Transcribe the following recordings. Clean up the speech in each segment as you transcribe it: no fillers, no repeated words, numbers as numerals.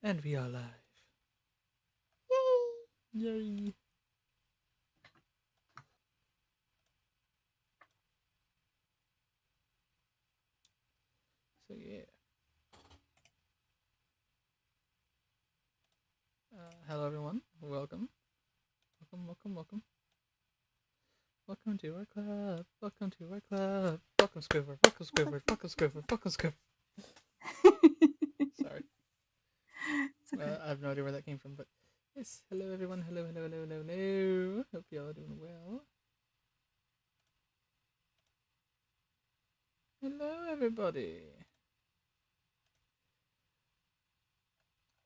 And we are live. Yay! Yay! So yeah. Hello everyone. Welcome. Welcome. Welcome to our club. Welcome to our club. Welcome Squidward. Welcome Squidward. Welcome Squidward. Welcome Squidward. Sorry. It's okay. I have no idea where that came from, but yes. Hello everyone. Hello. Hope y'all are doing well. Hello everybody.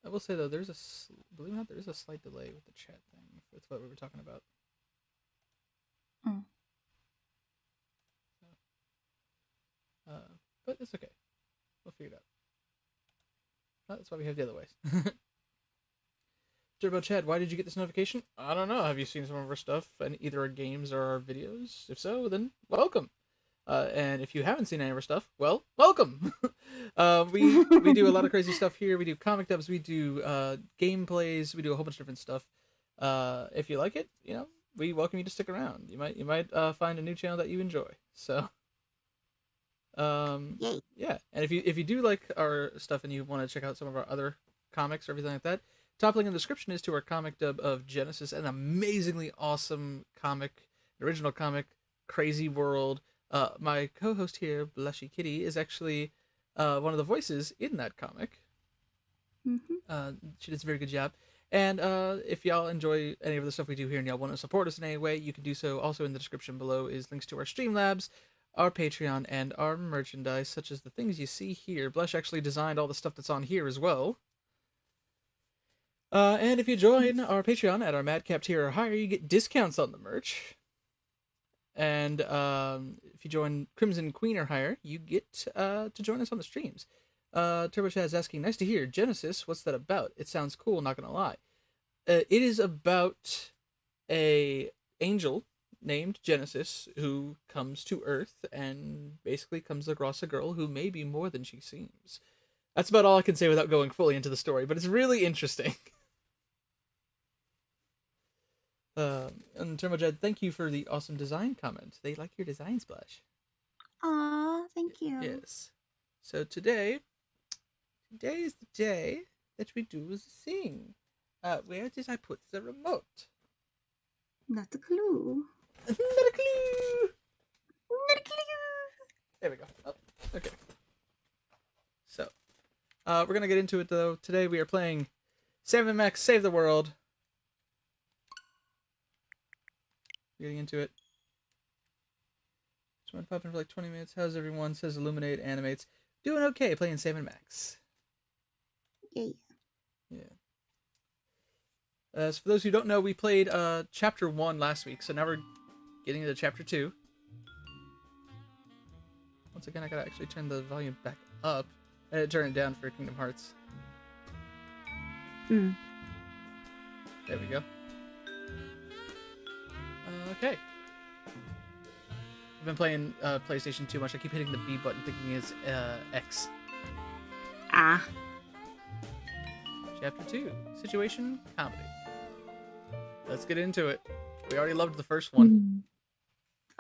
I will say though, believe it or not, there is a slight delay with the chat thing. That's what we were talking about. Mm. But it's okay. We'll figure it out. That's why we have the other ways. Turbo Chad, why did you get this notification? I don't know. Have you seen some of our stuff in either our games or our videos? If so, then welcome. And if you haven't seen any of our stuff, well, welcome. We do a lot of crazy stuff here. We do comic dubs, we do gameplays, we do a whole bunch of different stuff. If you like it, we welcome you to stick around. You might find a new channel that you enjoy. So, Yay. yeah. And if you do like our stuff and you want to check out some of our other comics or everything like that, top link in the description is to our comic dub of Genesis, an amazingly awesome original comic, Crazy World. My co-host here, Blushy Kitty, is actually one of the voices in that comic. Mm-hmm. She does a very good job. And if y'all enjoy any of the stuff we do here and y'all want to support us in any way, you can do so. Also in the description below is links to our Streamlabs, our Patreon, and our merchandise, such as the things you see here. Blush actually designed all the stuff that's on here as well. And if you join our Patreon at our Madcap tier or higher, you get discounts on the merch. And if you join Crimson Queen or higher, you get to join us on the streams. Turbo Chad is asking, nice to hear. Genesis, what's that about? It sounds cool, not gonna lie. It is about a angel named Genesis who comes to Earth and basically comes across a girl who may be more than she seems. That's about all I can say without going fully into the story, but it's really interesting. And Thermojed, thank you for the awesome design comment. They like your designs, Blush. Aw, thank you. Yes. So today is the day that we do the thing. Where did I put the remote? Not a clue. Not a clue. Not a clue. There we go. Oh, okay. So, we're gonna get into it though. Today we are playing 7MX Save the World. Getting into it. Just want to pop in for like 20 minutes. How's everyone? Says Illuminate Animates. Doing okay playing 7MX. Yay. Yeah. So for those who don't know, we played Chapter 1 last week, so now we're getting into Chapter 2. Once again, I gotta actually turn the volume back up. And turn it down for Kingdom Hearts. Mm. There we go. Okay. I've been playing PlayStation too much. I keep hitting the B button thinking it's X. Ah. Chapter 2. Situation Comedy. Let's get into it. We already loved the first one. Mm.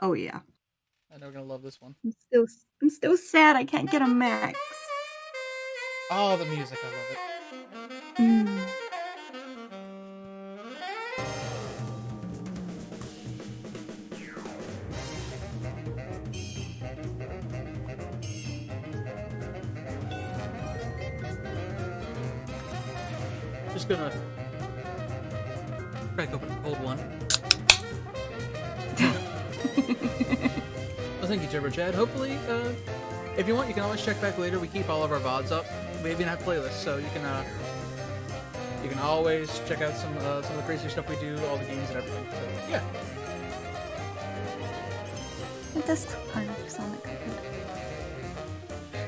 Oh yeah. I know we're gonna love this one. I'm still sad I can't get a Max. Oh, the music. I love it. Mm. Just gonna crack open a cold one. Well, thank you, Turbo Chad. Hopefully, if you want, you can always check back later. We keep all of our VODs up. We even have playlists, so you can always check out some of the crazy stuff we do, all the games and everything. So yeah. It does kind of sound like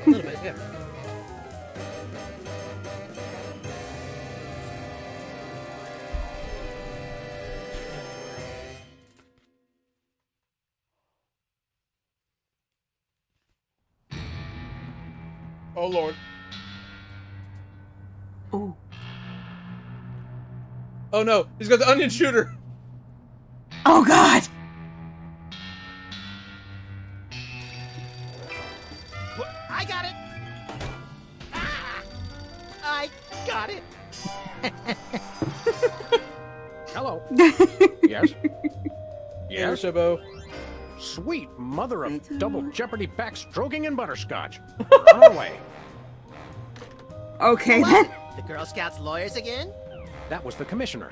A little bit, yeah. Oh Lord. Oh. Oh no, he's got the onion shooter. Oh god! I got it! Ah! I got it! Hello. Yes? Yeah, Yes? Shabo. Sweet mother of It's double a- jeopardy backstroking and butterscotch. On our way. Okay What? then. The Girl Scouts lawyers again? That was the commissioner.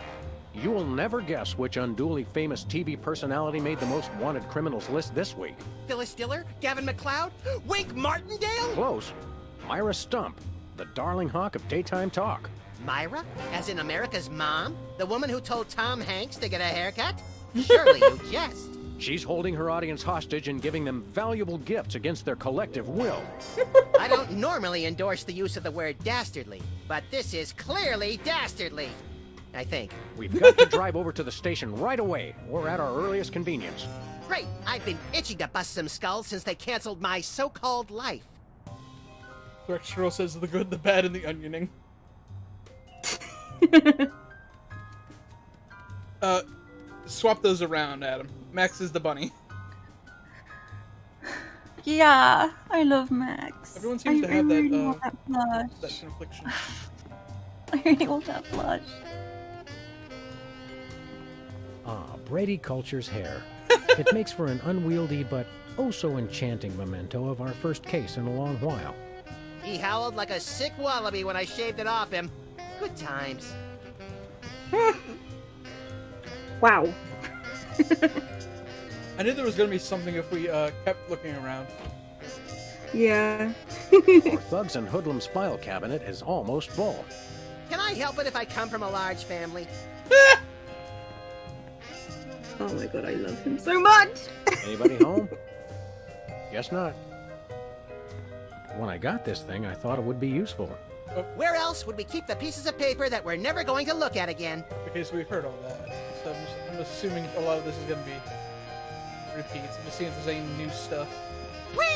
You will never guess which unduly famous TV personality made the most wanted criminals list this week. Phyllis Diller? Gavin McLeod? Wink Martindale? Close. Myra Stump, the darling hawk of daytime talk. Myra? As in America's mom? The woman who told Tom Hanks to get a haircut? Surely you jest. She's holding her audience hostage and giving them valuable gifts against their collective will. I don't normally endorse the use of the word dastardly, but this is clearly dastardly. I think. We've got to drive over to the station right away, or at our earliest convenience. Great, I've been itching to bust some skulls since they canceled my so-called life. Clerk Shrill says the good, the bad, and the onioning. Swap those around, Adam. Max is the bunny. Yeah, I love Max. Everyone seems I to have that, really want that plush. That confliction. I really want that plush. Ah, Brady Culture's hair. It makes for an unwieldy but oh so enchanting memento of our first case in a long while. He howled like a sick wallaby when I shaved it off him. Good times. Wow. I knew there was gonna be something if we kept looking around. Yeah. Our thugs and hoodlums file cabinet is almost full. Can I help it if I come from a large family? Oh my god, I love him so much. Anybody home? Guess not. When I got this thing, I thought it would be useful. Where else would we keep the pieces of paper that we're never going to look at again? Okay, so we've heard all that. So I'm assuming a lot of this is gonna be repeats. I'm just seeing if there's any new stuff. Okay.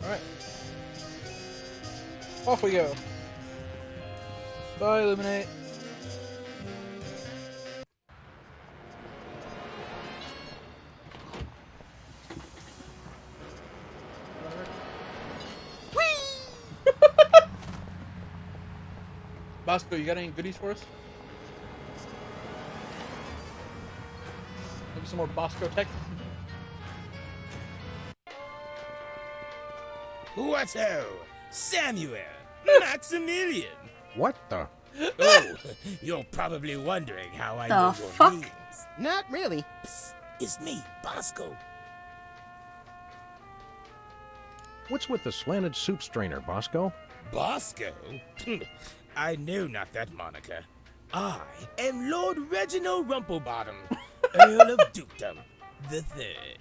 Alright. Off we go. Bye, Illuminate. Bosco, you got any goodies for us? Maybe some more Bosco tech? What's ho? Samuel! Maximilian! What the? Oh, you're probably wondering how I The know your fuck? names. Not really. Psst, it's me, Bosco. What's with the slanted soup strainer, Bosco? Bosco? I know not that moniker. I am Lord Reginald Rumplebottom, Earl of Dukedom, the Third.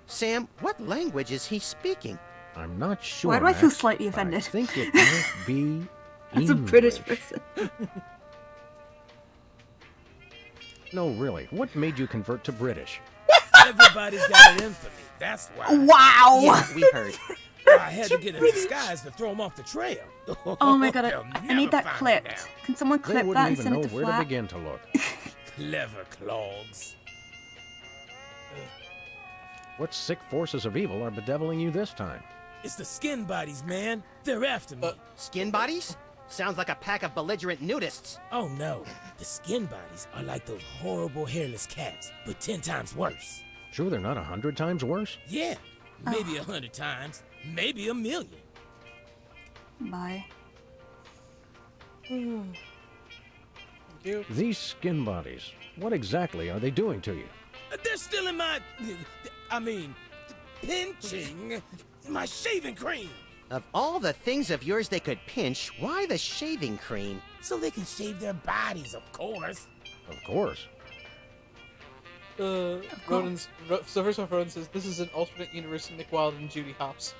Sam, what language is he speaking? I'm not sure. Why do I feel Max, slightly but I offended? think it might be As a British English. person. No, really. What made you convert to British? Everybody's got it in for me, that's why. Wow! Yeah, we heard. I had to get a disguise to throw him off the trail. Oh my god, They'll I need never that find me clipped. now. Can someone They clip wouldn't that and even send know it to where to Flat? begin to look. Clever clogs. What sick forces of evil are bedeviling you this time? It's the skin bodies, man. They're after me. Skin bodies? Sounds like a pack of belligerent nudists. Oh no, the skin bodies are like those horrible hairless cats, but 10 times worse. Sure they're not 100 times worse? Yeah, maybe 100 times, maybe 1,000,000. Bye. Thank you. These skin bodies, what exactly are they doing to you? They're still in my, pinching my shaving cream. Of all the things of yours they could pinch, why the shaving cream? So they can shave their bodies, of course. Of course. Rodin's, so first off, Rodin says, this is an alternate universe of Nick Wilde and Judy Hopps.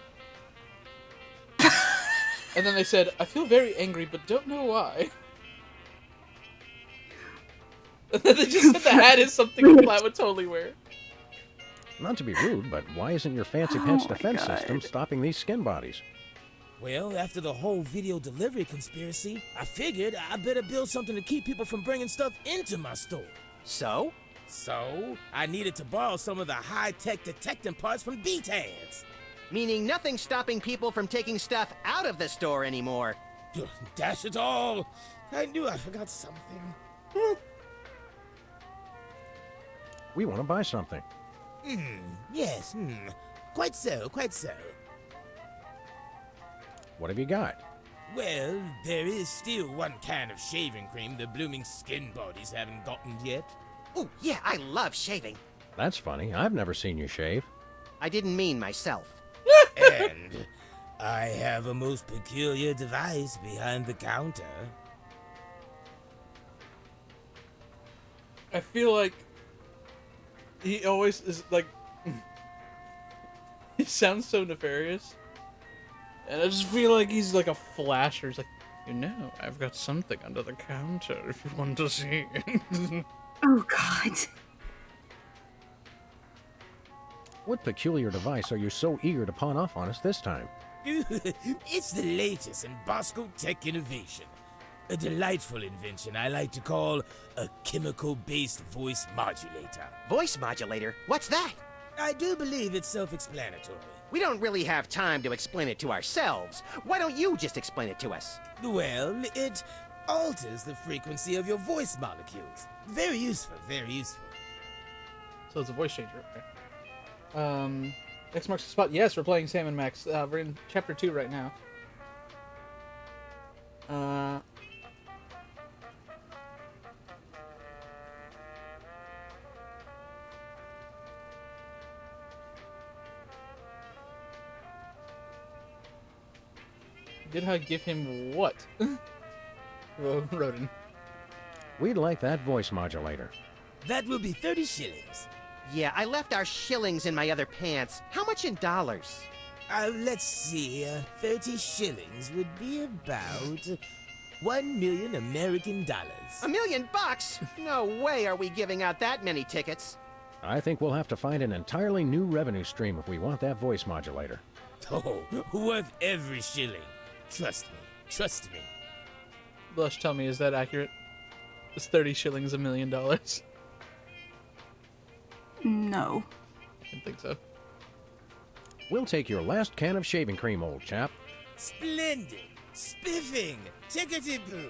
And then they said, I feel very angry, but don't know why. They just said the hat is something Klaww would totally wear. Not to be rude, but why isn't your fancy pants Oh my defense God. system stopping these skin bodies? Well, after the whole video delivery conspiracy, I figured I better build something to keep people from bringing stuff into my store. So? So, I needed to borrow some of the high-tech detecting parts from B-Tads. Meaning nothing stopping people from taking stuff out of the store anymore. Dash it all! I knew I forgot something. We want to buy something. Yes, quite so, quite so. What have you got? Well, there is still one can of shaving cream the blooming skin bodies haven't gotten yet. Oh, yeah, I love shaving. That's funny. I've never seen you shave. I didn't mean myself. And I have a most peculiar device behind the counter. I feel like he always is like. He sounds so nefarious. And I just feel like he's like a flasher. He's like, I've got something under the counter if you want to see it. Oh God. What peculiar device are you so eager to pawn off on us this time? It's the latest in Bosco tech innovation. A delightful invention I like to call a chemical-based voice modulator. Voice modulator? What's that? I do believe it's self-explanatory. We don't really have time to explain it to ourselves. Why don't you just explain it to us? Well, it alters the frequency of your voice molecules. Very useful, very useful. So it's a voice changer. Okay. X marks the spot. Yes, we're playing Sam and Max. We're in chapter 2 right now. Did I give him what? Rodin. We'd like that voice modulator. That will be 30 shillings. Yeah, I left our shillings in my other pants. How much in dollars? Let's see. 30 shillings would be about 1 million American dollars. $1 million? No way are we giving out that many tickets. I think we'll have to find an entirely new revenue stream if we want that voice modulator. Oh, worth every shilling. Trust me. Trust me. Blush, tell me, is that accurate? Is 30 shillings $1 million? I No. didn't think so. We'll take your last can of shaving cream, old chap. Splendid. Spiffing. Tickety-boo.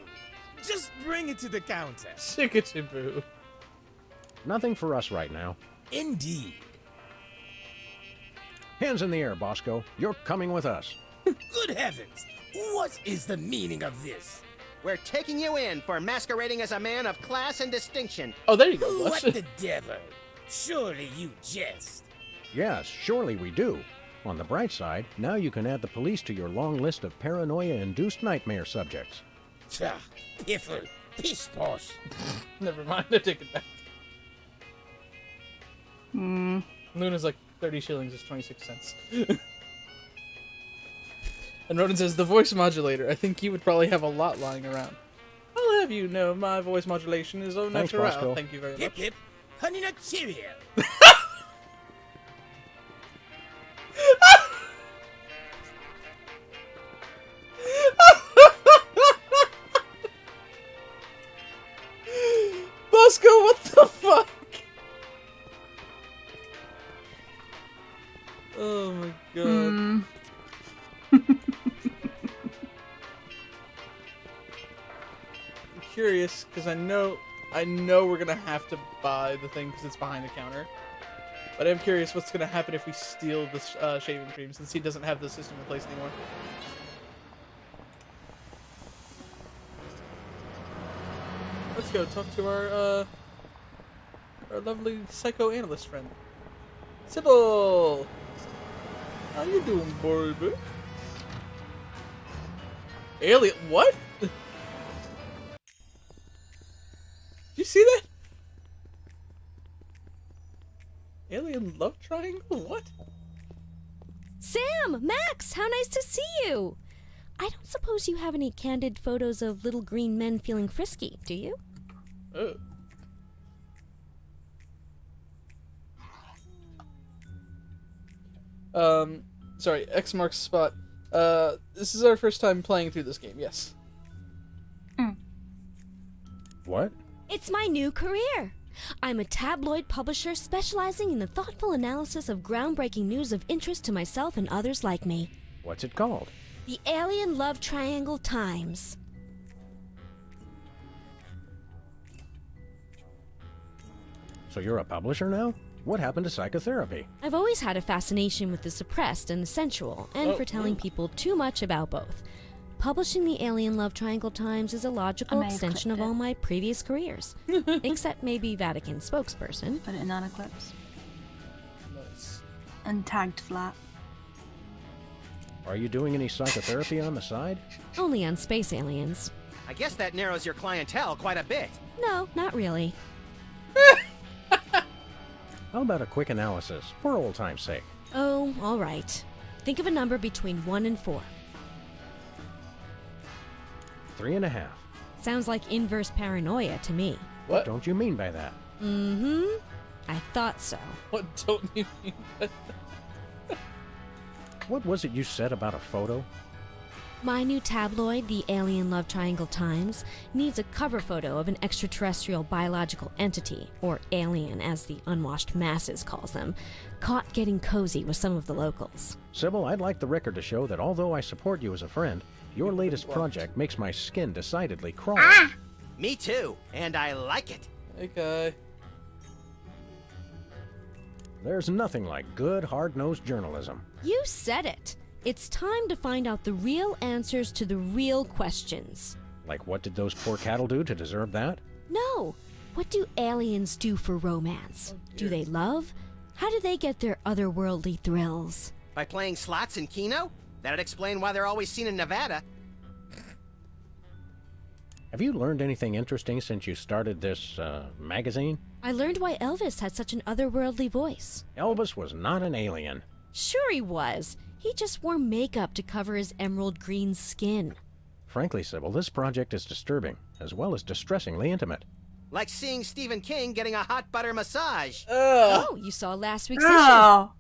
Just bring it to the counter. Sickety-boo. Nothing for us right now. Indeed. Hands in the air, Bosco. You're coming with us. Good heavens. What is the meaning of this? We're taking you in for masquerading as a man of class and distinction. Oh, there you go, What Blush. the devil? Surely you jest. Yes, surely we do. On the bright side, now you can add the police to your long list of paranoia-induced nightmare subjects. Tch, piffle. Pish-posh. Never mind, I take it back. Luna's like, 30 shillings is 26 cents. And Rodin says, the voice modulator. I think you would probably have a lot lying around. I'll have you know my voice modulation is au Thanks, naturel. Bosco. Thank you very Hip much. hip. Honey Nut Cheerio. Bosco, what the fuck? Oh my god. I'm curious, because I know we're gonna have to buy the thing because it's behind the counter. But I'm curious what's gonna happen if we steal this shaving cream, since he doesn't have the system in place anymore. Let's go talk to our lovely psychoanalyst friend. Sybil! How you doing, baby? Alien, what? Did you see that? Alien love triangle? What? Sam! Max! How nice to see you! I don't suppose you have any candid photos of little green men feeling frisky, do you? Oh. Sorry, X marks spot. This is our first time playing through this game, yes. What? It's my new career. I'm a tabloid publisher specializing in the thoughtful analysis of groundbreaking news of interest to myself and others like me. What's it called? The Alien Love Triangle Times. So you're a publisher now? What happened to psychotherapy? I've always had a fascination with the suppressed and the sensual, and for telling people too much about both. Publishing the Alien Love Triangle Times is a logical extension of all my previous careers. Except maybe Vatican spokesperson. Put it in Eclipse. Nice. And tagged flat. Are you doing any psychotherapy on the side? Only on space aliens. I guess that narrows your clientele quite a bit. No, not really. How about a quick analysis, for old time's sake? Oh, all right. Think of a number between 1 and 4. 3.5. Sounds like inverse paranoia to me. What? Don't you mean by that? Mm-hmm. I thought so. What don't you mean by that? What was it you said about a photo? My new tabloid, the Alien Love Triangle Times, needs a cover photo of an extraterrestrial biological entity, or alien as the unwashed masses calls them, caught getting cozy with some of the locals. Sybil, I'd like the record to show that although I support you as a friend, your latest project makes my skin decidedly crawl. Me too, and I like it. Hey, guy. There's nothing like good, hard-nosed journalism. You said it. It's time to find out the real answers to the real questions. Like, what did those poor cattle do to deserve that? No. What do aliens do for romance? Do they love? How do they get their otherworldly thrills? By playing slots in Keno? That'd explain why they're always seen in Nevada. Have you learned anything interesting since you started this, magazine? I learned why Elvis had such an otherworldly voice. Elvis was not an alien. Sure he was. He just wore makeup to cover his emerald green skin. Frankly, Sybil, this project is disturbing, as well as distressingly intimate. Like seeing Stephen King getting a hot butter massage. Oh, you saw last week's issue. Oh.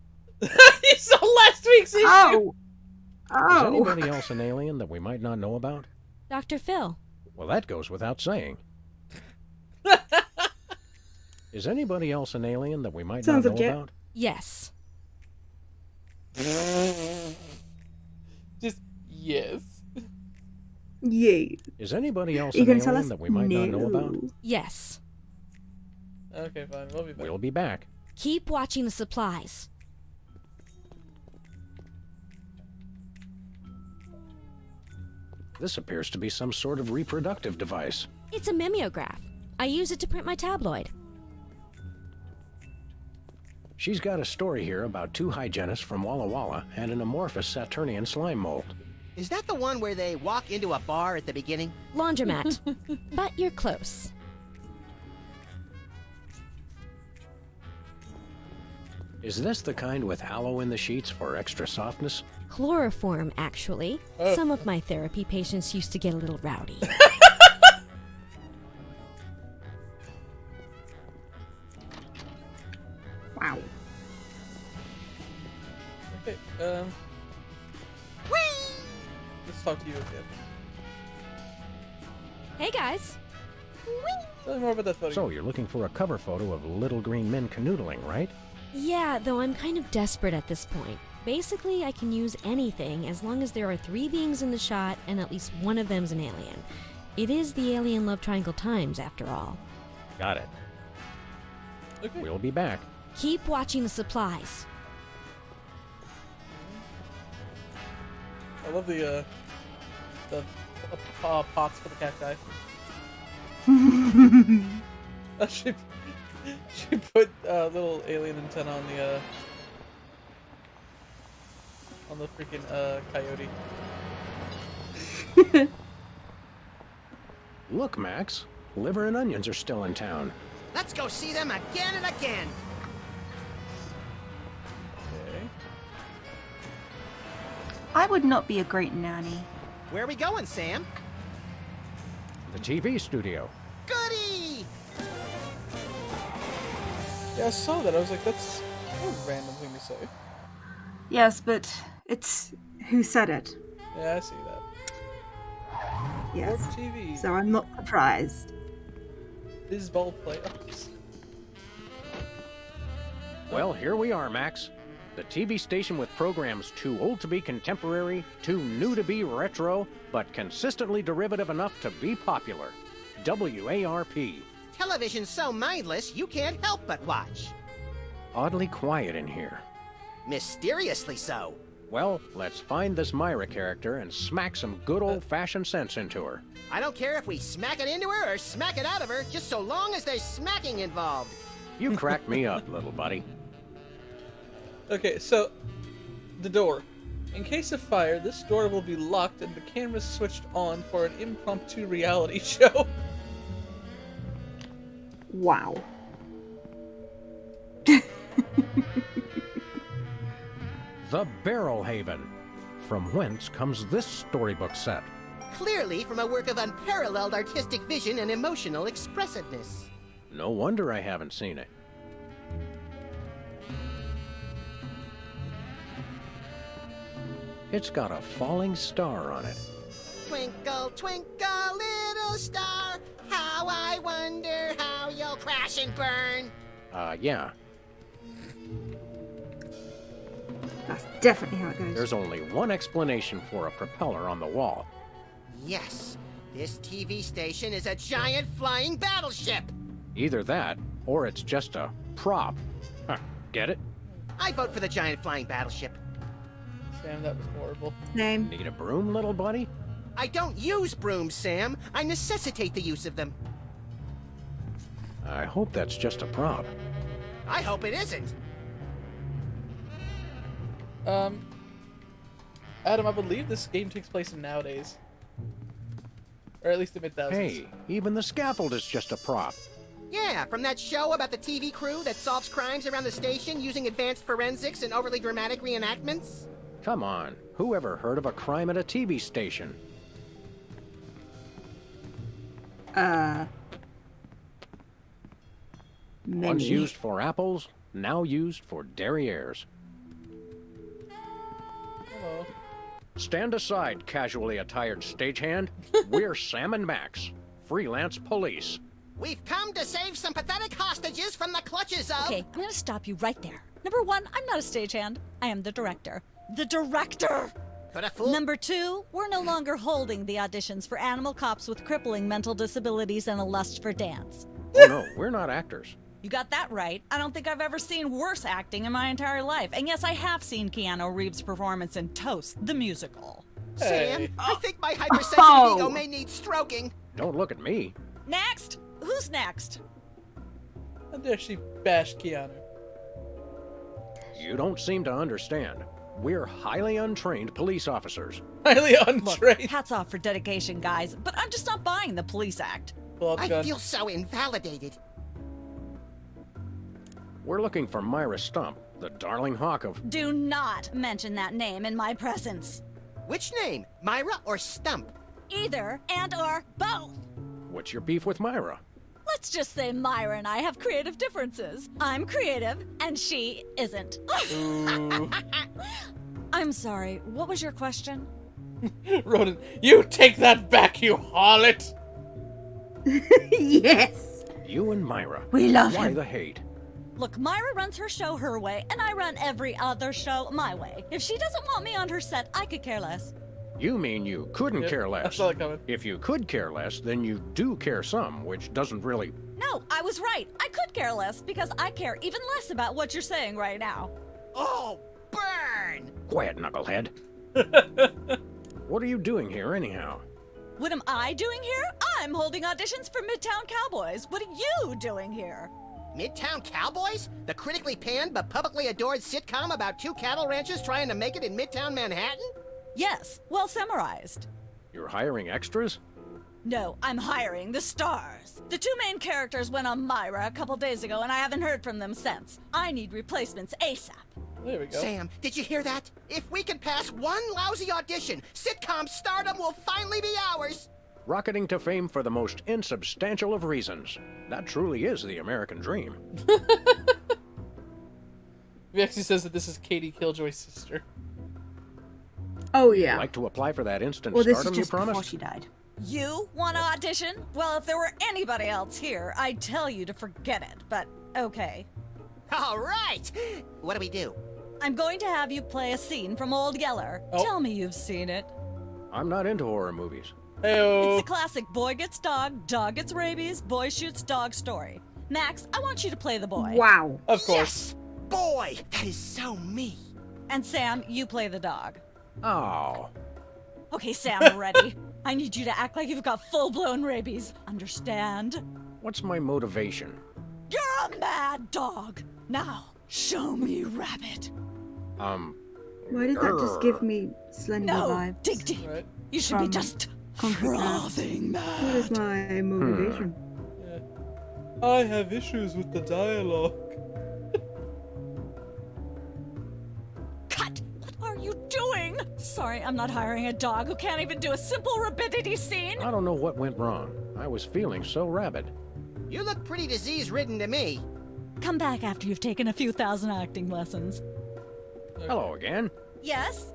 You saw last week's issue! Oh. Is anybody else an alien that we might not know about? Dr. Phil. Well, that goes without saying. Is anybody else an alien that we might not know about? Yes. Just, yes. Yay. Is anybody else You an can tell alien us that we might not know about? Yes. Okay, fine. We'll be back. We'll be back. Keep watching the supplies. This appears to be some sort of reproductive device. It's a mimeograph. I use it to print my tabloid. She's got a story here about 2 hygienists from Walla Walla and an amorphous Saturnian slime mold. Is that the one where they walk into a bar at the beginning? Laundromat. But you're close. Is this the kind with aloe in the sheets for extra softness? Chloroform, actually. Some of my therapy patients used to get a little rowdy. Wow. Okay, let's talk to you again. Hey, guys. Tell me more about that photo. So, you're looking for a cover photo of little green men canoodling, right? Yeah, though I'm kind of desperate at this point. Basically, I can use anything as long as there are 3 beings in the shot and at least one of them's an alien. It is the Alien Love Triangle Times, after all. Got it. Okay. We'll be back. Keep watching the supplies. I love the pots for the cacti. She put little alien antenna on the freaking coyote. Look, Max. Liver and onions are still in town. Let's go see them again and again. Okay. I would not be a great nanny. Where are we going, Sam? The TV studio. Goody! Yeah, I saw that. I was like, that's a random thing to say. Yes, but it's who said it. Yeah, I see that. Yes. Warp TV. So I'm not surprised. Fizzball playoffs. Well, here we are, Max. The TV station with programs too old to be contemporary, too new to be retro, but consistently derivative enough to be popular. WARP. Television's so mindless, you can't help but watch. Oddly quiet in here. Mysteriously so. Well, let's find this Myra character and smack some good old-fashioned sense into her. I don't care if we smack it into her or smack it out of her, just so long as there's smacking involved. You crack me up, little buddy. Okay, so the door. In case of fire, this door will be locked and the cameras switched on for an impromptu reality show. Wow. The Barrel Haven. From whence comes this storybook set? Clearly from a work of unparalleled artistic vision and emotional expressiveness. No wonder I haven't seen it. It's got a falling star on it. Twinkle, twinkle, little star, how I wonder how you'll crash and burn. Yeah. That's definitely how it goes. There's only one explanation for a propeller on the wall. Yes, this TV station is a giant flying battleship. Either that, or it's just a prop. Huh, get it? I vote for the giant flying battleship. Sam, that was horrible. Name. Need a broom, little buddy? I don't use brooms, Sam. I necessitate the use of them. I hope that's just a prop. I hope it isn't. Adam, I believe this game takes place in nowadays. Or at least the mid-thousands. Hey, even the scaffold is just a prop. Yeah, from that show about the TV crew that solves crimes around the station using advanced forensics and overly dramatic reenactments. Come on, who ever heard of a crime at a TV station? Many. Once used for apples, now used for derrieres. Hello. Stand aside, casually attired stagehand. We're Sam and Max, freelance police. We've come to save some pathetic hostages from the clutches of... Okay, I'm gonna stop you right there. Number one, I'm not a stagehand. I am the director. The director! Could a fool... Number two, we're no longer holding the auditions for animal cops with crippling mental disabilities and a lust for dance. Oh no, we're not actors. You got that right. I don't think I've ever seen worse acting in my entire life. And yes, I have seen Keanu Reeves' performance in Toast, the musical. Sam, Hey. I think my hypersensitive ego Oh. may need stroking. Don't look at me. Next! Who's next? How dare she bash Keanu? You don't seem to understand. We're highly untrained police officers. Highly Look, untrained. hats off for dedication, guys, but I'm just not buying the police act. Pull out the I gun. feel so invalidated. We're looking for Myra Stump, the darling hawk of... Do not mention that name in my presence. Which name, Myra or Stump? Either and or both. What's your beef with Myra? Let's just say Myra and I have creative differences. I'm creative, and she isn't. Ooh. I'm sorry, what was your question? Rodent, you take that back, you harlot! Yes. You and Myra. We love Why him. the hate? Look, Myra runs her show her way, and I run every other show my way. If she doesn't want me on her set, I could care less. You mean you couldn't Yep, care I less? saw it coming. If you could care less, then you do care some, which doesn't really... No, I was right. I could care less, because I care even less about what you're saying right now. Oh, burn! Quiet, knucklehead. What are you doing here, anyhow? What am I doing here? I'm holding auditions for Midtown Cowboys. What are you doing here? Midtown Cowboys? The critically panned but publicly adored sitcom about two cattle ranchers trying to make it in Midtown Manhattan? Yes, well summarized. You're hiring extras? No, I'm hiring the stars. The two main characters went on Myra a couple days ago, and I haven't heard from them since. I need replacements ASAP. There we go. Sam, did you hear that? If we can pass one lousy audition, sitcom stardom will finally be ours! Rocketing to fame for the most insubstantial of reasons. That truly is the American dream. He actually says that this is Katie Killjoy's sister. Oh yeah. Like to apply for that instant Well, this is stardom you just before promised? she died. You want to audition? Well, if there were anybody else here, I'd tell you to forget it, but okay. All right! What do we do? I'm going to have you play a scene from Old Yeller. Oh. Tell me you've seen it. I'm not into horror movies. Heyo. It's the classic boy gets dog, dog gets rabies, boy shoots dog story. Max, I want you to play the boy. Wow. Of course. Yes! Boy, that is so me. And Sam, you play the dog. Oh. Okay, Sam, ready? I need you to act like you've got full-blown rabies. Understand? What's my motivation? You're a mad dog. Now, show me rabbit. Why did that just give me Slender No, vibes? dig deep. Right. You should be From just Concrete Man. frothing What mad. is my motivation? I have issues with the dialogue. Cut! What are you doing? Sorry, I'm not hiring a dog who can't even do a simple rapidity scene. I don't know what went wrong. I was feeling so rabid. You look pretty disease-ridden to me. Come back after you've taken a few thousand acting lessons. Hello again. Yes?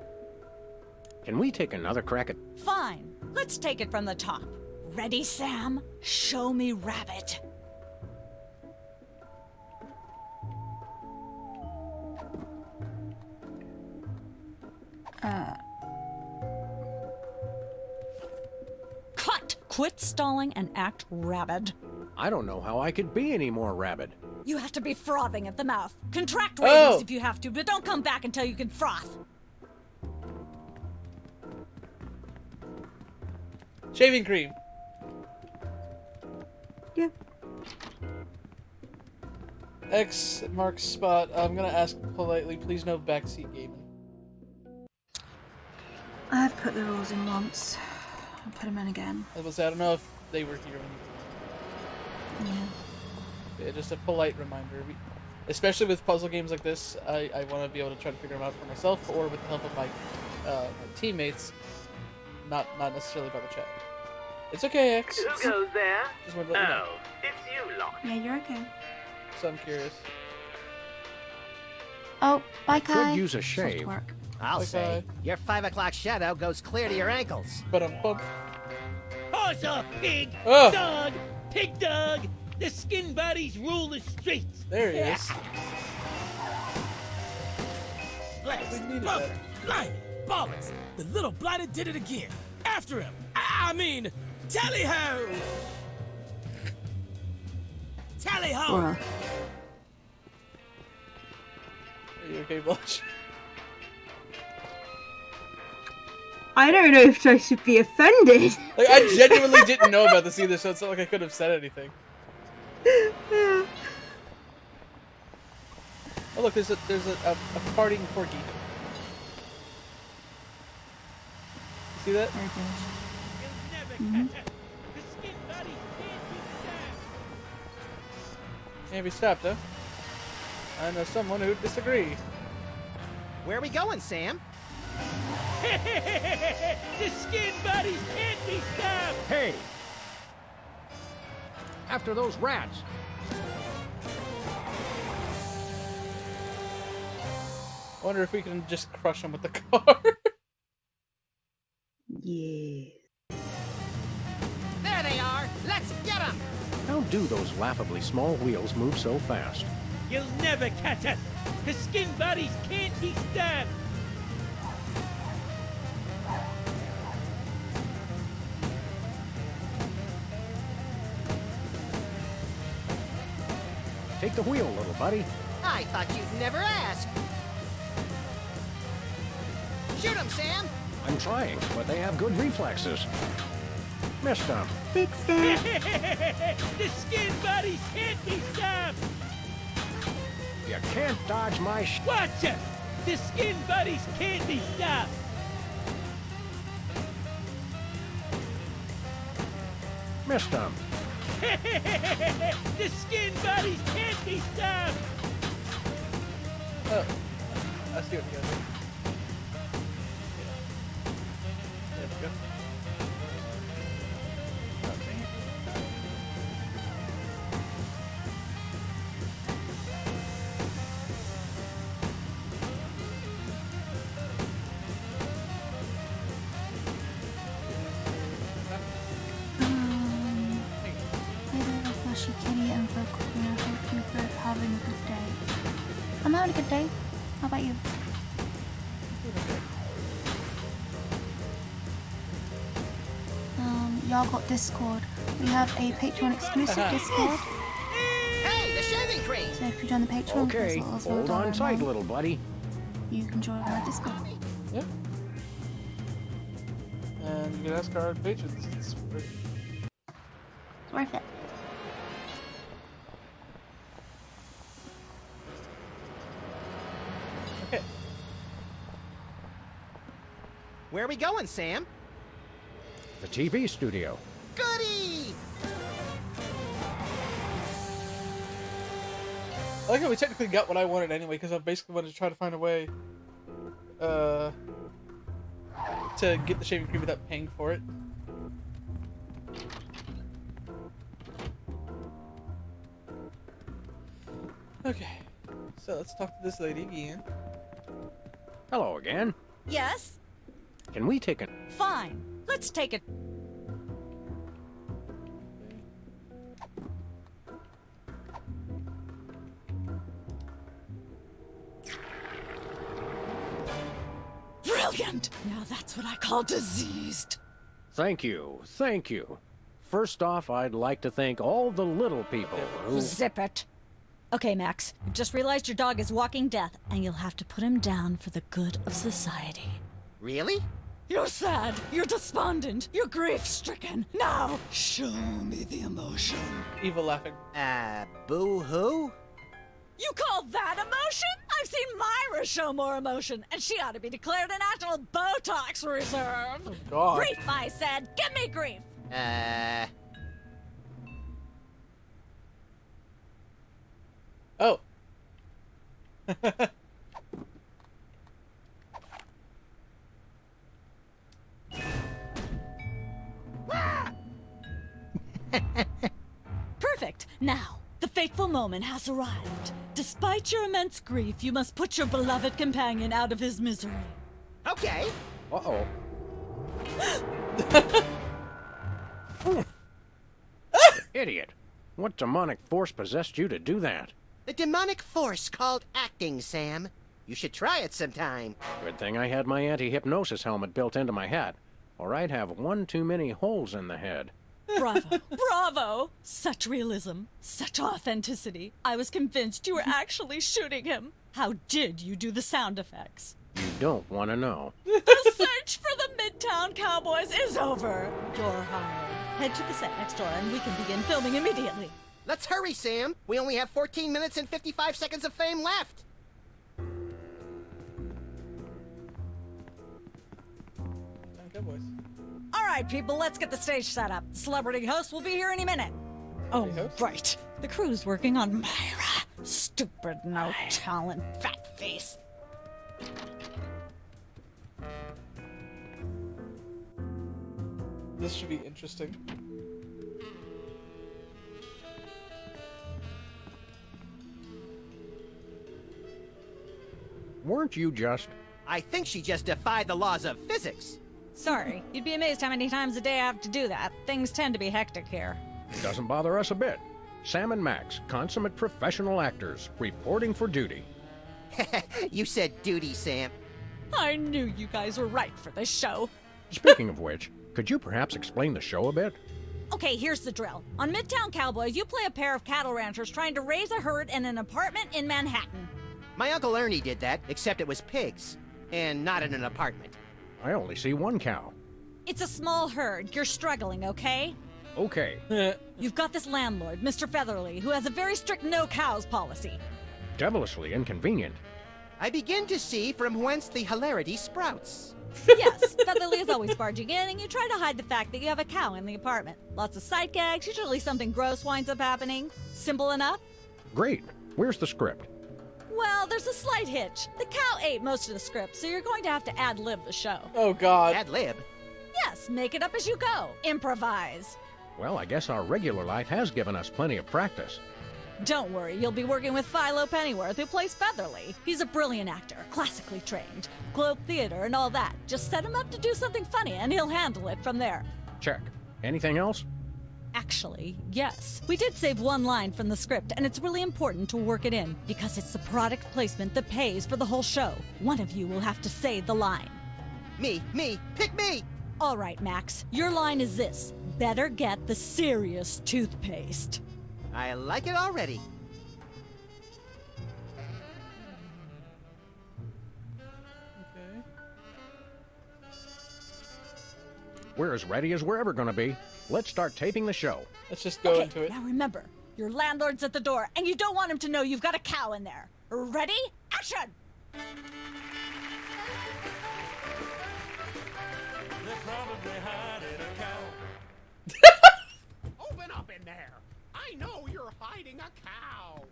Can we take another crack at... Fine. Let's take it from the top. Ready, Sam? Show me rabbit. Cut! Quit stalling and act rabid. I don't know how I could be any more rabid. You have to be frothing at the mouth. Contract Oh. rabies if you have to, but don't come back until you can froth. Shaving cream. Yeah. X marks spot. I'm gonna ask politely, please no backseat gaming. I've put the rules in once. I'll put them in again. I was say, I don't know if they were here when Yeah. yeah, just a polite reminder. Especially with puzzle games like this, I want to be able to try to figure them out for myself or with the help of my teammates, not necessarily by the chat. It's okay, X. Who goes there? Just wanted to let you know. Oh, it's you lot. Yeah, you're okay. So I'm curious. Oh, bye, Kai. Could use a shave. Soft work. I'll Okay. say, your 5 o'clock shadow goes clear to your ankles. But I'm bump. Horse or pig, Oh. dog, pig dog. The skin bodies rule the streets. There he is. Blast, We needed bumper, that. blimey, ballers. The little blighter did it again. After him. I mean, tally-ho! Tally-ho! Or, Are you okay, Blush? I don't know if I should be offended. Like, I genuinely didn't know about this either, so it's not like I could have said anything. Yeah. Oh look, there's a farting corgi. You see that? Very good. You'll never catch us. The skin bodies can't be stopped. Can't be stopped, huh? I know someone who'd disagree. Where are we going, Sam? The skin bodies can't be stopped! Hey! After those rats! I wonder if we can just crush them with the car. Yeah. There they are! Let's get them! How do those laughably small wheels move so fast? You'll never catch us! The skin bodies can't be stopped! Take the wheel, little buddy. I thought you'd never ask. Shoot him, Sam! I'm trying, but they have good reflexes. Missed them. Fixed it. The skin bodies can't be stopped! You can't dodge my Watch us! The skin buddies can't be stopped! Missed them. The skin buddies can't be stopped! Oh, I see what you guys do. There we go. Sasha, Kitty, and Coco. Hope you're both having a good day. I'm having a good day. How about you? Y'all got Discord. We have a Patreon exclusive Discord. Hey, the shaving cream! So if you join the Patreon, Okay, hold on tight, little buddy. You can join our Discord. Yep. And you can ask our patrons. It's worth It's worth it. Okay. Where are we going, Sam? The TV studio. Goody! I like how we technically got what I wanted anyway, because I basically wanted to try to find a way to get the shaving cream without paying for it. Okay, so let's talk to this lady again. Hello again. Yes? Can we take a... Fine. Let's take it. Brilliant! Now that's what I call diseased. Thank you, thank you. First off, I'd like to thank all the little people who... Zip it. Okay, Max. I've just realized your dog is walking death, and you'll have to put him down for the good of society. Really? You're sad. You're despondent. You're grief-stricken. Now, show me the emotion. Evil laughing. Boo-hoo? You call that emotion? I've seen Myra show more emotion, and she ought to be declared a national Botox reserve. Oh, God. Grief, I said. Give me grief. Oh. Perfect. Now, the fateful moment has arrived. Despite your immense grief, you must put your beloved companion out of his misery. Okay. Uh-oh. Idiot. What demonic force possessed you to do that? The demonic force called acting, Sam. You should try it sometime. Good thing I had my anti-hypnosis helmet built into my hat, or I'd have one too many holes in the head. Bravo. Bravo! Such realism. Such authenticity. I was convinced you were actually shooting him. How did you do the sound effects? You don't want to know. The search for the Midtown Cowboys is over. You're hired. Head to the set next door and we can begin filming immediately. Let's hurry, Sam. We only have 14 minutes and 55 seconds of fame left. Cowboys. All right, people, let's get the stage set up. The celebrity host will be here any minute. Oh, right. The crew's working on Myra. Stupid, no talent, fat face. This should be interesting. Weren't you just... I think she just defied the laws of physics. Sorry, you'd be amazed how many times a day I have to do that. Things tend to be hectic here. It doesn't bother us a bit. Sam and Max, consummate professional actors, reporting for duty. You said duty, Sam. I knew you guys were right for this show. Speaking of which, could you perhaps explain the show a bit? Okay, here's the drill. On Midtown Cowboys, you play a pair of cattle ranchers trying to raise a herd in an apartment in Manhattan. My Uncle Ernie did that, except it was pigs. And not in an apartment. I only see one cow. It's a small herd. You're struggling, okay? Okay. You've got this landlord, Mr. Featherly, who has a very strict no cows policy. Devilishly inconvenient. I begin to see from whence the hilarity sprouts. Yes, Featherly is always barging in, and you try to hide the fact that you have a cow in the apartment. Lots of sight gags, usually something gross winds up happening. Simple enough? Great. Where's the script? Well, there's a slight hitch. The cow ate most of the script, so you're going to have to ad-lib the show. Oh, God. Ad-lib? Yes, make it up as you go. Improvise. Well, I guess our regular life has given us plenty of practice. Don't worry, you'll be working with Philo Pennyworth, who plays Featherly. He's a brilliant actor, classically trained, Globe Theater and all that. Just set him up to do something funny, and he'll handle it from there. Check. Anything else? Actually, yes. We did save one line from the script, and it's really important to work it in, because it's the product placement that pays for the whole show. One of you will have to say the line. Me, pick me! All right, Max. Your line is this. Better get the serious toothpaste. I like it already. Okay. We're as ready as we're ever gonna be. Let's start taping the show. Let's just go into it. Now remember, your landlord's at the door, and you don't want him to know you've got a cow in there. Ready? Action! Open up in there! I know you're hiding a cow!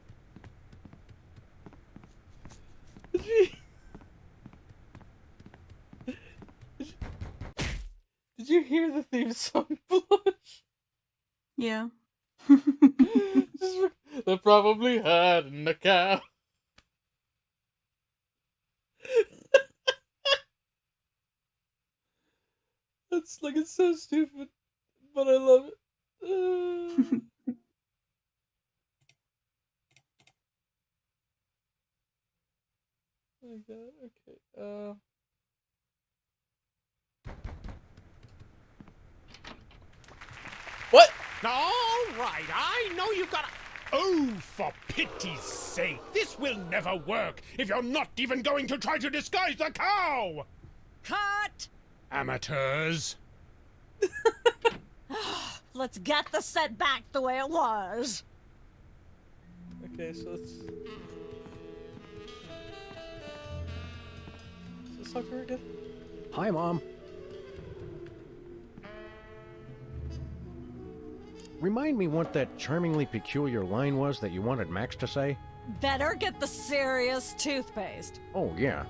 Did you hear the theme song, Blush? Yeah. They're probably hiding a cow. It's so stupid, but I love it. Oh my god, okay. What? All right, I know you've got a... Oh, for pity's sake! This will never work if you're not even going to try to disguise the cow! Cut! Amateurs. Let's get the set back the way it was. Okay, so let's talk to her again. Hi, Mom. Remind me what that charmingly peculiar line was that you wanted Max to say? Better get the serious toothpaste. Oh, yeah.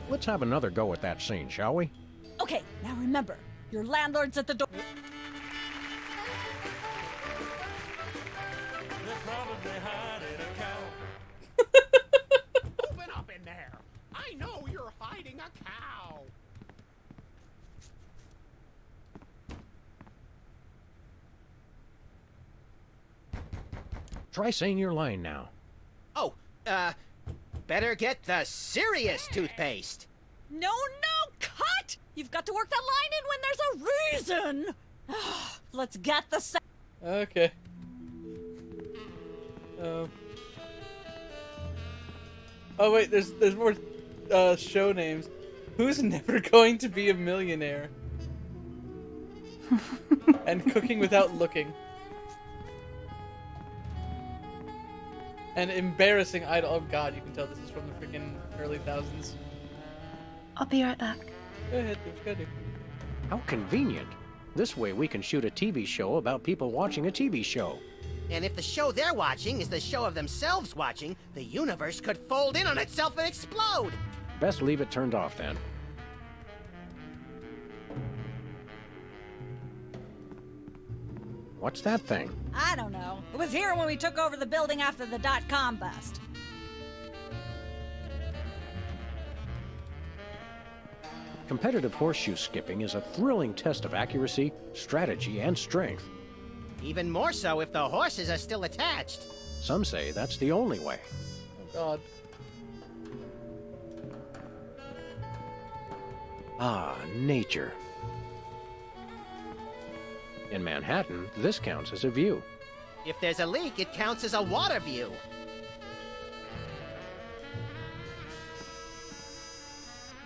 Let's have another go at that scene, shall we? Okay, now remember, your landlord's at the door. Open up in there! I know you're hiding a cow! Try saying your line now. Oh, better get the serious toothpaste. No, cut! You've got to work that line in when there's a reason. Let's get the set. Okay. Oh wait, there's more show names. Who's never going to be a millionaire? And cooking without looking. And embarrassing idol. Oh god, you can tell this is from the freaking early thousands. I'll be right back. Go ahead, do what you gotta do. How convenient. This way we can shoot a TV show about people watching a TV show. And if the show they're watching is the show of themselves watching, the universe could fold in on itself and explode! Best leave it turned off then. What's that thing? I don't know. It was here when we took over the building after the .com bust. Competitive horseshoe skipping is a thrilling test of accuracy, strategy, and strength. Even more so if the horses are still attached. Some say that's the only way. Oh god. Ah, nature. In Manhattan, this counts as a view. If there's a leak, it counts as a water view.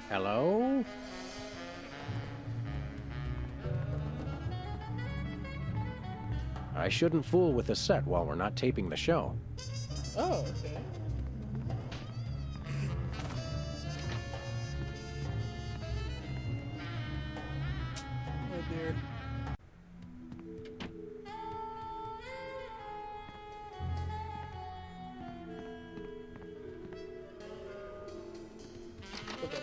Hello? I shouldn't fool with the set while we're not taping the show. Oh, okay. Oh dear. Okay.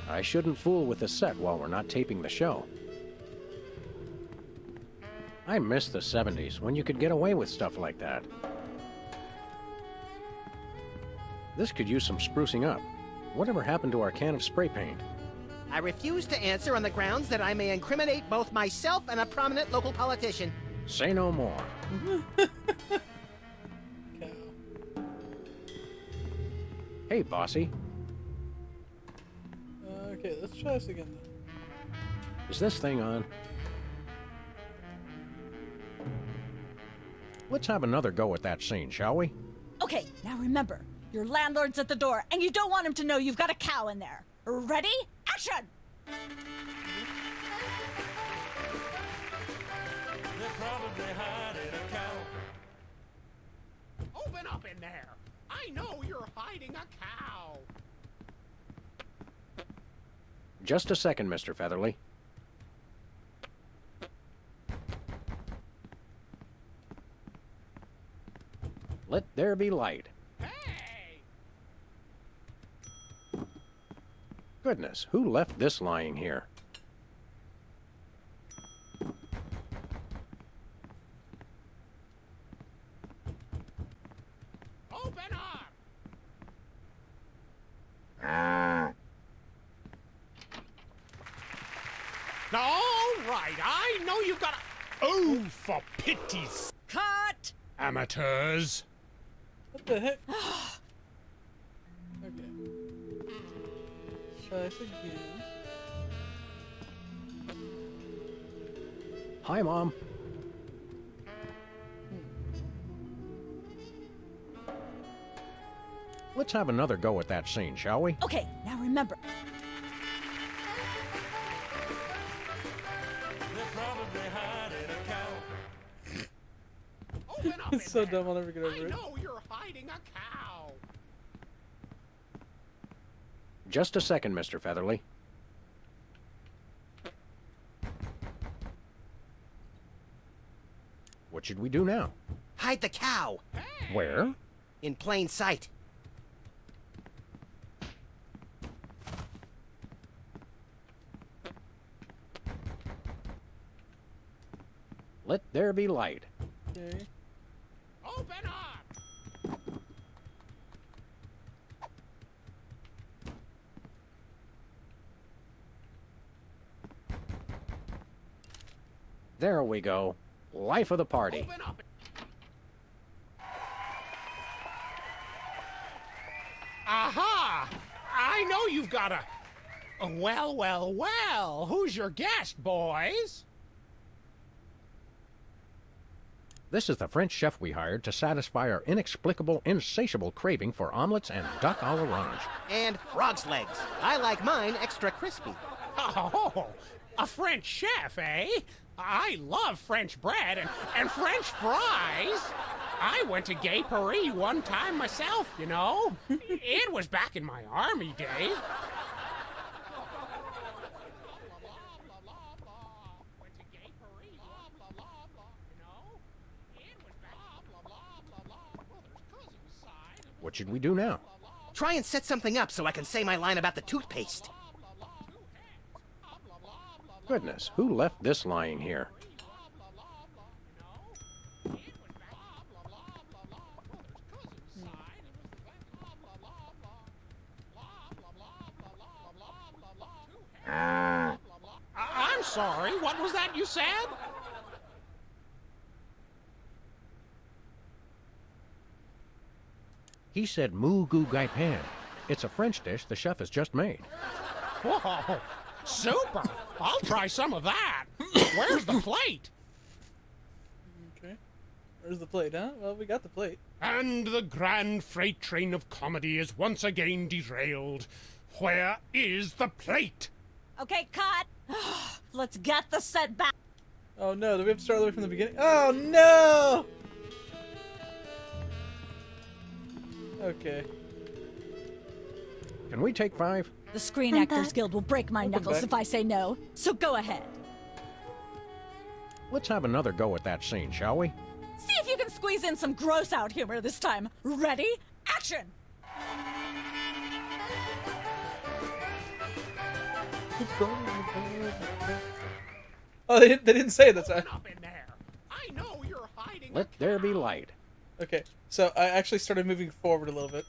I shouldn't fool with the set while we're not taping the show. I miss the 70s when you could get away with stuff like that. This could use some sprucing up. Whatever happened to our can of spray paint? I refuse to answer on the grounds that I may incriminate both myself and a prominent local politician. Say no more. Hey, bossy. Okay, let's try this again then. Is this thing on? Let's have another go at that scene, shall we? Okay, now remember, your landlord's at the door, and you don't want him to know you've got a cow in there. Ready? Action! They're probably hiding a cow. Open up in there! I know you're hiding a cow! Just a second, Mr. Featherly. Let there be light. Hey! Goodness, who left this lying here? Open up! All right, I know you've got a... Oh, for pity's Cut! amateurs. What the heck? Okay. Try this again. Hi, Mom. Let's have another go at that scene, shall we? Okay, now remember, They're probably hiding a cow. Open up It's in so there. dumb, I'll never get over I it. know you're hiding a cow! Just a second, Mr. Featherly. What should we do now? Hide the cow! Where? In plain sight. Let there be light. Okay. Open up! There we go. Life of the party. Open up! Aha! I know you've got a... Well, well, well. Who's your guest, boys? This is the French chef we hired to satisfy our inexplicable, insatiable craving for omelets and duck à l'orange. And frog's legs. I like mine extra crispy. Oh, a French chef, eh? I love French bread and French fries. I went to Gay Paris one time myself, you know. It was back in my army days. What should we do now? Try and set something up so I can say my line about the toothpaste. Goodness, who left this lying here? I'm sorry, what was that you said? He said moo goo gai pan. It's a French dish the chef has just made. Whoa, super! I'll try some of that. Where's the plate? Okay. Where's the plate, huh? Well, we got the plate. And the grand freight train of comedy is once again derailed. Where is the plate? okay, cut! Let's get the set back. Oh no, do we have to start all the way from the beginning? Oh no! Okay. Can we take 5? The Screen Penta. Actors Guild will break my knuckles back. if I say no, so go ahead. Let's have another go at that scene, shall we? See if you can squeeze in some gross out humor this time. Ready? Action! Oh, they didn't say it that time. Up in there. I know you're hiding. Let there be light. Okay, so I actually started moving forward a little bit.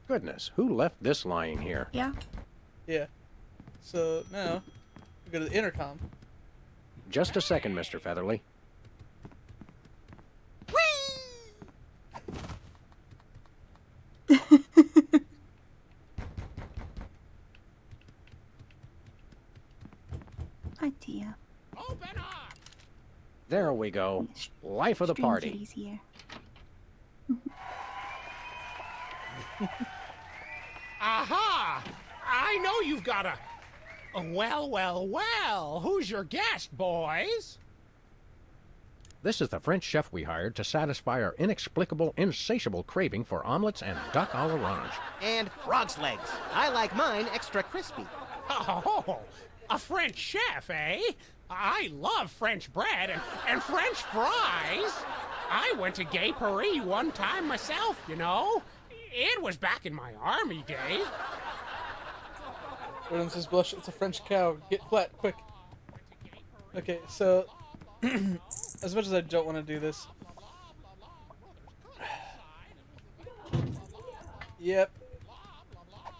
Goodness, who left this lying here? Yeah. Yeah. So now we go to the intercom. Just a second, Mr. Featherly. Hi, Tia. Open up! There we go. Life of the Stream party. kitties here. Aha! I know you've got a... Well, well, well. Who's your guest, boys? This is the French chef we hired to satisfy our inexplicable, insatiable craving for omelets and duck à l'orange. And frog's legs. I like mine extra crispy. Oh, a French chef, eh? I love French bread and French fries. I went to Gay Paris one time myself, you know. It was back in my army days. Rodham says, blush, it's a French cow. Get flat, quick. Okay, so... as much as I don't want to do this... Yep.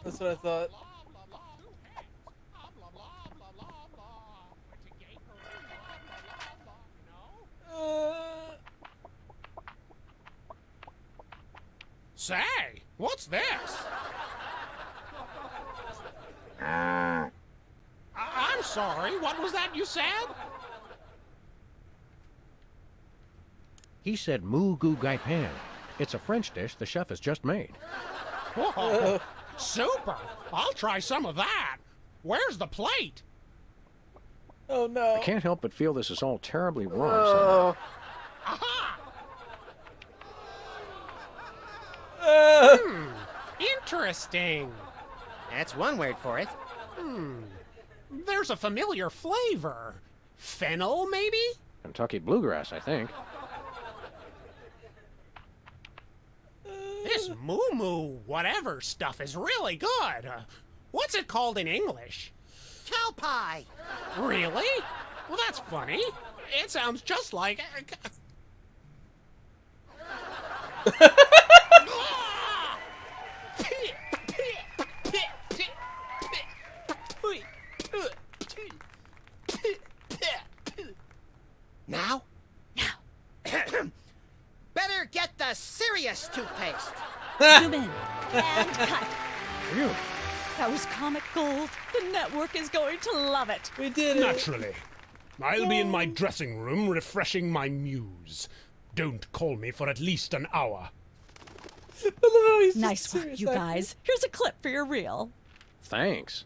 That's what I thought. Say, what's this? I'm sorry, what was that you said? He said moo goo gai pan. It's a French dish the chef has just made. Whoa, super! I'll try some of that. Where's the plate? Oh no. I can't help but feel this is all terribly wrong somehow. Aha! Interesting. That's one word for it. There's a familiar flavor. Fennel, maybe? Kentucky bluegrass, I think. This moo-moo whatever stuff is really good. What's it called in English? Cow pie. Really? Well, that's funny. It sounds just like... Now? Better get the serious toothpaste. Zoom in and cut. Phew. That was comic gold. The network is going to love it. We did it. Naturally. I'll be in my dressing room refreshing my muse. Don't call me for at least an hour. I love how he's Nice just work, serious you acting. guys. Here's a clip for your reel. Thanks.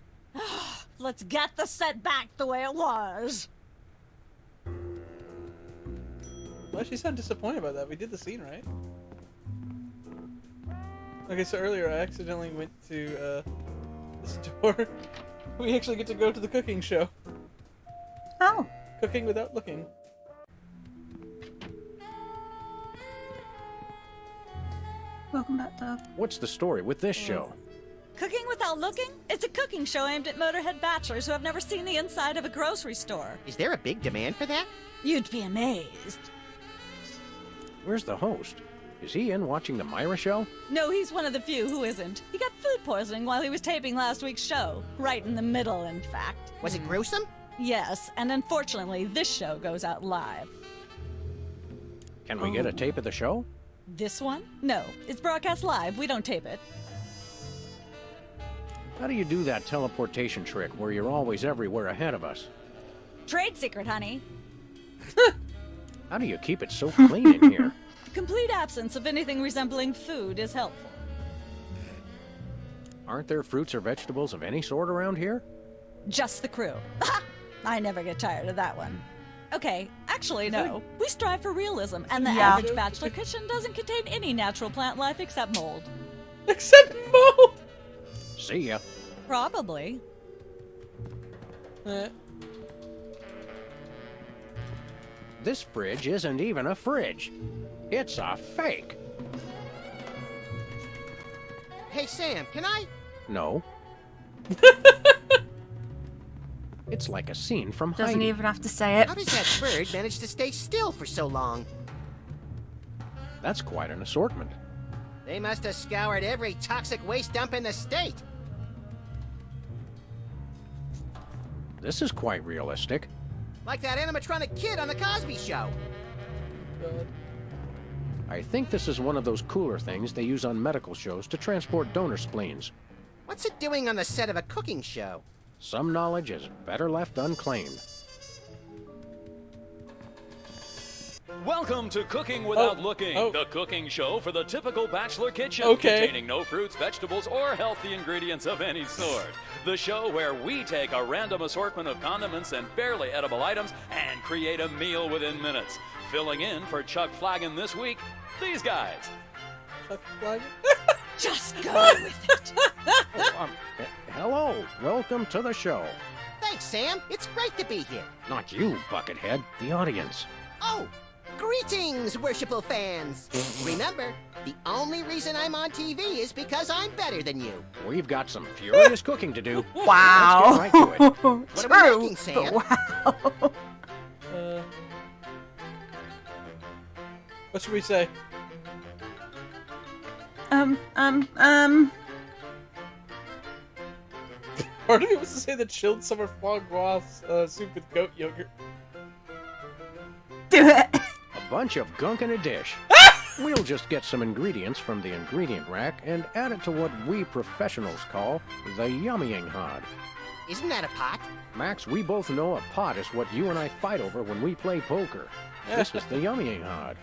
Let's get the set back the way it was. Why does she sound disappointed by that? We did the scene, right? Okay, so earlier I accidentally went to this door. We actually get to go to the cooking show. Oh. Cooking without looking. Welcome back, Doug. What's the story with this show? Cooking Without Looking? It's a cooking show aimed at Motorhead bachelors who have never seen the inside of a grocery store. Is there a big demand for that? You'd be amazed. Where's the host? Is he in watching the Myra show? No, he's one of the few who isn't. He got food poisoning while he was taping last week's show. Right in the middle, in fact. Was it gruesome? Yes, and unfortunately, this show goes out live. Can we get a tape of the show? This one? No, it's broadcast live. We don't tape it. How do you do that teleportation trick where you're always everywhere ahead of us? Trade secret, honey. How do you keep it so clean in here? Complete absence of anything resembling food is helpful. Aren't there fruits or vegetables of any sort around here? Just the crew. I never get tired of that one. Okay, actually, no. We strive for realism, and the average bachelor kitchen doesn't contain any natural plant life except mold. Except mold! See ya. Probably. This fridge isn't even a fridge. It's a fake. Hey, Sam, can I? No. It's like a scene from Doesn't Heidi. even have to say it. How does that bird manage to stay still for so long? That's quite an assortment. They must have scoured every toxic waste dump in the state. This is quite realistic. Like that animatronic kid on the Cosby Show. I think this is one of those cooler things they use on medical shows to transport donor spleens. What's it doing on the set of a cooking show? Some knowledge is better left unclaimed. Welcome to Cooking Without Looking, the cooking show for the typical bachelor kitchen, containing no fruits, vegetables, or healthy ingredients of any sort. The show where we take a random assortment of condiments and barely edible items and create a meal within minutes. Filling in for Chuck Flagon this week, these guys. Chuck Flagon? Just go with it. Hello, welcome to the show. Thanks, Sam. It's great to be here. Not you, Buckethead, the audience. Oh, greetings, worshipful fans. Remember, the only reason I'm on TV is because I'm better than you. We've got some furious cooking to do. Wow. Let's get right to it. What are we making, Sam? Wow. What should we say? Part of me wants to say the chilled summer foie gras soup with goat yogurt. Do it. A bunch of gunk in a dish. We'll just get some ingredients from the ingredient rack and add it to what we professionals call the yummying hod. Isn't that a pot? Max, we both know a pot is what you and I fight over when we play poker. This is the yummying hod.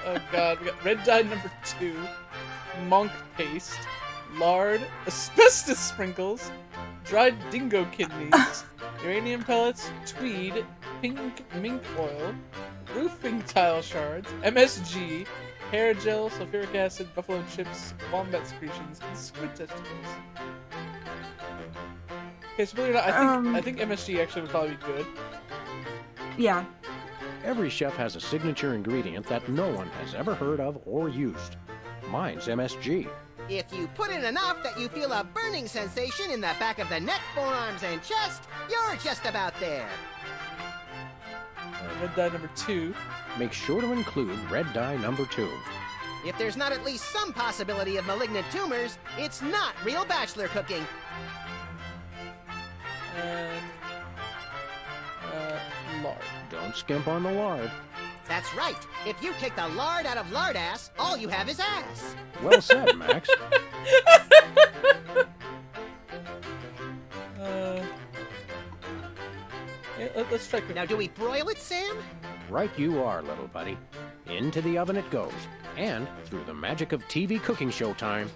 Oh god, we got red dye number 2, monk paste, lard, asbestos sprinkles, dried dingo kidneys, uranium pellets, tweed, pink mink oil, roofing tile shards, MSG, hair gel, sulfuric acid, buffalo chips, wombat secretions, and squid testicles. Okay, so believe it or not, I think MSG actually would probably be good. Yeah. Every chef has a signature ingredient that no one has ever heard of or used. Mine's MSG. If you put in enough that you feel a burning sensation in the back of the neck, forearms, and chest, you're just about there. Red dye number 2. Make sure to include red dye number 2. If there's not at least some possibility of malignant tumors, it's not real bachelor cooking. And lard. Don't skimp on the lard. That's right. If you take the lard out of lard ass, all you have is ass. Well said, Max. Let's try cooking. Now, do we broil it, Sam? Right you are, little buddy. Into the oven it goes. And through the magic of TV cooking show time,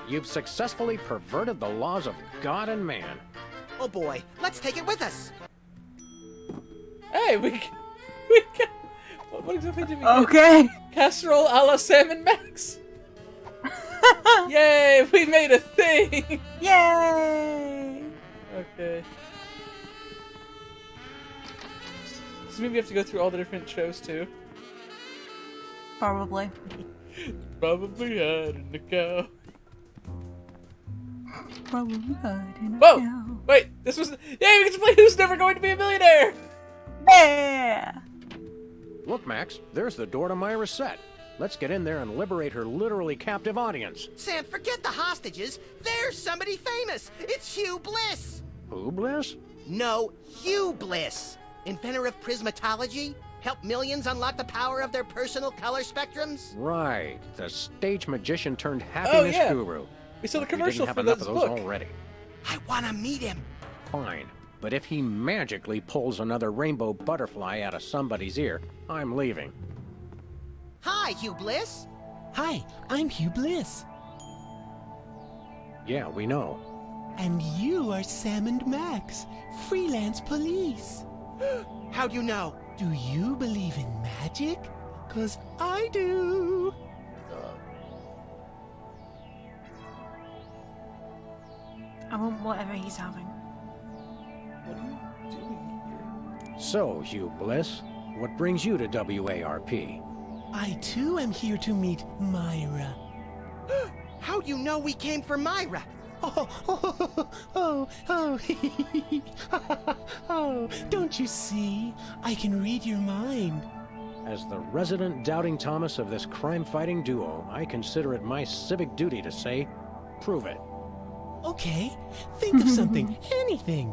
you've successfully perverted the laws of God and man. Oh boy, let's take it with us. Hey, we got... What exactly did we get? Okay. Casserole a la Salmon Max. Yay, we made a thing. Yay. Okay. So maybe we have to go through all the different shows too. Probably. Probably hiding the cow. Probably hiding a Whoa! cow. Wait, this was... Yay, we get to play Who's Never Going to Be a Millionaire! Yeah! Look, Max, there's the door to Myra's set. Let's get in there and liberate her literally captive audience. Sam, forget the hostages. There's somebody famous. It's Hugh Bliss. Who, Bliss? No, Hugh Bliss. Inventor of prismatology. Help millions unlock the power of their personal color spectrums. Right. The stage magician turned happiness guru. We saw the We commercial didn't for have enough this of those book. already. I want to meet him. Fine. But if he magically pulls another rainbow butterfly out of somebody's ear, I'm leaving. Hi, Hugh Bliss. Hi, I'm Hugh Bliss. Yeah, we know. And you are Sam and Max, freelance police. How'd you know? Do you believe in magic? 'Cause I do. I want whatever he's having. What are you doing here? So, Hugh Bliss, what brings you to WARP? I too am here to meet Myra. How'd you know we came for Myra? Oh, don't you see? I can read your mind. As the resident doubting Thomas of this crime-fighting duo, I consider it my civic duty to say, prove it. Okay, think of something, anything.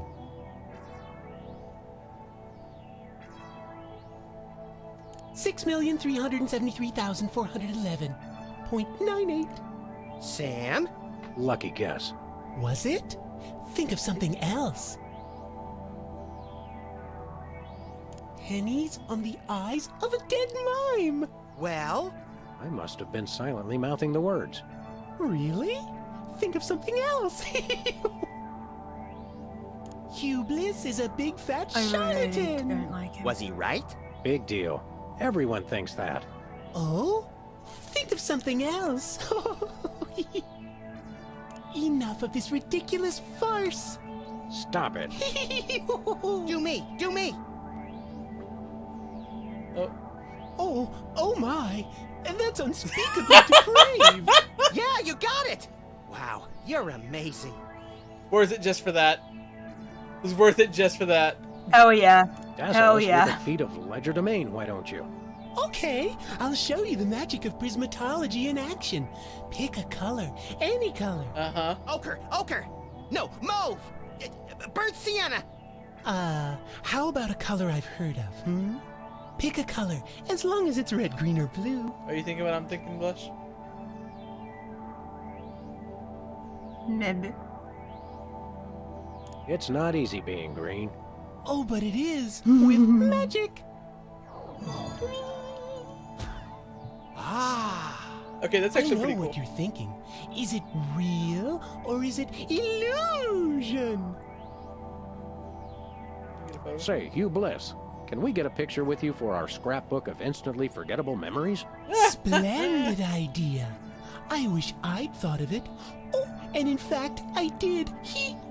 $6,373,411.98. Sam? Lucky guess. Was it? Think of something else. Pennies on the eyes of a dead mime. Well? I must have been silently mouthing the words. Really? Think of something else. Hugh Bliss is a big fat charlatan. Don't like him. Was he right? Big deal. Everyone thinks that. Oh? Think of something else. Enough of this ridiculous farce. Stop it. Do me! Do me! Oh my! And that's unspeakably depraved! Yeah, you got it! Wow, you're amazing. Worth it just for that. It was worth it just for that. Hell yeah. Dazzle Hell us yeah. with a feat of legerdemain, why don't you? Okay, I'll show you the magic of prismatology in action. Pick a color, any color. Uh-huh. Ochre! No, mauve! Burnt sienna! How about a color I've heard of, Pick a color, as long as it's red, green, or blue. Are you thinking what I'm thinking, Blush? Maybe. It's not easy being green. Oh, but it is, with magic. Okay, that's actually pretty I know cool. what you're thinking. Is it real, or is it illusion? Say, Hugh Bliss, can we get a picture with you for our scrapbook of instantly forgettable memories? Splendid idea. I wish I'd thought of it. Oh, and in fact, I did.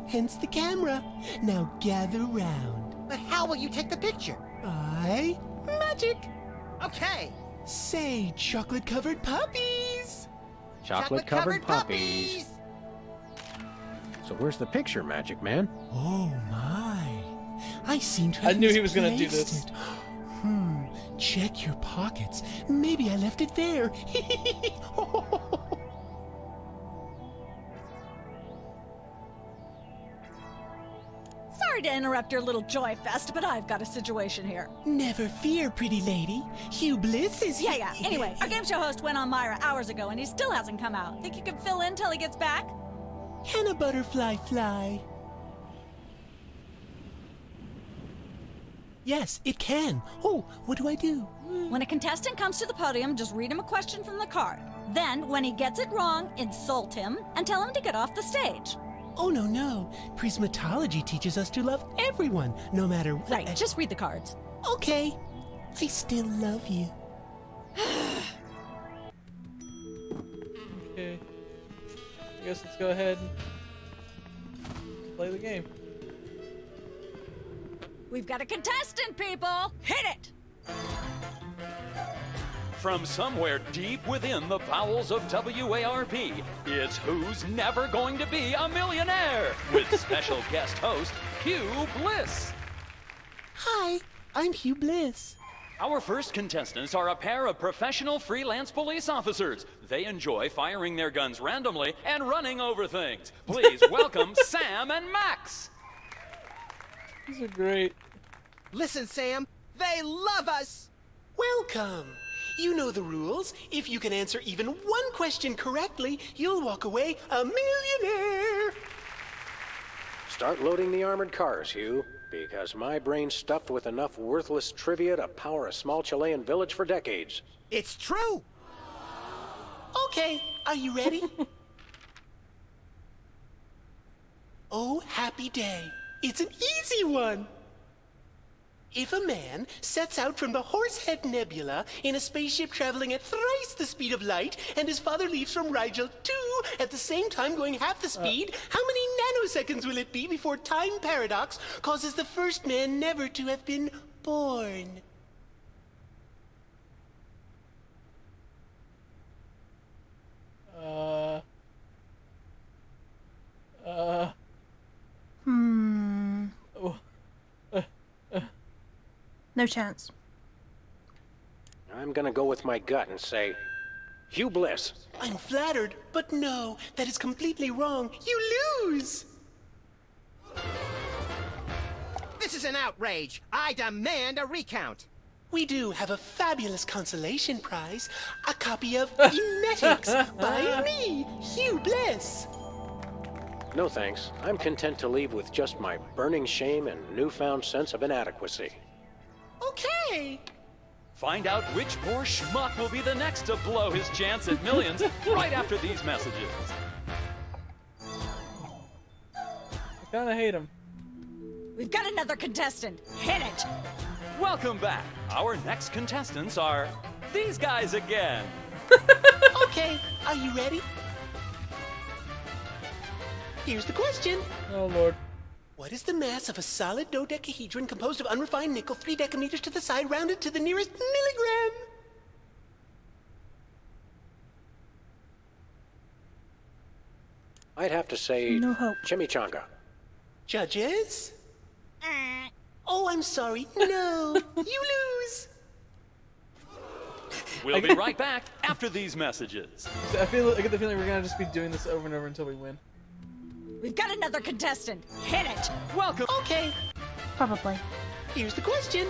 Hence the camera. Now gather round. But how will you take the picture? By magic. Okay. Say, chocolate-covered puppies. Chocolate-covered puppies. So where's the picture, Magic Man? Oh my. I seem to have I knew he was gonna do misplaced this. it. Check your pockets. Maybe I left it there. Sorry to interrupt your little joy fest, but I've got a situation here. Never fear, pretty lady. Hugh Bliss is here. Yeah. Anyway, our game show host went on Myra hours ago, and he still hasn't come out. Think you can fill in till he gets back? Can a butterfly fly? Yes, it can. Oh, what do I do? When a contestant comes to the podium, just read him a question from the card. Then, when he gets it wrong, insult him and tell him to get off the stage. Oh, no. Prismatology teaches us to love everyone, no matter what. Right, just read the cards. Okay. I still love you. Okay. I guess let's go ahead and play the game. We've got a contestant, people! Hit it! From somewhere deep within the bowels of WARP, it's Who's Never Going to Be a Millionaire? With special guest host, Hugh Bliss. Hi, I'm Hugh Bliss. Our first contestants are a pair of professional freelance police officers. They enjoy firing their guns randomly and running over things. Please welcome Sam and Max. These are great. Listen, Sam, they love us! Welcome. You know the rules. If you can answer even one question correctly, you'll walk away a millionaire. Start loading the armored cars, Hugh, because my brain's stuffed with enough worthless trivia to power a small Chilean village for decades. It's true! Okay, are you ready? Oh, happy day. It's an easy one. If a man sets out from the Horsehead Nebula in a spaceship traveling at thrice the speed of light, and his father leaves from Rigel 2 at the same time going half the speed, how many nanoseconds will it be before time paradox causes the first man never to have been born? No chance. I'm gonna go with my gut and say, Hugh Bliss. I'm flattered, but no, that is completely wrong. You lose! This is an outrage. I demand a recount. We do have a fabulous consolation prize, a copy of Emetics by me, Hugh Bliss. No thanks. I'm content to leave with just my burning shame and newfound sense of inadequacy. Okay. Find out which poor schmuck will be the next to blow his chance at millions right after these messages. I kind of hate him. We've got another contestant. Hit it! Welcome back. Our next contestants are these guys again. Okay, are you ready? Here's the question. Oh, Lord. What is the mass of a solid dodecahedron composed of unrefined nickel 3 decameters to the side, rounded to the nearest milligram? I'd have to say No hope. chimichanga. Judges? Oh, I'm sorry. No, you lose. We'll be right back after these messages. I get the feeling we're gonna just be doing this over and over until we win. We've got another contestant. Hit it! Welcome. Okay. Probably. Here's the question.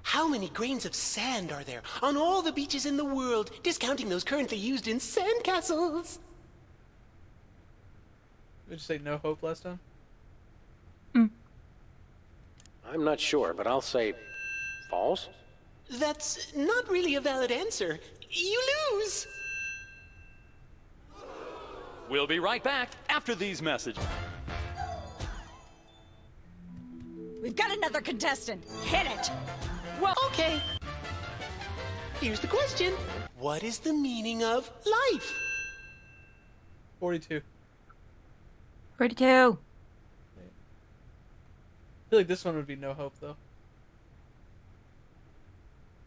How many grains of sand are there on all the beaches in the world, discounting those currently used in sandcastles? Did you say no hope last time? I'm not sure, but I'll say false. That's not really a valid answer. You lose. We'll be right back after these messages. We've got another contestant. Hit it! Well, okay. Here's the question. What is the meaning of life? 42. 42. I feel like this one would be no hope, though.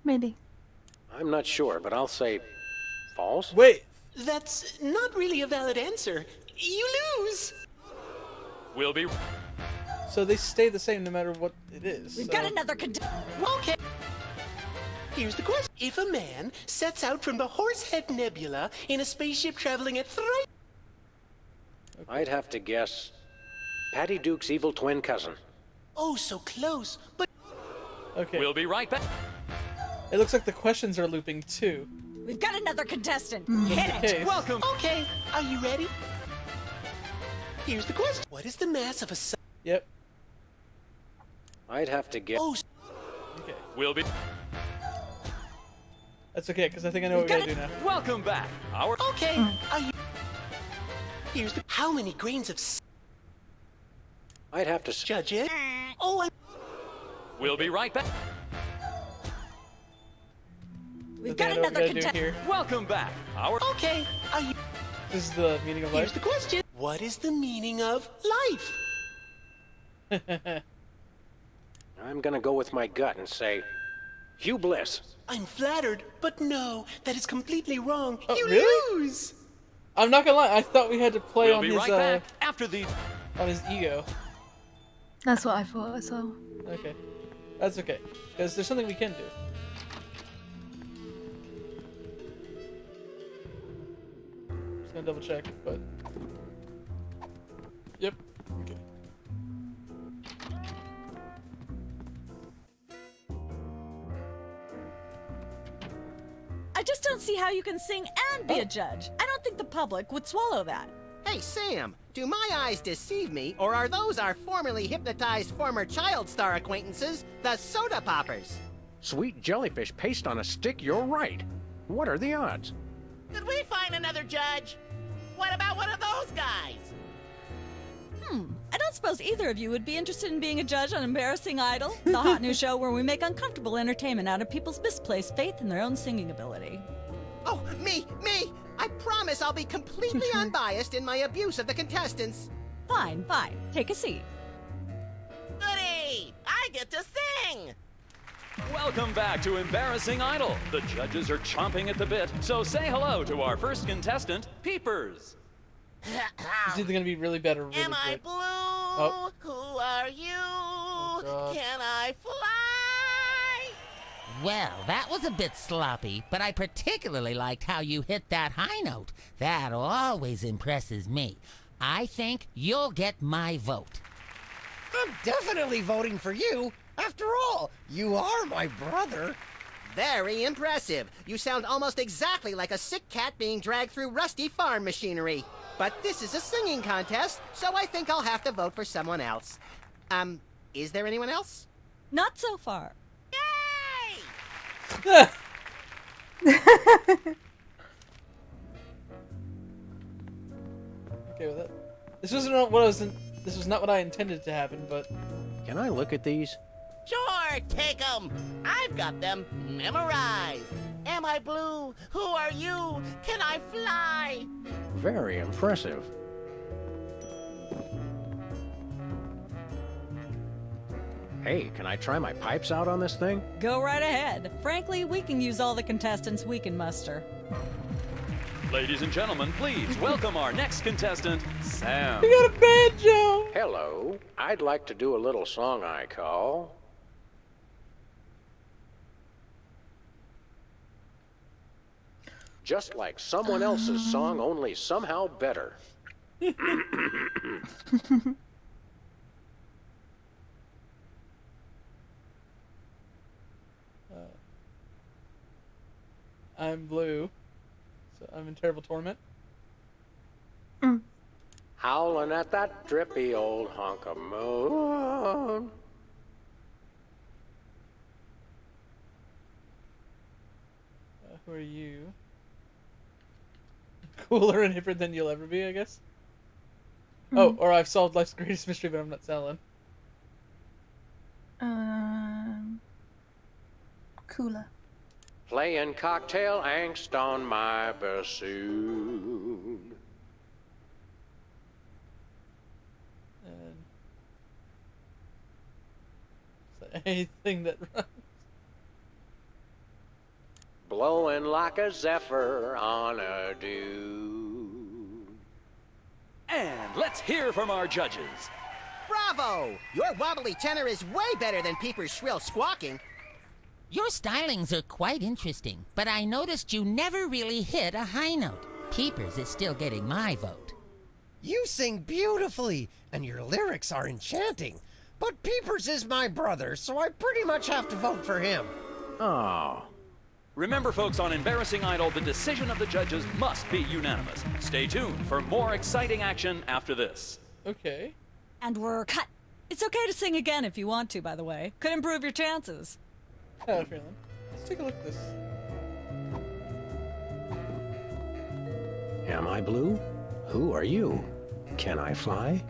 Maybe. I'm not sure, but I'll say false. Wait! That's not really a valid answer. You lose. We'll be... So they stay the same no matter what it is. We've got another contestant. Okay. Here's the question. If a man sets out from the Horsehead Nebula in a spaceship traveling at thrice... I'd have to guess Patty Duke's evil twin cousin. Oh, so close, but... Okay. We'll be right back. It looks like the questions are looping, too. We've got another contestant. Hit it! Case. Welcome. Okay, are you ready? Here's the question. What is the mass of a... Yep. I'd have to guess... Oh, Okay. We'll be... That's okay, because I think I know what we gotta do now. Welcome back. Our... okay, are you... Here's the... How many grains of... I'd have to... Judge it. Oh, We'll be right back. We've I got think I know what another we gotta do contestant. here. Welcome back. Our... okay, are you... This is the meaning of Here's life. the question. What is the meaning of life? I'm gonna go with my gut and say Hugh Bliss. I'm flattered, but no, that is completely wrong. Oh, You really? lose. I'm not gonna lie, I thought we had to play We'll on be his right back after the... on his ego. That's what I thought as well. Okay. That's okay. Because there's something we can do. Just gonna double check, but... Yep. Okay. I just don't see how you can sing and be a judge. I don't think the public would swallow that. Hey, Sam, do my eyes deceive me, or are those our formerly hypnotized former child star acquaintances, the Soda Poppers? Sweet jellyfish paste on a stick, you're right. What are the odds? Did we find another judge? What about one of those guys? I don't suppose either of you would be interested in being a judge on Embarrassing Idol, the hot new show where we make uncomfortable entertainment out of people's misplaced faith in their own singing ability. Oh, me! I promise I'll be completely unbiased in my abuse of the contestants. Fine. Take a seat. Goody! I get to sing! Welcome back to Embarrassing Idol. The judges are chomping at the bit, so say hello to our first contestant, Peepers. It's either gonna be really bad or really Am I good. blue? Oh. Who are you? God. Can I Well, that was a bit sloppy, but I particularly liked how you hit that high note. That always impresses me. I think you'll get my vote. I'm definitely voting for you. After all, you are my brother. Very impressive. You sound almost exactly like a sick cat being dragged through rusty farm machinery. But this is a singing contest, so I think I'll have to vote for someone else. Is there anyone else? Not so far. Okay, well, this was not what I intended to happen, but Can I look at these? Sure, take them. I've got them memorized. Am I blue? Who are you? Can I fly? Very impressive. Hey, can I try my pipes out on this thing? Go right ahead. Frankly, we can use all the contestants we can muster. Ladies and gentlemen, please welcome our next contestant, Sam. We got a banjo! Hello. I'd like to do a little song I call... Just like someone else's song, only somehow better. I'm blue, so I'm in terrible torment. Howling at that drippy old hunk of moon. Who are you? Cooler and hipper than you'll ever be, I guess. Oh, or I've solved life's greatest mystery, but I'm not selling. Cooler. Playing cocktail angst on my bassoon. And anything that runs. Blowing like a zephyr on a dune. And let's hear from our judges. Bravo! Your wobbly tenor is way better than Peeper's shrill squawking. Your stylings are quite interesting, but I noticed you never really hit a high note. Peepers is still getting my vote. You sing beautifully, and your lyrics are enchanting. But Peepers is my brother, so I pretty much have to vote for him. Oh. Remember, folks, on Embarrassing Idol, the decision of the judges must be unanimous. Stay tuned for more exciting action after this. Okay. And we're cut. It's okay to sing again if you want to, by the way. Could improve your chances. How am I feeling? Let's take a look at this. Am I blue? Who are you? Can I fly?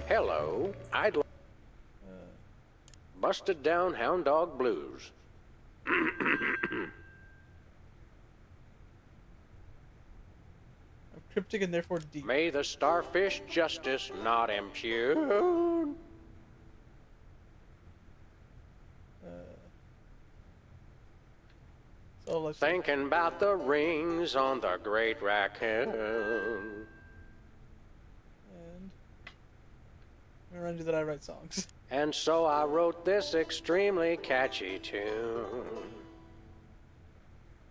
Hello, I'd like... Busted down hound dog blues. I'm cryptic and therefore deep. May the starfish justice not impugn. Thinking about the rings on the great raccoon. And I remind you that I write songs. And so I wrote this extremely catchy tune.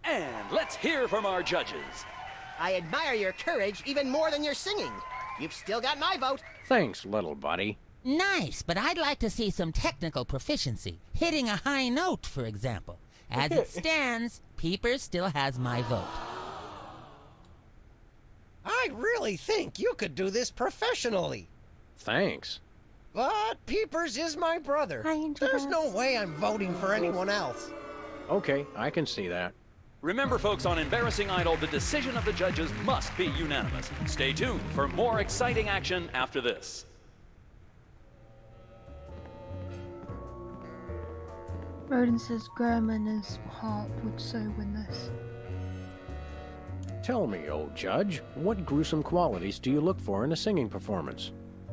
And let's hear from our judges. I admire your courage even more than your singing. You've still got my vote. Thanks, little buddy. Nice, but I'd like to see some technical proficiency. Hitting a high note, for example. As it stands, Peepers still has my vote. I really think you could do this professionally. Thanks. But Peepers is my brother. There's no way I'm voting for anyone else. Okay, I can see that. Remember, folks, on Embarrassing Idol, the decision of the judges must be unanimous. Stay tuned for more exciting action after this. Roden says Graham and his heart would so win this. Tell me, old judge, what gruesome qualities do you look for in a singing performance?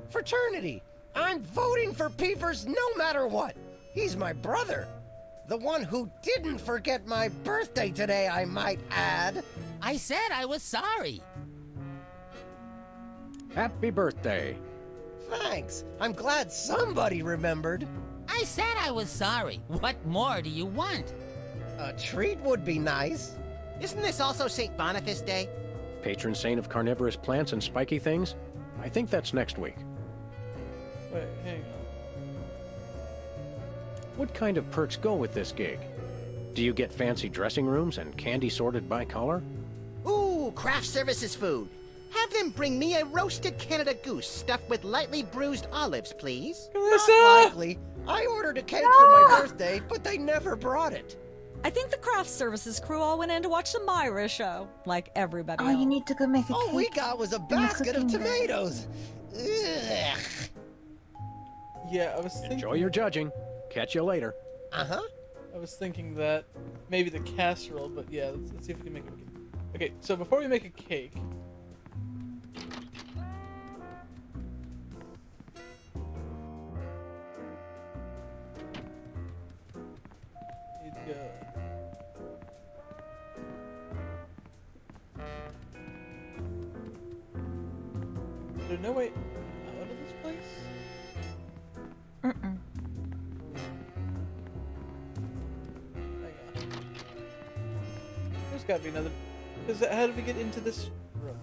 Fraternity. I'm voting for Peepers no matter what. He's my brother. The one who didn't forget my birthday today, I might add. I said I was sorry. Happy birthday. Thanks. I'm glad somebody remembered. I said I was sorry. What more do you want? A treat would be nice. Isn't this also St. Boniface Day? Patron saint of carnivorous plants and spiky things? I think that's next week. Wait, hang on. What kind of perks go with this gig? Do you get fancy dressing rooms and candy sorted by color? Ooh, craft services food. Have them bring me a roasted Canada goose stuffed with lightly bruised olives, please. Not likely. I ordered a cake for my birthday, but they never brought it. I think the craft services crew all went in to watch the Myra show, like everybody else. You need to go make a cake. All we got was a basket of tomatoes. Ugh. Yeah, I was thinking... Enjoy your judging. Catch you later. Uh-huh. I was thinking that maybe the casserole, but yeah, let's see if we can make a cake. Okay, so before we make a cake... Need to go... Is there no way out of this place? Mm-mm. There's gotta be another... Because how did we get into this room?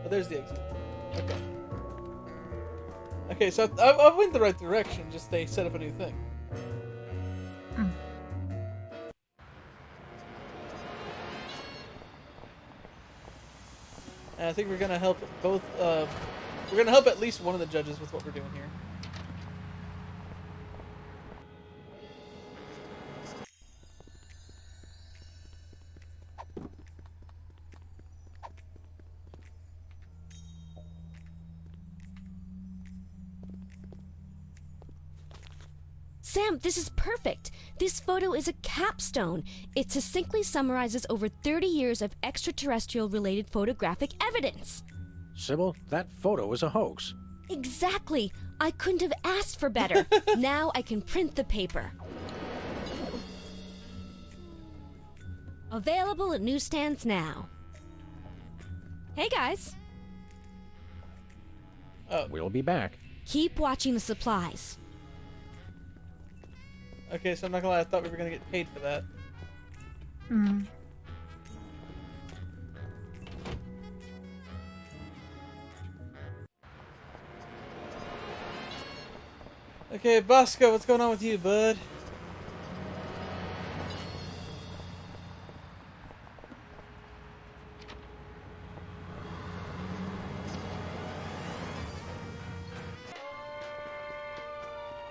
Oh, there's the exit. Okay. Okay, so I went the right direction, just they set up a new thing. And I think we're gonna help both, we're gonna help at least one of the judges with what we're doing here. Sam, this is perfect. This photo is a capstone. It succinctly summarizes over 30 years of extraterrestrial-related photographic evidence. Sybil, that photo is a hoax. Exactly. I couldn't have asked for better. Now I can print the paper. Available at newsstands now. Hey, guys. We'll be back. Keep watching the supplies. Okay, so I'm not gonna lie, I thought we were gonna get paid for that. Mm. Okay, Bosco, what's going on with you, bud?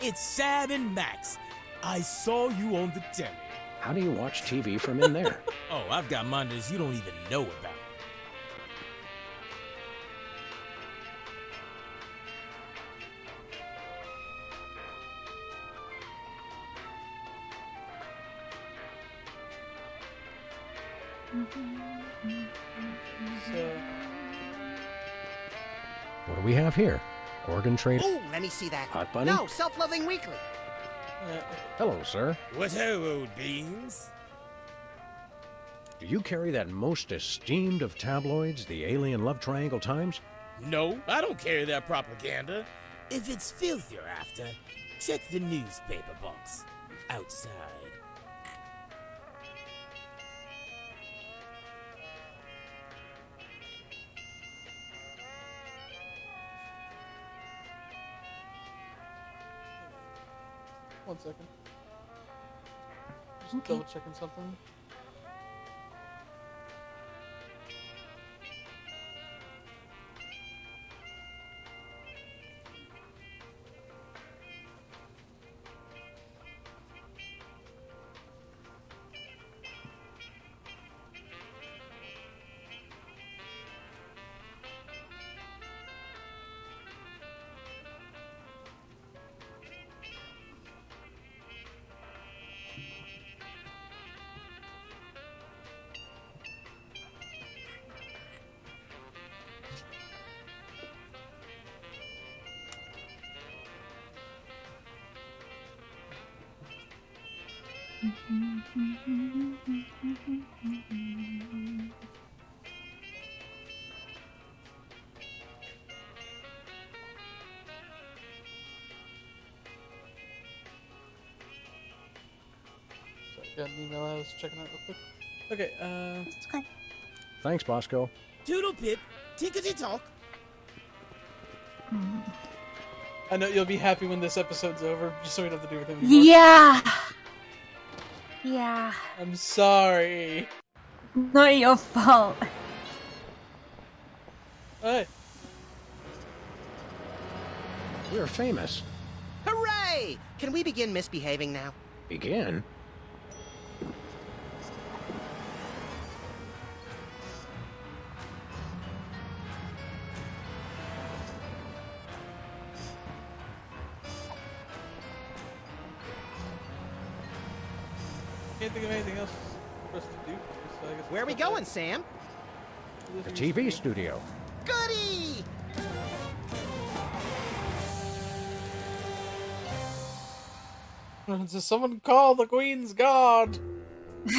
It's Sam and Max. I saw you on the telly. How do you watch TV from in there? Oh, I've got monitors you don't even know about. So... What do we have here? Organ trade? Ooh, let me see that. Hot Bunny? No, Self-Loving Weekly. Hello, sir. What ho, old beans? Do you carry that most esteemed of tabloids, the Alien Love Triangle Times? No, I don't carry that propaganda. If it's filth you're after, check the newspaper box outside. One second. Just double checking something. got an email I was checking out real quick. Okay, It's okay. Thanks, Bosco. Doodle pip, tickety talk. I know you'll be happy when this episode's over, just so we don't have to do with it anymore. Yeah. Yeah. I'm sorry. Not your fault. Hey. We're famous. Hooray! Can we begin misbehaving now? Begin? Can't think of anything else for us to do. So I guess Where are we going, Sam? The TV studio. Goody! Does someone call the Queen's Guard? Okay,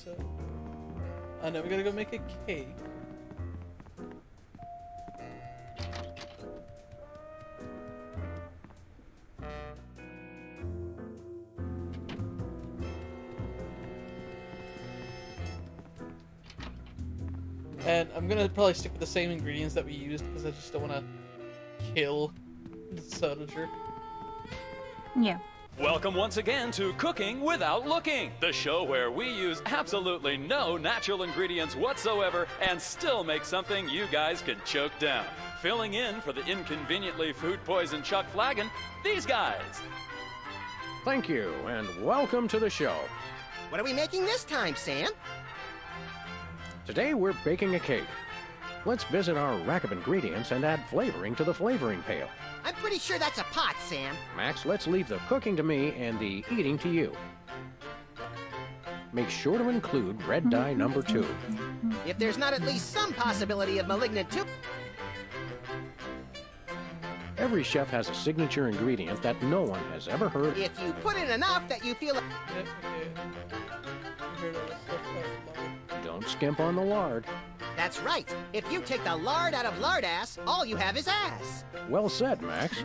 so I know we gotta go make a cake. And I'm gonna probably stick with the same ingredients that we used because I just don't want to kill the sodager. Yeah. Welcome once again to Cooking Without Looking, the show where we use absolutely no natural ingredients whatsoever and still make something you guys can choke down. Filling in for the inconveniently food-poisoned Chuck Flagon, these guys. Thank you, and welcome to the show. What are we making this time, Sam? Today we're baking a cake. Let's visit our rack of ingredients and add flavoring to the flavoring pail. I'm pretty sure that's a pot, Sam. Max, let's leave the cooking to me and the eating to you. Make sure to include red dye number 2. If there's not at least some possibility of malignant tumor. Every chef has a signature ingredient that no one has ever heard. If you put in enough that you feel... Don't skimp on the lard. That's right. If you take the lard out of lard ass, all you have is ass. Well said, Max.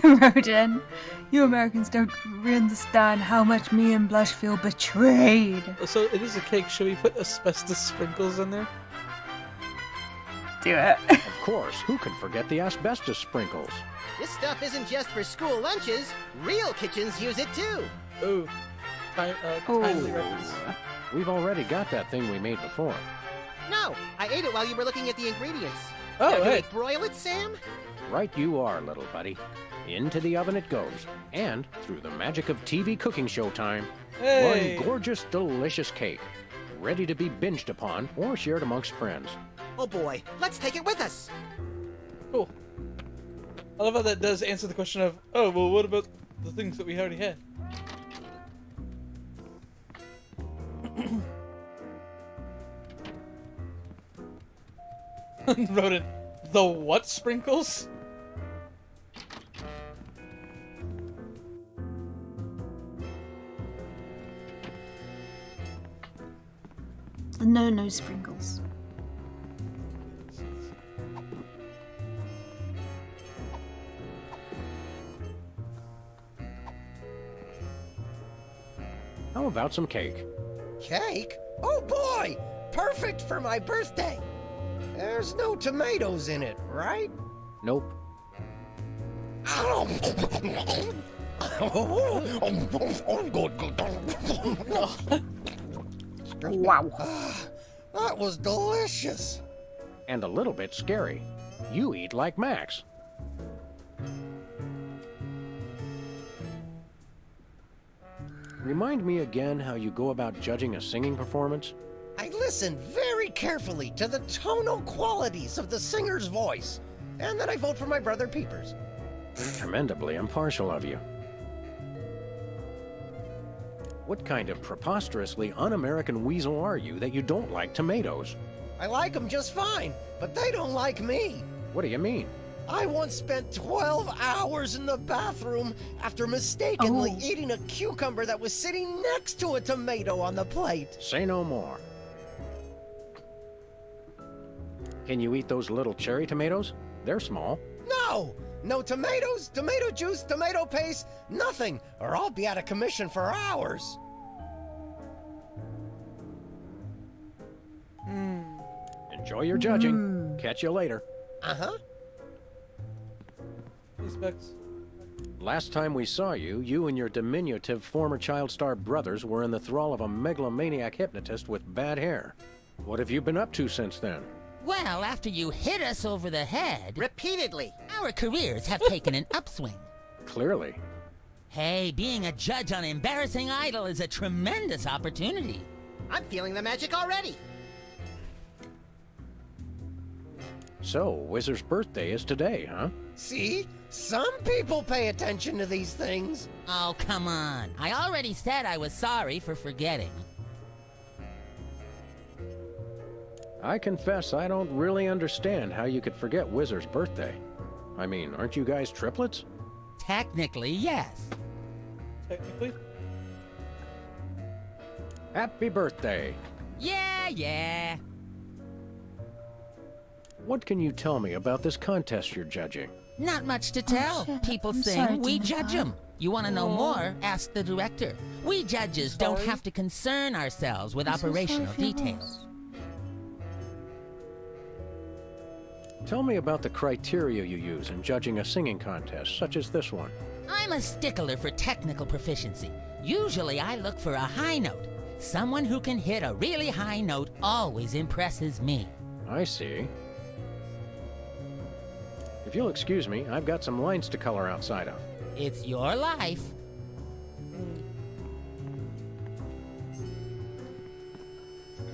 Rodin, you Americans don't understand how much me and Blush feel betrayed. So it is a cake. Should we put asbestos sprinkles in there? Do it. Of course. Who could forget the asbestos sprinkles? This stuff isn't just for school lunches. Real kitchens use it too. Ooh. Timely reference. We've already got that thing we made before. No, I ate it while you were looking at the ingredients. Oh, now, hey. Do we broil it, Sam? Right you are, little buddy. Into the oven it goes. And, through the magic of TV cooking show time, Hey. one gorgeous, delicious cake. Ready to be binged upon or shared amongst friends. Oh boy, let's take it with us. Cool. I love how that does answer the question of, oh, well, what about the things that we already had? Wrote it. The what sprinkles? The no sprinkles. How about some cake? Cake? Oh boy! Perfect for my birthday! There's no tomatoes in it, right? Nope. Wow. That was delicious. And a little bit scary. You eat like Max. Remind me again how you go about judging a singing performance? I listen very carefully to the tonal qualities of the singer's voice, and then I vote for my brother Peepers. Tremendably impartial of you. What kind of preposterously un-American weasel are you that you don't like tomatoes? I like them just fine, but they don't like me. What do you mean? I once spent 12 hours in the bathroom after mistakenly eating a cucumber that was sitting next to a tomato on the plate. Say no more. Can you eat those little cherry tomatoes? They're small. No! No! No tomatoes, tomato juice, tomato paste, nothing, or I'll be out of commission for hours. Enjoy your judging. Catch you later. Uh-huh. Respects. Last time we saw you, you and your diminutive former child star brothers were in the thrall of a megalomaniac hypnotist with bad hair. What have you been up to since then? Well, after you hit us over the head... Repeatedly. Our careers have taken an upswing. Clearly. Hey, being a judge on Embarrassing Idol is a tremendous opportunity. I'm feeling the magic already. So, Whizzer's birthday is today, huh? See? Some people pay attention to these things. Oh, come on. I already said I was sorry for forgetting. I confess I don't really understand how you could forget Whizzer's birthday. I mean, aren't you guys triplets? Technically, yes. Technically? Happy birthday. Yeah. What can you tell me about this contest you're judging? Not much to tell. People I'm sing, sorry, we Dingodile. judge them. You want to know more? Ask the director. We judges don't have to concern ourselves with I'm so sorry operational for your details. loss. Tell me about the criteria you use in judging a singing contest, such as this one. I'm a stickler for technical proficiency. Usually I look for a high note. Someone who can hit a really high note always impresses me. I see. If you'll excuse me, I've got some lines to color outside of. It's your life.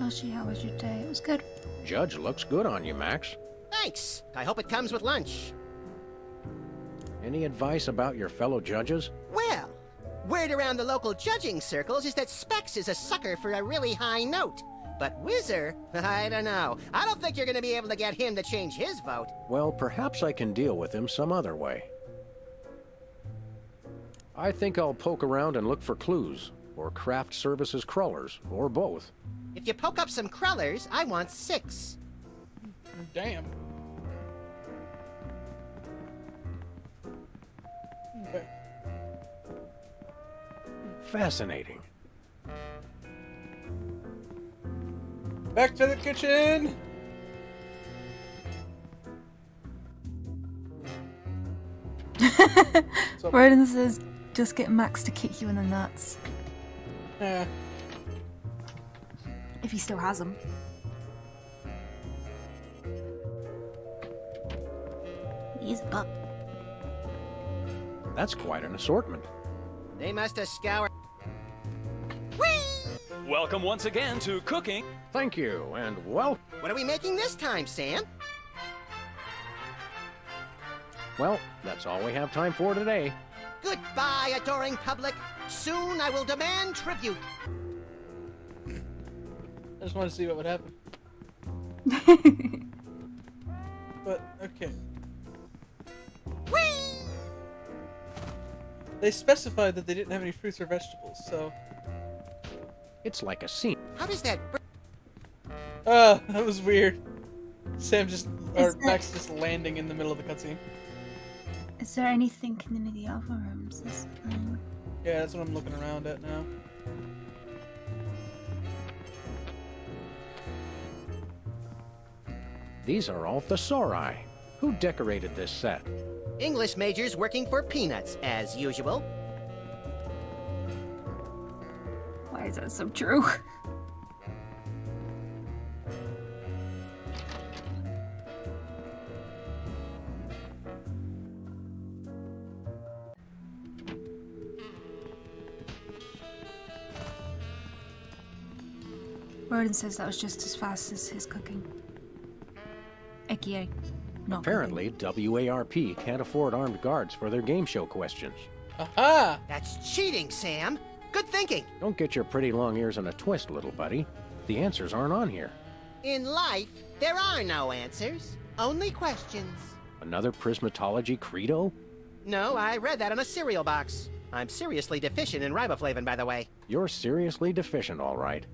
Archie, how was your day? It was good. Judge looks good on you, Max. Thanks. I hope it comes with lunch. Any advice about your fellow judges? Well, word around the local judging circles is that Specs is a sucker for a really high note. But Whizzer, I don't know. I don't think you're going to be able to get him to change his vote. Well, perhaps I can deal with him some other way. I think I'll poke around and look for clues, or craft services crawlers, or both. If you poke up some crullers, I want 6. Damn. Okay. Fascinating. Back to the kitchen! Roden says, just get Max to kick you in the nuts. Yeah. If he still has them. He's a buck. That's quite an assortment. They must have scoured. Welcome once again to Cooking. Thank you, and well... What are we making this time, Sam? Well, that's all we have time for today. Goodbye, adoring public. Soon I will demand tribute. I just want to see what would happen. But, okay. They specified that they didn't have any fruits or vegetables, so... It's like a scene. How does that... That was weird. Sam just... or Is that- Max just landing in the middle of the cutscene. Is there anything in any of the other rooms? This thing? Yeah, that's what I'm looking around at now. These are all thesauri. Who decorated this set? English majors working for peanuts, as usual. Why is that so true? Roden says that was just as fast as his cooking. AKA, not Apparently, WARP can't afford armed guards for their game show questions. Aha! That's cheating, Sam. Good thinking. Don't get your pretty long ears in a twist, little buddy. The answers aren't on here. In life, there are no answers, only questions. Another prismatology credo? No, I read that on a cereal box. I'm seriously deficient in riboflavin, by the way. You're seriously deficient, all right.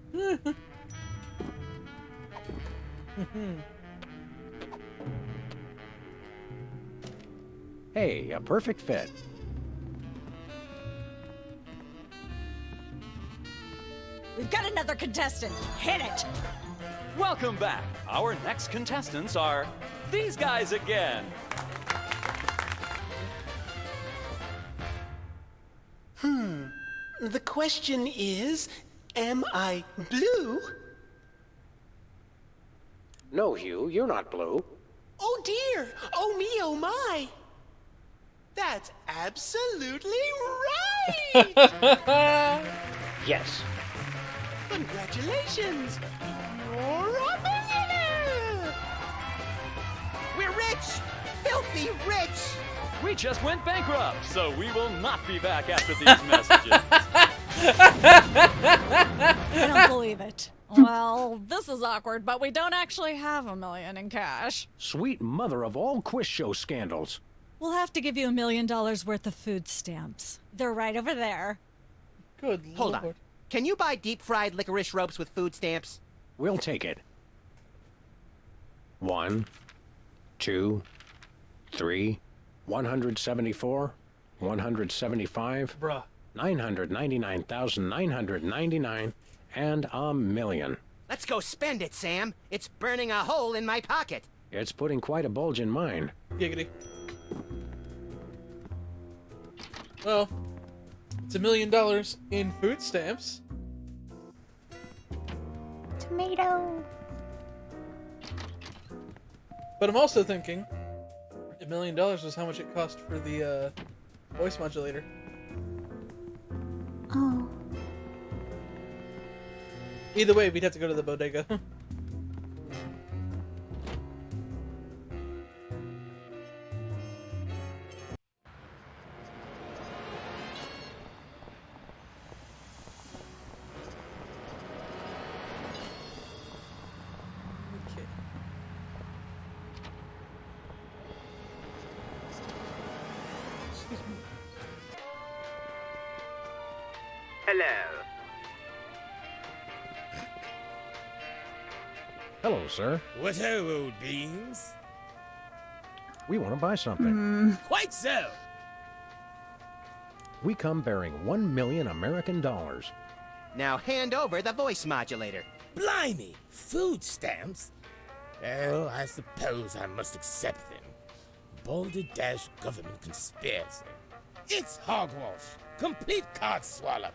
Hey, a perfect fit. We've got another contestant. Hit it! Welcome back. Our next contestants are these guys again. The question is, am I blue? No, Hugh, you're not blue. Oh dear! Oh me, oh my! That's absolutely right! Yes. Congratulations! You're a millionaire! We're rich! Filthy rich! We just went bankrupt, so we will not be back after these messages. I don't believe it. Well, this is awkward, but we don't actually have $1 million in cash. Sweet mother of all quiz show scandals. We'll have to give you $1 million worth of food stamps. They're right over there. Good Hold lord. on. Can you buy deep-fried licorice ropes with food stamps? We'll take it. 1, 2, 3, 174, 175, Bruh. 999,999, and $1 million. Let's go spend it, Sam. It's burning a hole in my pocket. It's putting quite a bulge in mine. Giggity. Well, it's $1 million in food stamps. Tomato. But I'm also thinking $1 million was how much it cost for the voice modulator. Oh. Either way, we'd have to go to the bodega. Hello. Hello, sir. What ho, old beans? We want to buy something. Quite so. We come bearing 1 million American dollars. Now hand over the voice modulator. Blimey, food stamps? Well, I suppose I must accept them. Balderdash government conspiracy. It's hogwash. Complete card swallow.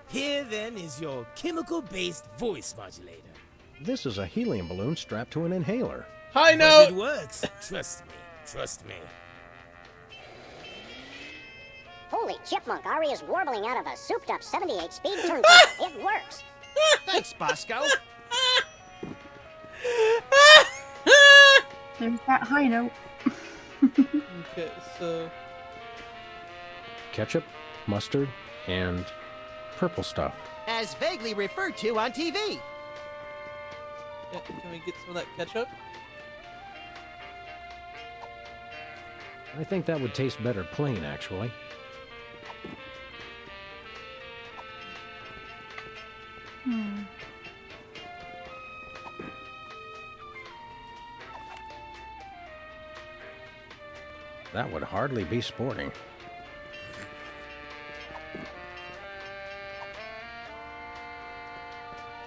Here then is your chemical-based voice modulator. This is a helium balloon strapped to an inhaler. High But note! it works. Trust me. Trust me. Holy chipmunk, Ari is warbling out of a souped-up 78-speed turntable. It works. Thanks, Bosco. There's that high note. Okay, so... Ketchup, mustard, and purple stuff. As vaguely referred to on TV. Yeah, can we get some of that ketchup? I think that would taste better plain, actually. That would hardly be sporting.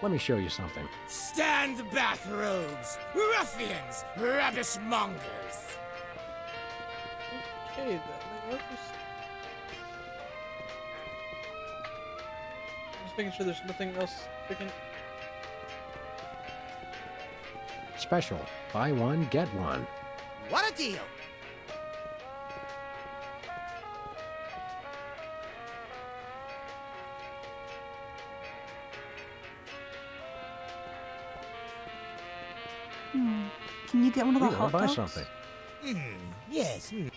Let me show you something. Stand back, rogues, ruffians, rubbish mongers. Okay, then. Just making sure there's nothing else freaking... Special. Buy one, get one. What a deal. Can you get one of the We hot want to buy dogs? something. Yes. Do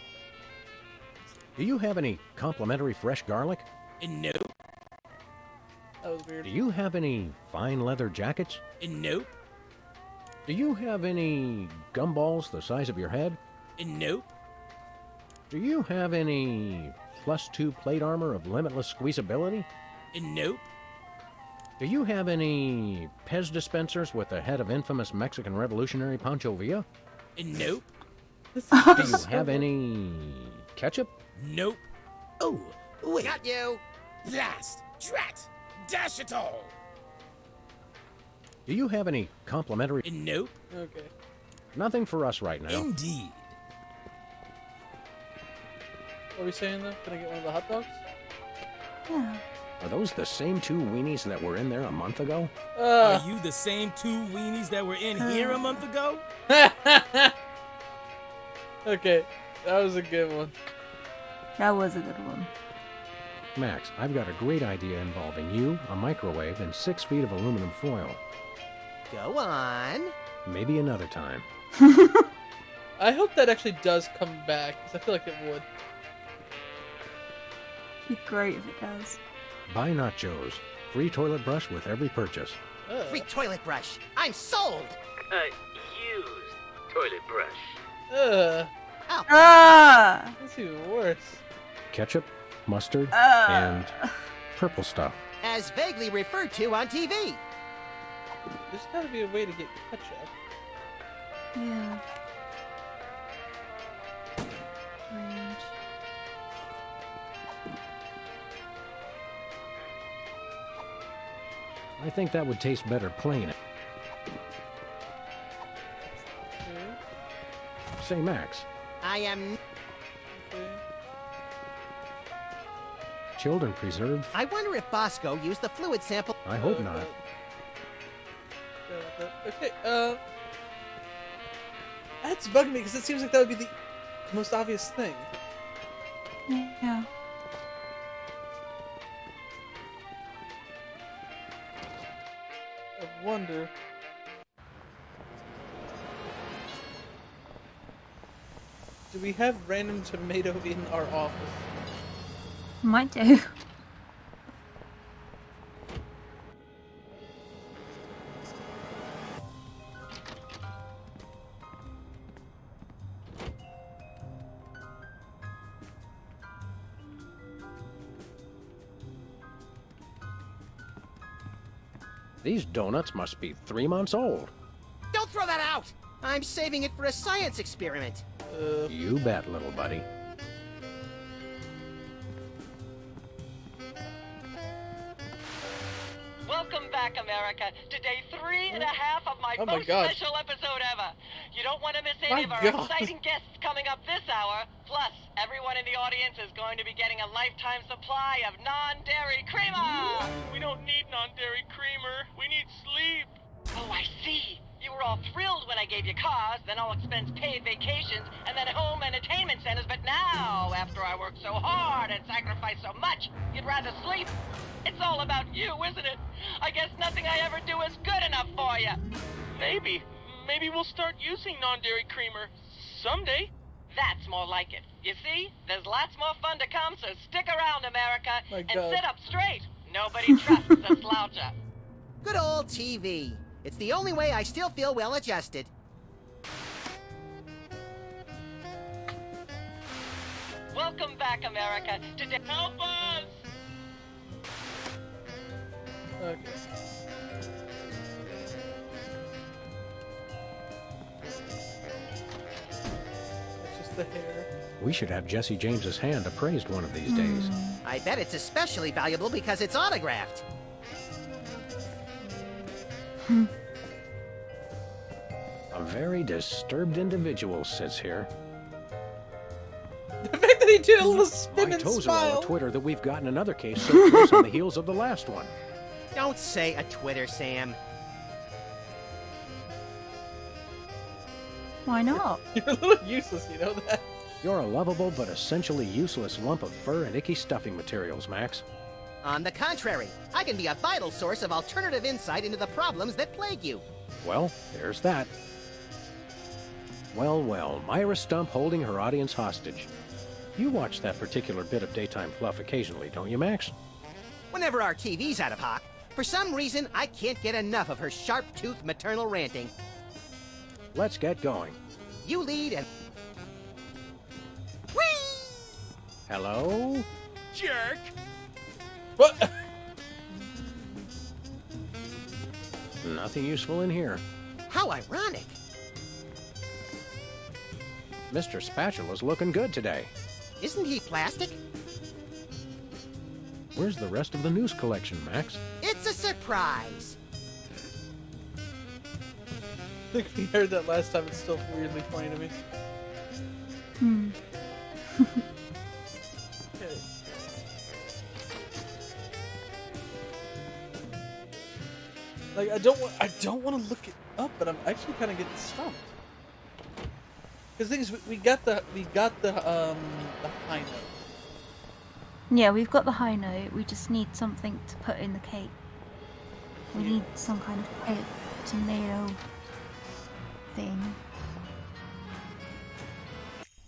you have any complimentary fresh garlic? Nope. That was weird. Do you have any fine leather jackets? Nope. Do you have any gumballs the size of your head? Nope. Do you have any +2 plate armor of limitless squeezability? Nope. Do you have any Pez dispensers with the head of infamous Mexican revolutionary Pancho Villa? Nope. Do you have any ketchup? Nope. Oh, wait. Got you. Blast! Drat! Dash it all! Do you have any complimentary? Nope. Okay. Nothing for us right now. Indeed. What are we saying though? Can I get one of the hot dogs? Yeah. Are those the same 2 weenies that were in there a month ago? Are you the same 2 weenies that were in here a month ago? Okay, that was a good one. That was a good one. Max, I've got a great idea involving you, a microwave, and 6 feet of aluminum foil. Go on. Maybe another time. I hope that actually does come back, because I feel like it would. It'd be great if it does. Buy nachos. Free toilet brush with every purchase. Free toilet brush. I'm sold. Used toilet brush. Ow. Ah! That's even worse. Ketchup, mustard, and purple stuff. As vaguely referred to on TV. There's gotta be a way to get ketchup. Yeah. Strange. I think that would taste better plain. Say, Max, I am... chilled and preserved? I wonder if Bosco used the fluid sample... I hope not. Okay, that's bugging me because it seems like that would be the most obvious thing. Yeah. I wonder. Do we have random tomato in our office? Might do. These donuts must be 3 months old. Don't throw that out! I'm saving it for a science experiment. You bet, little buddy. Welcome back, America, to day 3.5 of my Oh my most God. special episode ever. You don't want to miss My any of our God. exciting guests coming up this hour. Plus, everyone in the audience is going to be getting a lifetime supply of non-dairy creamer. We don't need non-dairy creamer. We need sleep. Oh, I see. You were all thrilled when I gave you cars, then all-expense-paid vacations, and then home entertainment centers. But now, after I worked so hard and sacrificed so much, you'd rather sleep. It's all about you, isn't it? I guess nothing I ever do is good enough for you. Maybe we'll start using non-dairy creamer someday. That's more like it. You see, there's lots more fun to come, so stick around, America, My and God. sit up straight. Nobody trusts a sloucher. Good old TV. It's the only way I still feel well adjusted. Welcome back, America, to Help us! Okay. It's just the hair. We should have Jesse James's hand appraised one of these days. I bet it's especially valuable because it's autographed. A very disturbed individual sits here. The fact that he did a little spin I and told her on smile. Twitter that we've gotten another case so close on the heels of the last one. Don't say a Twitter, Sam. Why not? You're a little useless, you know that? You're a lovable but essentially useless lump of fur and icky stuffing materials, Max. On the contrary, I can be a vital source of alternative insight into the problems that plague you. Well, there's that. Well, Myra Stump holding her audience hostage. You watch that particular bit of daytime fluff occasionally, don't you, Max? Whenever our TV's out of hock, for some reason, I can't get enough of her sharp-toothed maternal ranting. Let's get going. You lead and... Hello? Jerk! What? Nothing useful in here. How ironic. Mr. Spatula's looking good today. Isn't he plastic? Where's the rest of the news collection, Max? It's a surprise. I think we heard that last time. It's still weirdly funny to me. Okay. Like I don't want to look it up, but I'm actually kind of getting stumped. Because things we got the high note. Yeah, we've got the high note. We just need something to put in the cake. We need some kind of cake tomato thing.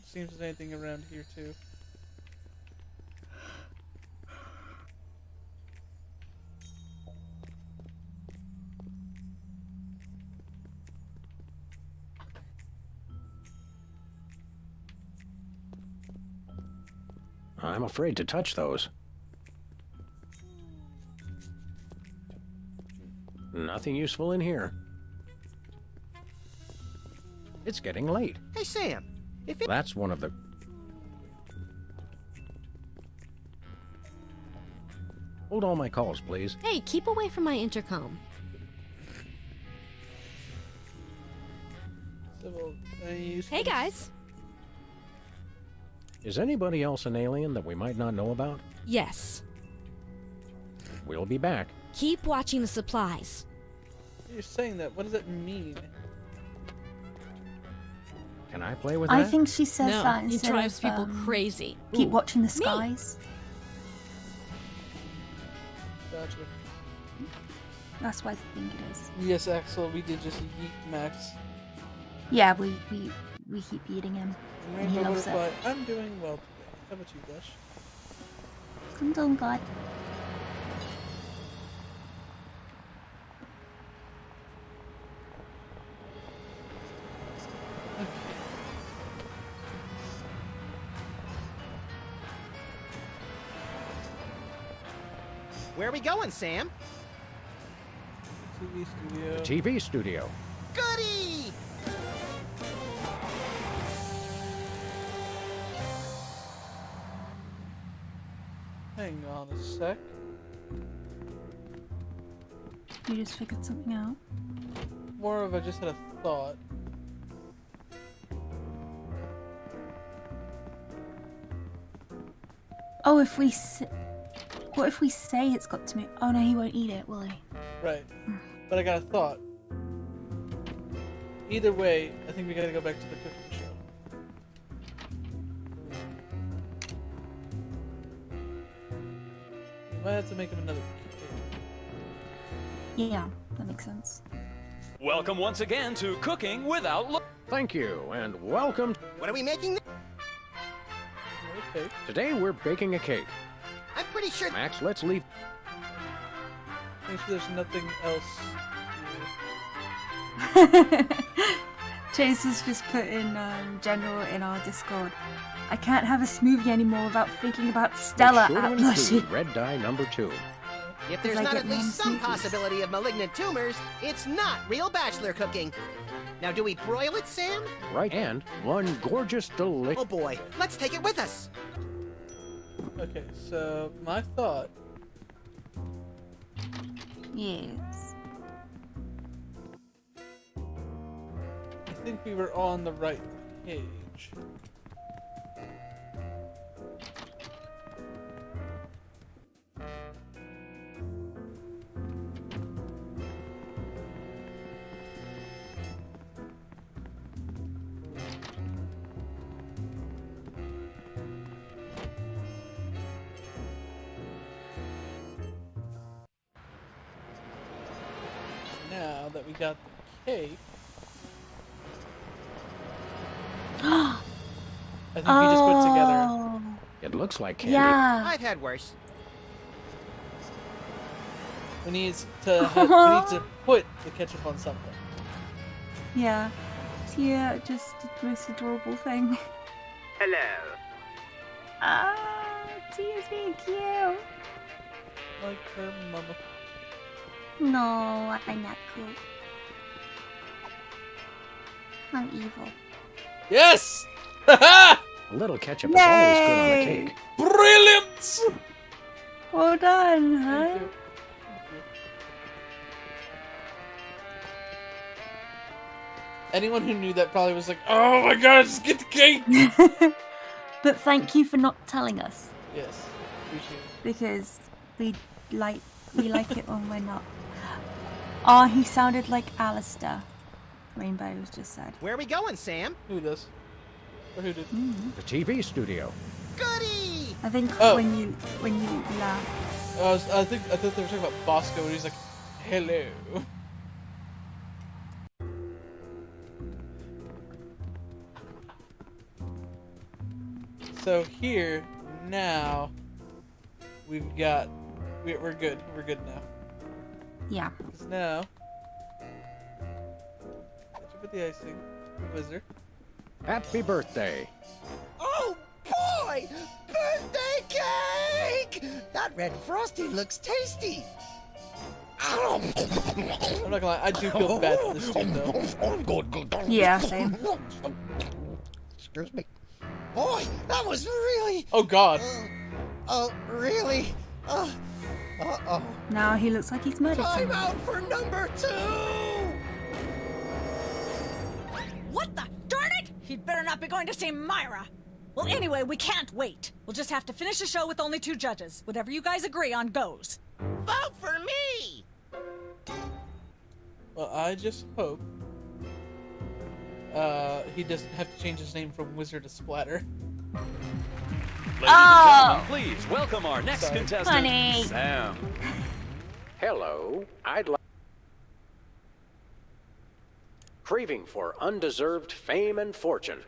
Seems there's anything around here too. I'm afraid to touch those. Nothing useful in here. It's getting late. Hey, Sam. That's one of the... Hold all my calls, please. Hey, keep away from my intercom. Hey, guys. Is anybody else an alien that we might not know about? Yes. We'll be back. Keep watching the supplies. You're saying that. What does that mean? Can I play with I that? think she says No, that it instead drives of, people crazy. Keep Ooh. watching the Me. skies. Gotcha. That's what I think it is. Yes, Axel, we did just yeet Max. Yeah, we keep eating him. And he Rainbow loves Butterfly, it. I'm doing well today. How about you, Blush? I'm doing good. Where are we going, Sam? TV studio. The TV studio. Goody! Hang on a sec. You just figured something out. More of I just had a thought. Oh, if we what if we say it's got to me? Oh no, he won't eat it, will he? Right. But I got a thought. Either way, I think we gotta go back to the cooking show. We might have to make him another cake. Yeah, that makes sense. Welcome once again to Cooking Without Look. Thank you, and welcome. What are we making? Okay. Today we're baking a cake. I'm pretty sure. Max, let's leave. Make sure there's nothing else. Chase has just put in general in our Discord. I can't have a smoothie anymore without thinking about Stella Be sure to at include Blushy. red dye number 2. If there's I not get at least some non-smoothies. possibility of malignant tumors, it's not real bachelor cooking. Now, do we broil it, Sam? Right, and one gorgeous, delicious... Oh boy, let's take it with us. Okay, so my thought. Yes. I think we were on the right page. Now that we got the cake, I think we just put together. It looks like candy. Yeah. I've had worse. We need to put the ketchup on something. Yeah. Tia just did the most adorable thing. Hello. Ah, Tia's being cute. Like her mama. No, I'm not cool. I'm evil. Yes! A little ketchup is always good on a cake. Brilliant! Well done, huh? Anyone who knew that probably was like, "Oh my god, just get the cake!" But thank you for not telling us. Yes, appreciate it. Because we like it when we're not. Oh, he sounded like Alistair. Rainbow was just said. Where are we going, Sam? Who does? Or who did? The TV studio. Goody! I think when you laugh. I thought they were talking about Bosco, and he's like, "Hello." So here now, we're good. We're good now. Yeah. Because now, catch up with the icing, Wizard. Happy birthday. Oh boy! Birthday cake! That red frosty looks tasty. I'm not gonna lie, I do feel bad for this dude though. Yeah, same. Excuse me. Boy, that was really. Oh God. Really? Uh-oh. Now he looks like he's murdered Time someone. out for number 2! What the? Darn it! He'd better not be going to see Myra. Well, anyway, we can't wait. We'll just have to finish the show with only 2 judges. Whatever you guys agree on goes. Vote for me! Well, I just hope he doesn't have to change his name from Wizard to Splatter. Ladies and gentlemen, please welcome our next contestant, Funny. Sam. Hello, I'd like... Craving for undeserved fame and fortune.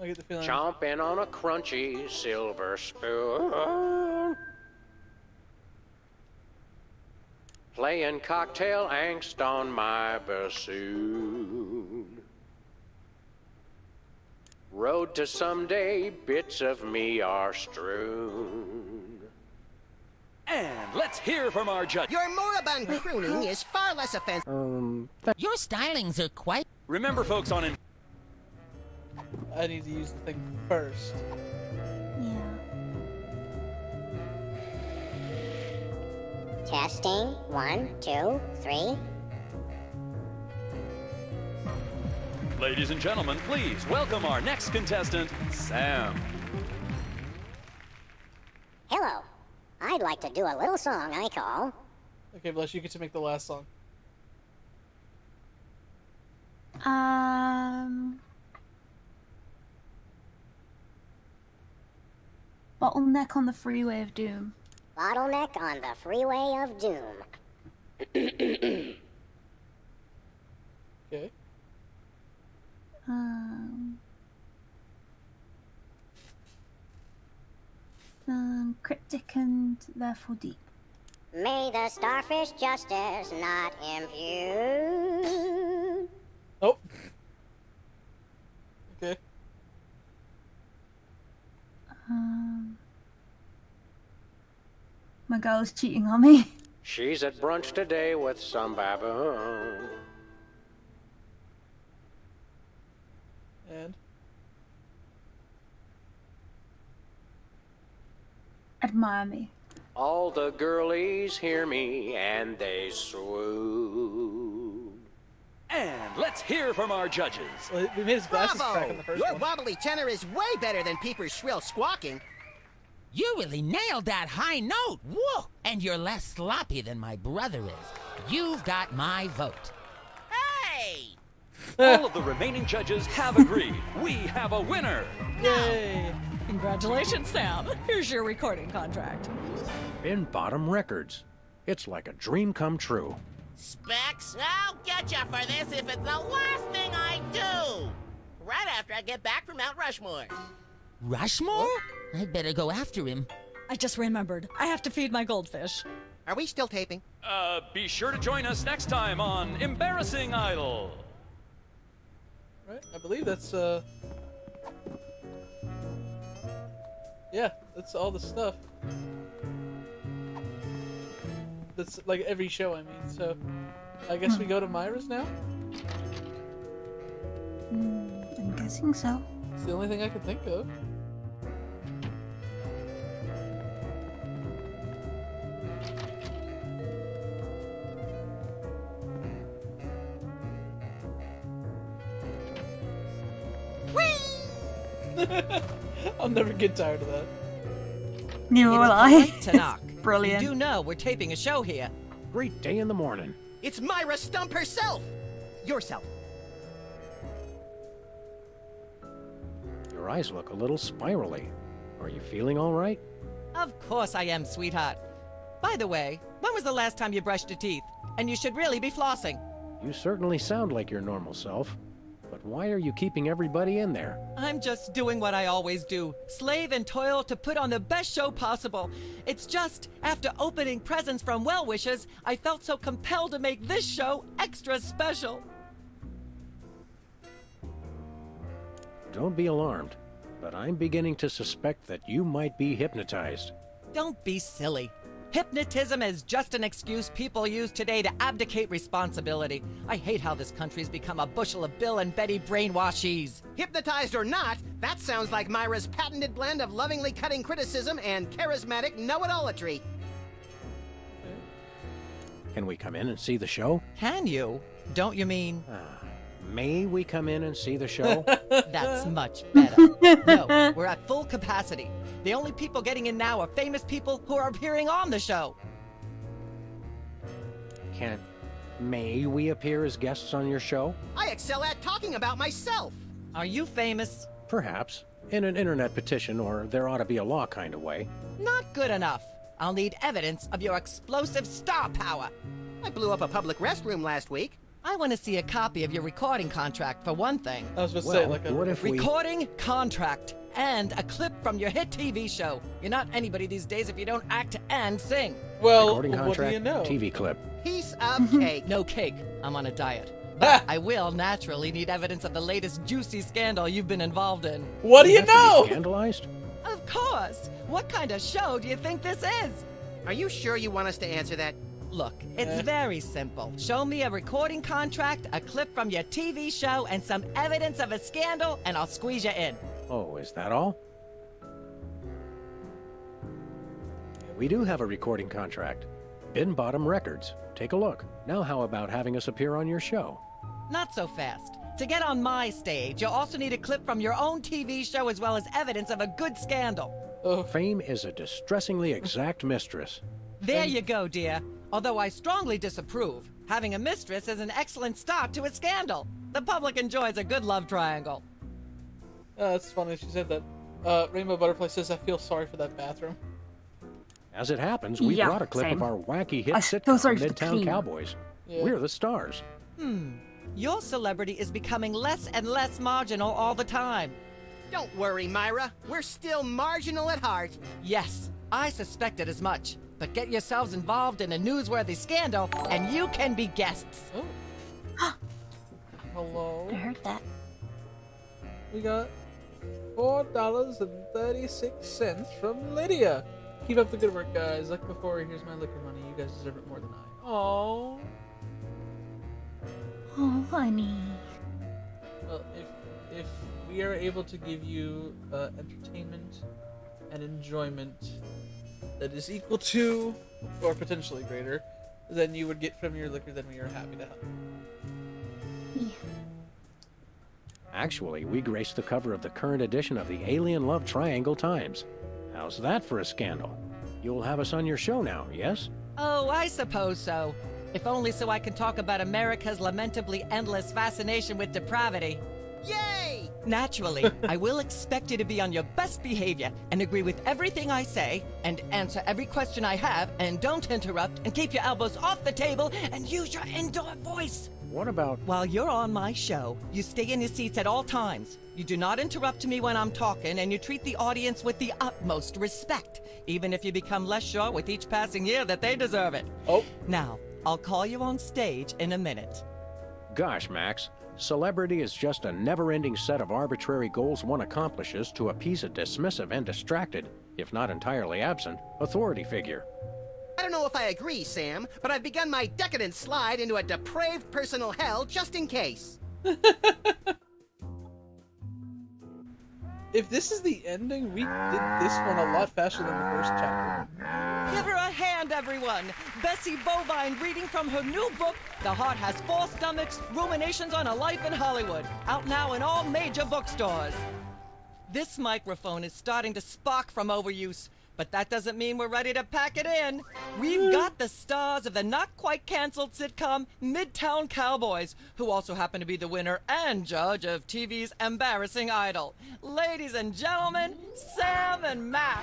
I get the feeling. Chomping on a crunchy silver spoon. Playing cocktail angst on my bassoon. Road to someday, bits of me are strewn. And let's hear from our judge. Your moribund crooning is far less offensive. Your stylings are quite... Remember, folks, I need to use the thing first. Testing. 1, 2, 3. Ladies and gentlemen, please welcome our next contestant, Sam. Hello. I'd like to do a little song I call... Okay, Bless, you get to make the last song. Bottleneck on the Freeway of Doom. Bottleneck on the Freeway of Doom. Okay. Cryptic and therefore deep. May the starfish justice not impute. Oh. Okay. My girl's cheating on me. She's at brunch today with some baboon. And? Admire me. All the girlies hear me and they swoon. And let's hear from our judges. Well, we made his glasses crack Bravo! in the first Your one. wobbly tenor is way better than Peeper's shrill squawking. You really nailed that high note. Whoa! And you're less sloppy than my brother is. You've got my vote. Hey! All of the remaining judges have agreed. We have a winner. Yay! Congratulations, Sam. Here's your recording contract. In Bottom Records. It's like a dream come true. Specs, I'll get you for this if it's the last thing I do. Right after I get back from Mount Rushmore. Rushmore? I'd better go after him. I just remembered. I have to feed my goldfish. Are we still taping? Be sure to join us next time on Embarrassing Idol. Right? I believe that's, yeah, that's all the stuff. That's like every show, I mean, so I guess we go to Myra's now? I'm guessing so. It's the only thing I can think of. I'll never get tired of that. Neither will I. Polite to knock. Brilliant. You do know we're taping a show here. Great day in the morning. It's Myra Stump herself! Yourself. Your eyes look a little spirally. Are you feeling all right? Of course I am, sweetheart. By the way, when was the last time you brushed your teeth? And you should really be flossing. You certainly sound like your normal self. But why are you keeping everybody in there? I'm just doing what I always do. Slave and toil to put on the best show possible. It's just, after opening presents from well-wishers, I felt so compelled to make this show extra special. Don't be alarmed, but I'm beginning to suspect that you might be hypnotized. Don't be silly. Hypnotism is just an excuse people use today to abdicate responsibility. I hate how this country's become a bushel of Bill and Betty brainwashies. Hypnotized or not, that sounds like Myra's patented blend of lovingly cutting criticism and charismatic know-it-allatry. Can we come in and see the show? Can you? Don't you mean... May we come in and see the show? That's much better. No, we're at full capacity. The only people getting in now are famous people who are appearing on the show. May we appear as guests on your show? I excel at talking about myself. Are you famous? Perhaps. In an internet petition, or there ought to be a law kind of way. Not good enough. I'll need evidence of your explosive star power. I blew up a public restroom last week. I want to see a copy of your recording contract, for one thing. I was supposed to say, like a... What if recording contract and a clip from your hit TV show. You're not anybody these days if you don't act and sing. Well, recording what contract, do you know? TV clip. Piece of cake. No cake. I'm on a diet. But I will naturally need evidence of the latest juicy scandal you've been involved in. What do you know? Scandalized? Of course. What kind of show do you think this is? Are you sure you want us to answer that? Look, it's very simple. Show me a recording contract, a clip from your TV show, and some evidence of a scandal, and I'll squeeze you in. Oh, is that all? We do have a recording contract. Bin Bottom Records. Take a look. Now how about having us appear on your show? Not so fast. To get on my stage, you'll also need a clip from your own TV show as well as evidence of a good scandal. Fame is a distressingly exact mistress. There you go, dear. Although I strongly disapprove, having a mistress is an excellent start to a scandal. The public enjoys a good love triangle. That's funny she said that. Rainbow Butterfly says, I feel sorry for that bathroom. As it happens, we brought a clip of our wacky hit sitcom, Midtown Cowboys. Yeah. We're the stars. Your celebrity is becoming less and less marginal all the time. Don't worry, Myra. We're still marginal at heart. Yes, I suspected as much. But get yourselves involved in a newsworthy scandal, and you can be guests. Oh. Hello. I heard that. We got $4.36 from Lydia. Keep up the good work, guys. Like before, here's my liquor money. You guys deserve it more than I. Oh. Oh, honey. Well, if we are able to give you entertainment and enjoyment that is equal to, or potentially greater, than you would get from your liquor, then we are happy to help. Yeah. Actually, we graced the cover of the current edition of the Alien Love Triangle Times. How's that for a scandal? You'll have us on your show now, yes? Oh, I suppose so. If only so I can talk about America's lamentably endless fascination with depravity. Yay! Naturally, I will expect you to be on your best behavior and agree with everything I say and answer every question I have and don't interrupt and keep your elbows off the table and use your indoor voice. What about... While you're on my show, you stay in your seats at all times. You do not interrupt me when I'm talking, and you treat the audience with the utmost respect, even if you become less sure with each passing year that they deserve it. Oh. Now, I'll call you on stage in a minute. Gosh, Max. Celebrity is just a never-ending set of arbitrary goals one accomplishes to appease a dismissive and distracted, if not entirely absent, authority figure. I don't know if I agree, Sam, but I've begun my decadent slide into a depraved personal hell just in case. If this is the ending, we did this one a lot faster than the first chapter. Give her a hand, everyone! Bessie Bovine reading from her new book, The Heart Has Four Stomachs, Ruminations on a Life in Hollywood. Out now in all major bookstores. This microphone is starting to spark from overuse, but that doesn't mean we're ready to pack it in. We've got the stars of the not-quite-canceled sitcom Midtown Cowboys, who also happen to be the winner and judge of TV's Embarrassing Idol. Ladies and gentlemen, Sam and Mac.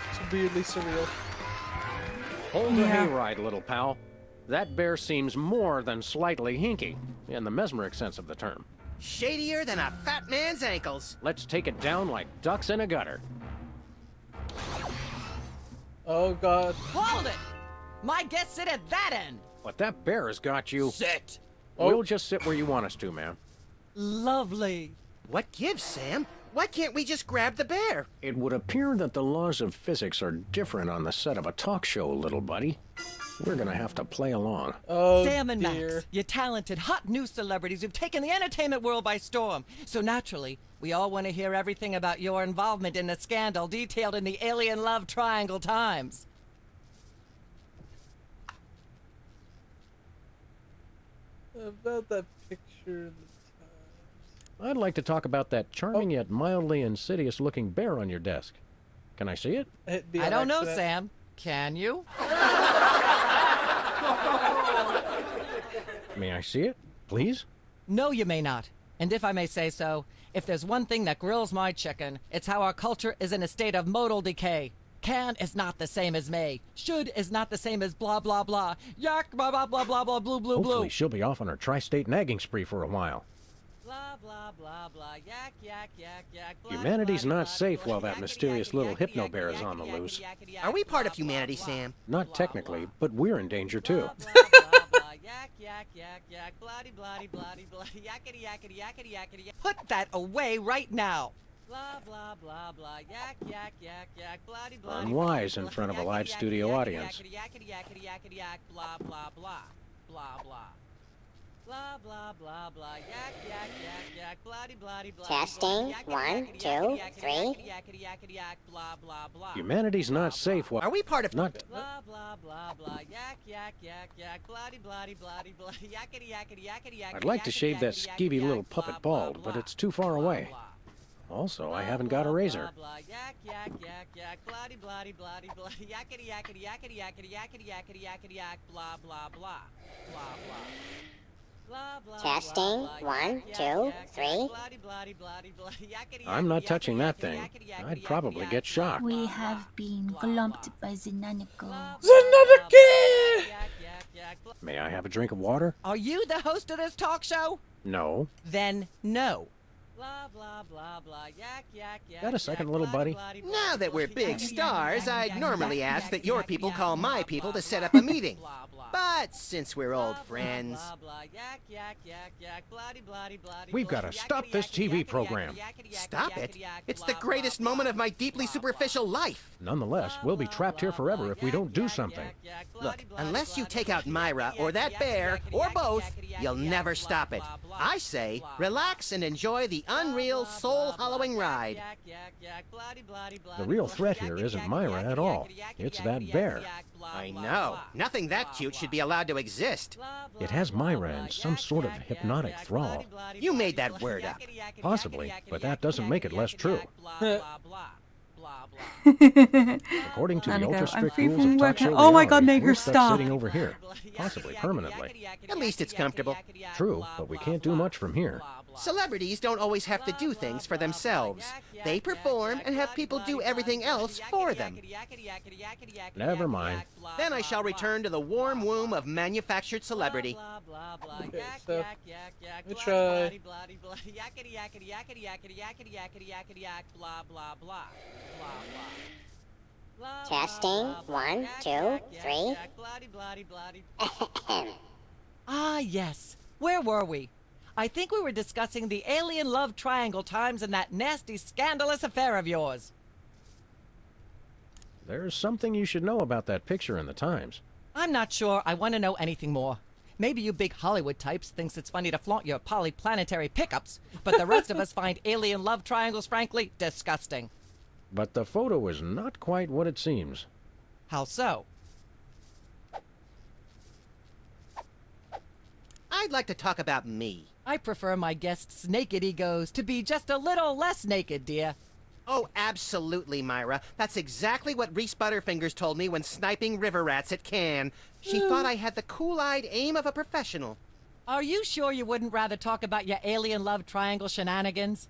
It's weirdly surreal. Hold the hayride, little pal. That bear seems more than slightly hinky, in the mesmeric sense of the term. Shadier than a fat man's ankles. Let's take it down like ducks in a gutter. Oh, God. Hold it! My guests sit at that end. But that bear has got you. Sit. We'll just sit where you want us to, man. Lovely. What gives, Sam? Why can't we just grab the bear? It would appear that the laws of physics are different on the set of a talk show, little buddy. We're gonna have to play along. Oh, Sam and Max, you talented, hot new celebrities who've taken the entertainment world by storm. So naturally, we all want to hear everything about your involvement in the scandal detailed in the Alien Love Triangle Times. About that picture. I'd like to talk about that charming yet mildly insidious looking bear on your desk. Can I see it? I don't know, Sam. Can you? May I see it, please? No, you may not. And if I may say so, if there's one thing that grills my chicken, it's how our culture is in a state of modal decay. Can is not the same as may. Should is not the same as blah, blah, blah. Yak, blah, blah, blah, blah, blah, blue, blue, blue. Hopefully she'll be off on her tri-state nagging spree for a while. Blah, blah, blah, blah. Yak, yak, yak, yak. Blah, Humanity's blah, not blah, safe blah, while that yakety, mysterious yakety, little yakety, hypno yakety, bear is yakety, on the yakety, loose. yakety, yakety, Are we part of blah, humanity, blah, Sam? Not technically, but we're in danger too. Yak, yak, yak, yak, bloody, bloody, bloody, bloody, yakety, yakety, yakety, yakety, yak. Put that away right now. Blah, blah, blah, blah, yak, yak, yak, yak, bloody, bloody. Unwise in front of a live studio audience. Yakety, yakety, yakety, yakety, yak, blah, blah, blah, blah, blah. Blah, blah, blah, blah, yak, yak, yak, yak, bloody, bloody, bloody. Testing. 1, 2, 3. Yakety, yakety, yak, blah, blah, blah. Humanity's not safe while... Are we part of... Not... Blah, blah, blah, blah, yak, yak, yak, yak, bloody, bloody, bloody, bloody, yakety, yakety, yakety, yakety. I'd like to shave that skeevy little puppet bald, but it's too far away. Also, I haven't got a razor. Yak, yak, yak, yak, bloody, bloody, bloody, bloody, yakety, yakety, yakety, yakety, yakety, yakety, yakety, yak, blah, blah, blah, blah, blah. Testing. 1, 2, 3. I'm not touching that thing. I'd probably get shocked. We have been clumped by the Nanico. May I have a drink of water? Are you the host of this talk show? No. Then no. Blah, blah, blah, blah, yak, yak, yak. Got a second, little buddy? Now that we're big stars, I'd normally ask that your people call my people to set up a meeting. But since we're old friends... We've got to stop this TV program. Stop it? It's the greatest moment of my deeply superficial life. Nonetheless, we'll be trapped here forever if we don't do something. Look, unless you take out Myra or that bear, or both, you'll never stop it. I say, relax and enjoy the unreal, soul-hollowing ride. The real threat here isn't Myra at all. It's that bear. I know. Nothing that cute should be allowed to exist. It has Myra in some sort of hypnotic thrall. You made that word up. Possibly, but that doesn't make it less true. According to the ultra-strict rules of talk show Oh my God, reality, make her we're stuck stop. sitting over here, possibly permanently. At least it's comfortable. True, but we can't do much from here. Celebrities don't always have to do things for themselves. They perform and have people do everything else for them. Never mind. Then I shall return to the warm womb of manufactured celebrity. Okay, so let me try. Testing. 1, 2, 3. Ah, yes. Where were we? I think we were discussing the Alien Love Triangle Times and that nasty, scandalous affair of yours. There's something you should know about that picture in the Times. I'm not sure I want to know anything more. Maybe you big Hollywood types thinks it's funny to flaunt your polyplanetary pickups, but the rest of us find alien love triangles, frankly, disgusting. But the photo is not quite what it seems. How so? I'd like to talk about me. I prefer my guests' naked egos to be just a little less naked, dear. Oh, absolutely, Myra. That's exactly what Reese Butterfingers told me when sniping river rats at Cannes. She thought I had the cool-eyed aim of a professional. Are you sure you wouldn't rather talk about your alien love triangle shenanigans?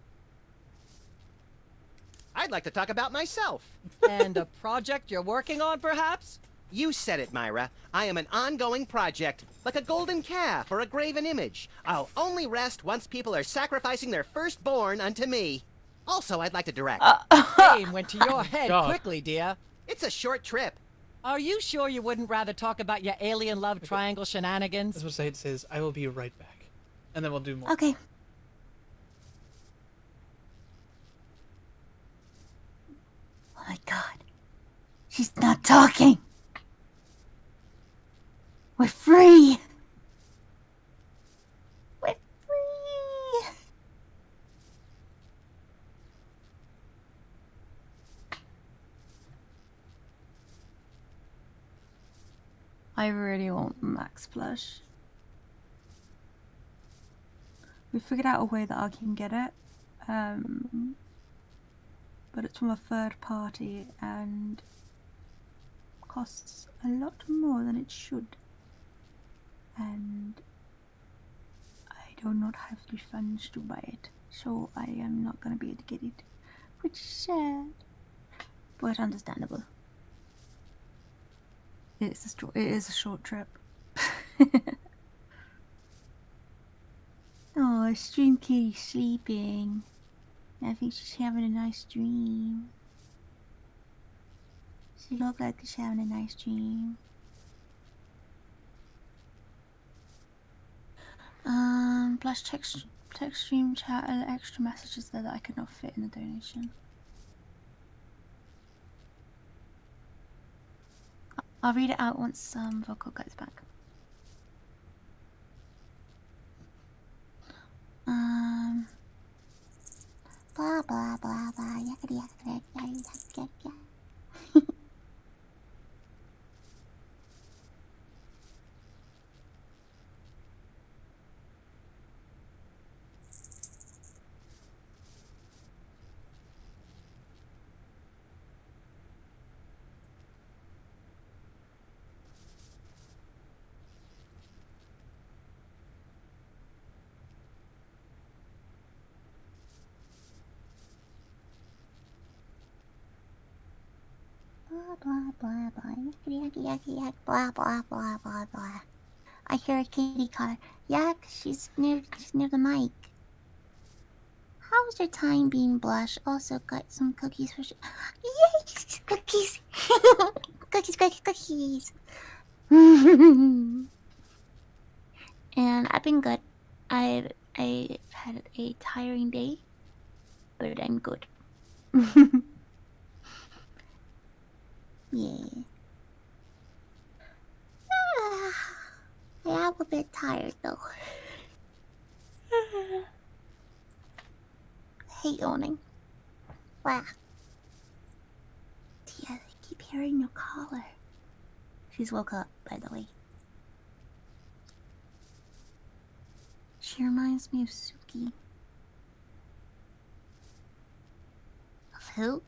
I'd like to talk about myself. And a project you're working on, perhaps? You said it, Myra. I am an ongoing project, like a golden calf or a graven image. I'll only rest once people are sacrificing their firstborn unto me. Also, I'd like to direct. Name went to your head quickly, dear. It's a short trip. Are you sure you wouldn't rather talk about your alien love triangle shenanigans? That's what it says. I will be right back. And then we'll do more. Okay. Oh my god. She's not talking. We're free. We're free. I really want Max Plush. We figured out a way that I can get it, but it's from a third party and costs a lot more than it should. And I do not have the funds to buy it, so I am not going to be able to get it, which is sad, but understandable. It is a short trip. Oh, Stream Kitty's sleeping. I think she's having a nice dream. She looks like she's having a nice dream. Plus text stream chat, extra messages there that I could not fit in the donation. I'll read it out once Vocal gets back. Blah blah blah blah yakety yakety yakety yakety yakety. Blah blah blah yakety yakety yakety yak blah blah blah blah blah. I hear a kitty call. Yak, she's near the mic. How's your time being, Blush? Also got some cookies for Yay! Cookies! Cookies, cookies, cookies! And I've been good. I've had a tiring day, but I'm good. Yeah. I am a bit tired though. I hate yawning. Wow. Tia, I keep hearing your caller. She's woke up, by the way. She reminds me of Suki. Of who?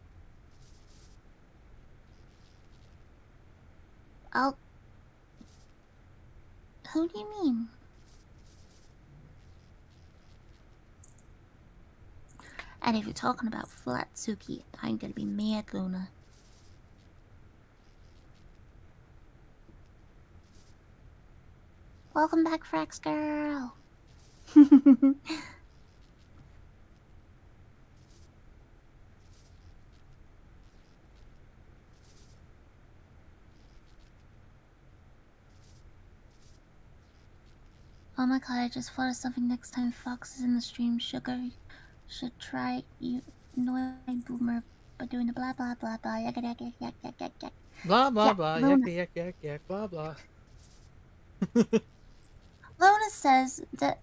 Oh. Who do you mean? And if you're talking about Flat Suki, I'm gonna be mad, Luna. Welcome back, Frax Girl. Oh my god, I just thought of something. Next time Fox is in the stream, Sugar should try you annoying boomer doing the blah blah blah blah yak yak yak yak yak yak yak. Blah blah Yeah, blah Luna. yak yak yak yak blah blah. Luna says that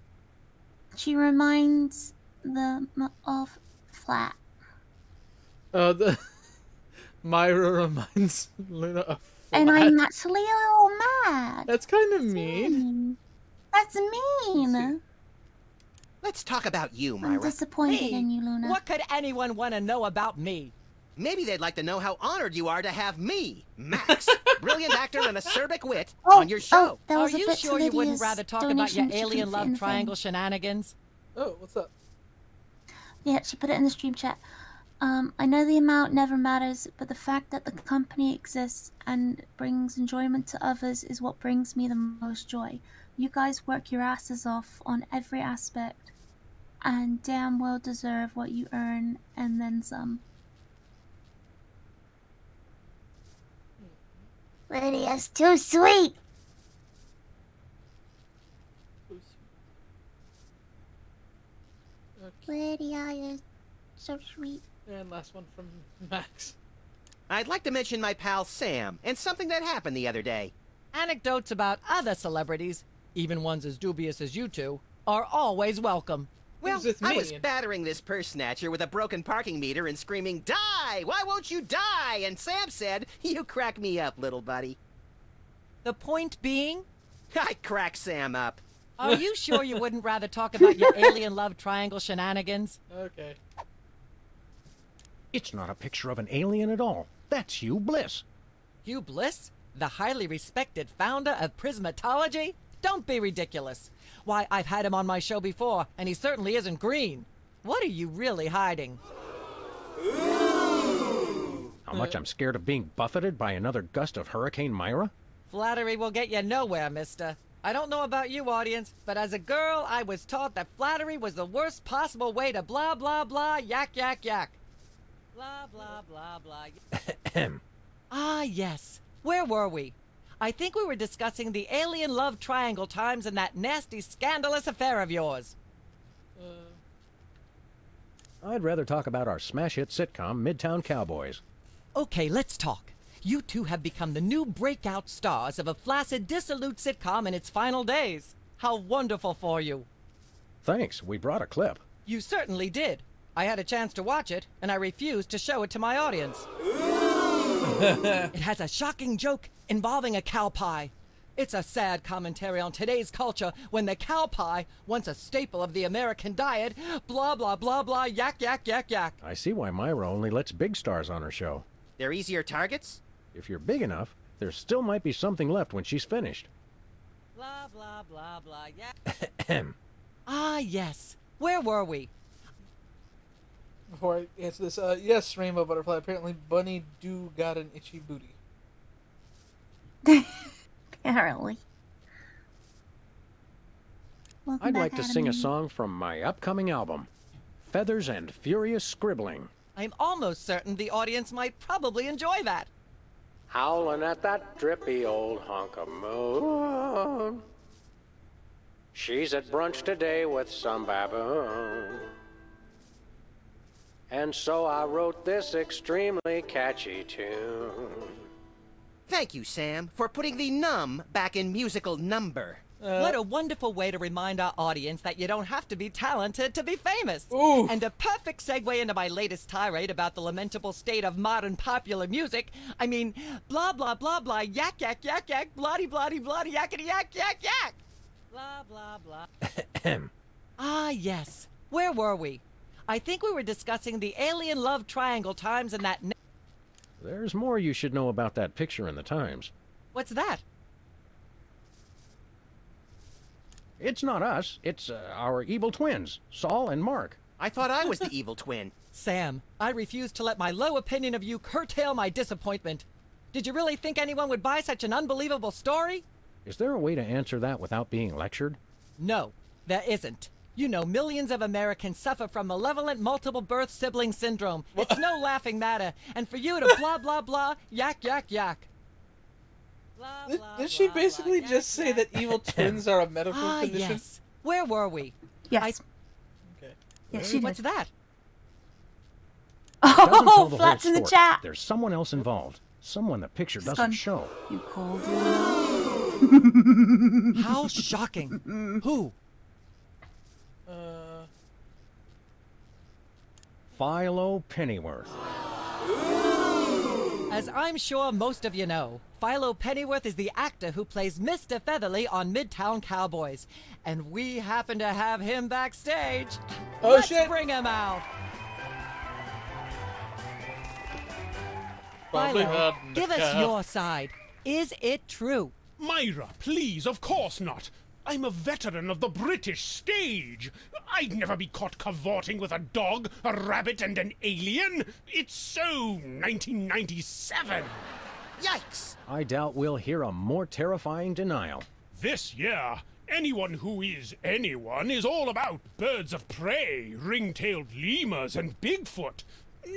she reminds them of Flat. The Myra reminds Luna of And Flat. I'm actually a little mad. That's kind of mean. That's mean. Let's talk about you, I'm Myra. disappointed in you, Luna. What could anyone want to know about me? Maybe they'd like to know how honored you are to have me, Max, brilliant actor and acerbic wit, Oh, on your show. there was Are a you bit sure to you wouldn't Lydia's rather talk about your donation she alien couldn't fit in love the thing. triangle shenanigans? Oh, what's up? Yeah, she put it in the stream chat. I know the amount never matters, but the fact that the company exists and brings enjoyment to others is what brings me the most joy. You guys work your asses off on every aspect, and damn well deserve what you earn and then some. Lydia's too sweet! Lydia is so sweet. And last one from Max. I'd like to mention my pal Sam and something that happened the other day. Anecdotes about other celebrities, even ones as dubious as you two, are always welcome. Well, I was battering this purse snatcher with a broken parking meter and screaming, "Die! Why won't you die?" And Sam said, "You crack me up, little buddy." The point being? I crack Sam up. Are you sure you wouldn't rather talk about your alien love triangle shenanigans? Okay. It's not a picture of an alien at all. That's Hugh Bliss. Hugh Bliss? The highly respected founder of Prismatology? Don't be ridiculous. Why, I've had him on my show before, and he certainly isn't green. What are you really hiding? How much I'm scared of being buffeted by another gust of Hurricane Myra? Flattery will get you nowhere, mister. I don't know about you, audience, but as a girl, I was taught that flattery was the worst possible way to blah, blah, blah, yak, yak, yak. Blah, blah, blah, blah. Ah, yes. Where were we? I think we were discussing the alien love triangle times and that nasty, scandalous affair of yours. I'd rather talk about our smash hit sitcom, Midtown Cowboys. Okay, let's talk. You two have become the new breakout stars of a flaccid, dissolute sitcom in its final days. How wonderful for you. Thanks, we brought a clip. You certainly did. I had a chance to watch it, and I refused to show it to my audience. It has a shocking joke involving a cow pie. It's a sad commentary on today's culture when the cow pie, once a staple of the American diet, blah, blah, blah, blah, yak, yak, yak, yak. I see why Myra only lets big stars on her show. They're easier targets? If you're big enough, there still might be something left when she's finished. Blah, blah, blah, blah, yak. Ah, yes. Where were we? Before I answer this, yes, Rainbow Butterfly, apparently Bunny do got an itchy booty. Apparently. Welcome I'd back, like to sing a Adam. song from my upcoming album, Feathers and Furious Scribbling. I'm almost certain the audience might probably enjoy that. Howling at that drippy old hunk of moon. She's at brunch today with some baboon. And so I wrote this extremely catchy tune. Thank you, Sam, for putting the num back in musical number. What a wonderful way to remind our audience that you don't have to be talented to be famous. Ooh. And a perfect segue into my latest tirade about the lamentable state of modern popular music. I mean, blah, blah, blah, blah, yak, yak, yak, yak, bloody, bloody, bloody, yakety, yak, yak, yak. Blah, blah, blah. Ah, yes. Where were we? I think we were discussing the alien love triangle times and that... There's more you should know about that picture in the Times. What's that? It's not us, it's our evil twins, Saul and Mark. I thought I was the evil twin. Sam, I refuse to let my low opinion of you curtail my disappointment. Did you really think anyone would buy such an unbelievable story? Is there a way to answer that without being lectured? No, there isn't. You know, millions of Americans suffer from malevolent multiple birth sibling syndrome. It's no laughing matter. And for you to blah, blah, blah, yak, yak, yak. Did she basically just say that evil twins are a medical condition? Yes. Where were we? Yes. Okay. Yes, she What's did. that? Doesn't tell the Flats whole in the story. chat. There's someone else involved. Someone the picture It's doesn't gone. show. You called How shocking. Who? Philo Pennyworth. As I'm sure most of you know, Philo Pennyworth is the actor who plays Mr. Featherly on Midtown Cowboys. And we happen to have him backstage. Oh, Let's shit. bring him out. Probably Philo, hadn't. give us your side. Is it true? Myra, please, of course not. I'm a veteran of the British stage. I'd never be caught cavorting with a dog, a rabbit, and an alien. It's so 1997. Yikes! I doubt we'll hear a more terrifying denial. This year, anyone who is anyone is all about birds of prey, ring-tailed lemurs, and Bigfoot.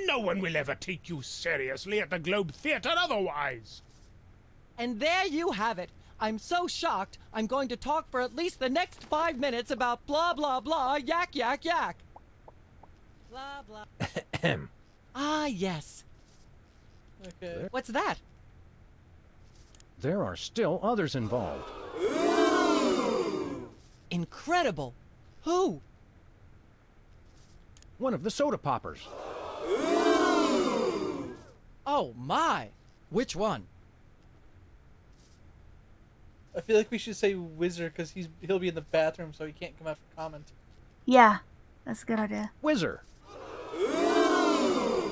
No one will ever take you seriously at the Globe Theatre otherwise. And there you have it. I'm so shocked, I'm going to talk for at least the next 5 minutes about blah blah blah, yak yak yak. Blah blah. Ah, yes. Okay. What's that? There are still others involved. Incredible. Who? One of the soda poppers. Oh my. Which one? I feel like we should say Wizard because he'll be in the bathroom, so he can't come out for comment. Yeah, that's a good idea. Whizzer.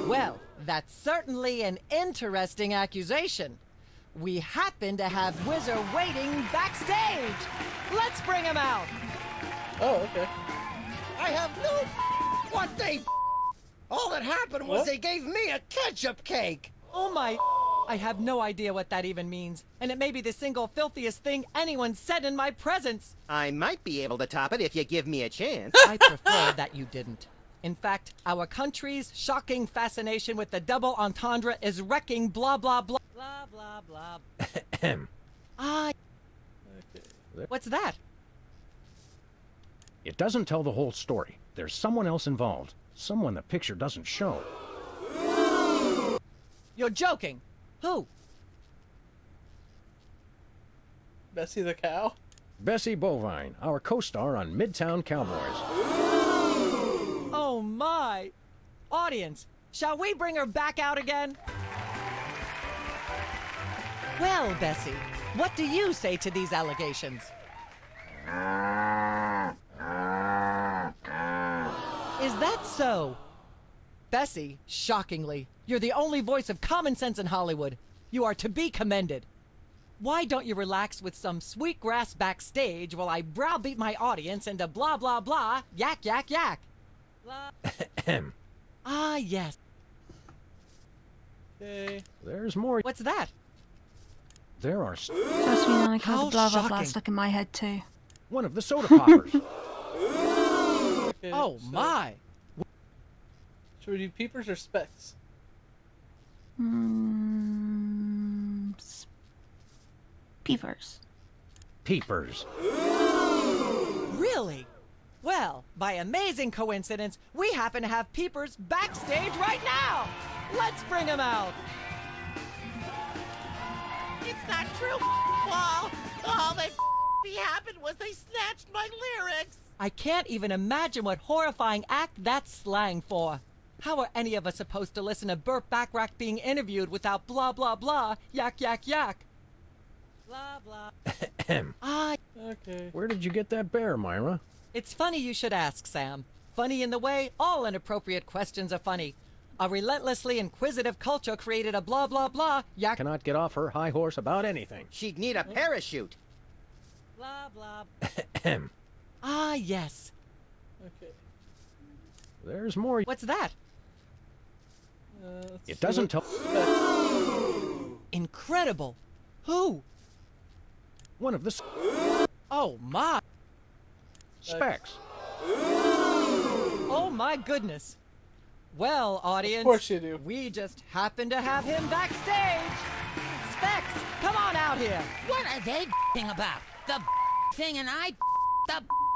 Well, that's certainly an interesting accusation. We happen to have Whizzer waiting backstage. Let's bring him out. Oh, okay. I have no what they all that happened was What? they gave me a ketchup cake. Oh my, I have no idea what that even means. And it may be the single filthiest thing anyone said in my presence. I might be able to top it if you give me a chance. I prefer that you didn't. In fact, our country's shocking fascination with the double entendre is wrecking blah blah blah. Blah blah blah. Ah. What's that? It doesn't tell the whole story. There's someone else involved. Someone the picture doesn't show. You're joking. Who? Bessie the cow? Bessie Bovine, our co-star on Midtown Cowboys. Oh my! Audience, shall we bring her back out again? Well, Bessie, what do you say to these allegations? Is that so? Bessie, shockingly, you're the only voice of common sense in Hollywood. You are to be commended. Why don't you relax with some sweet grass backstage while I browbeat my audience into blah blah blah, yak yak yak? Ah, yes. Okay. There's more. What's that? There are Trust me, then I How got the blah blah blah shocking. stuck in my head too. one of the soda poppers. Okay, Oh so my! Should we do peepers or specks? Peepers. Peepers. Really? Well, by amazing coincidence, we happen to have Peepers backstage right now! Let's bring him out! It's not true, Wall. All that happened was they snatched my lyrics. I can't even imagine what horrifying act that's slang for. How are any of us supposed to listen to Burt Bacharach being interviewed without blah blah blah, yak yak yak? Blah blah. Ah, Okay. Where did you get that bear, Myra? it's funny you should ask, Sam. Funny in the way all inappropriate questions are funny. A relentlessly inquisitive culture created a blah blah blah, yak Cannot get off her high horse about anything. She'd need a parachute. blah blah. Ah, yes. Okay. There's more. What's that? Let's It see doesn't what tell. Incredible. Who? One of the Oh my. specs. Oh my goodness. Well, audience, Of course you do. we just happen to have him backstage. Specs, come on out here. What are they about? The thing and I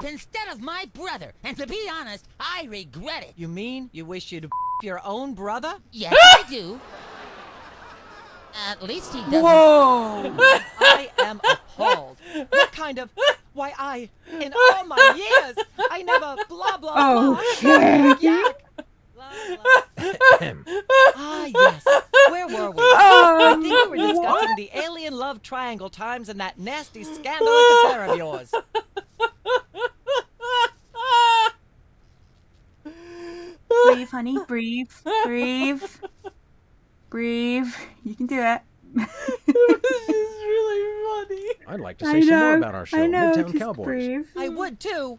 instead of my brother. And to be honest, I regret it. You mean you wish you'd your own brother? Yes, I do. At least he doesn't. Whoa! I am appalled. What kind of... Why, in all my years, I never blah, blah, blah. Okay. Yak. Ah, yes. Where were we? I think we were discussing the alien love triangle times and that nasty scandalous affair of yours. Breathe, honey. Breathe. Breathe. Breathe. You can do it. This is really funny. I'd like to say some more about our show, Midtown Cowboys. Breathe. I would too.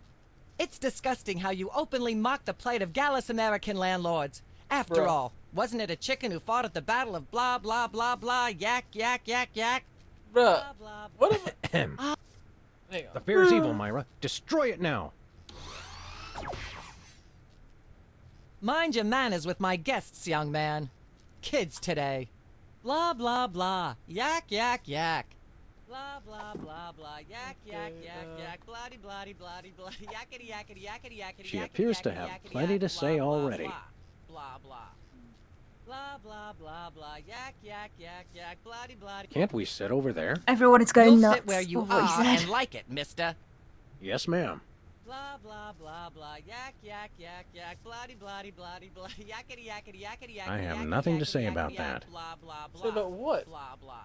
It's disgusting how you openly mock the plight of gallus American landlords. After all, wasn't it a chicken who fought at the battle of blah, blah, blah, blah, yak, yak, yak, yak? Bruh. Blah, blah, What Ahem. Hang on. The fear is evil, Myra. Destroy it now. Mind your manners with my guests, young man. Kids today. Blah, blah, blah. Yak, yak, yak. Blah, blah, blah, blah. Yak, yak, yak, yak. Bloody, bloody, bloody, bloody. Yakety, yakety, yakety, yakety. She appears to have plenty to say already. Blah, blah. Blah, blah, blah, blah. Yak, yak, yak, yak. Bloody, bloody. Can't we sit over there? Everyone is going You'll nuts. sit where you over what are said. and like it, mister. Yes, ma'am. Blah, blah, blah, blah. Yak, yak, yak, yak. Bloody, bloody, bloody, bloody. Yakety, yakety, yakety, yakety. I have yakety, nothing to yakety, say yakety, about yak. that. Blah, blah, blah. Say about what? Blah, blah.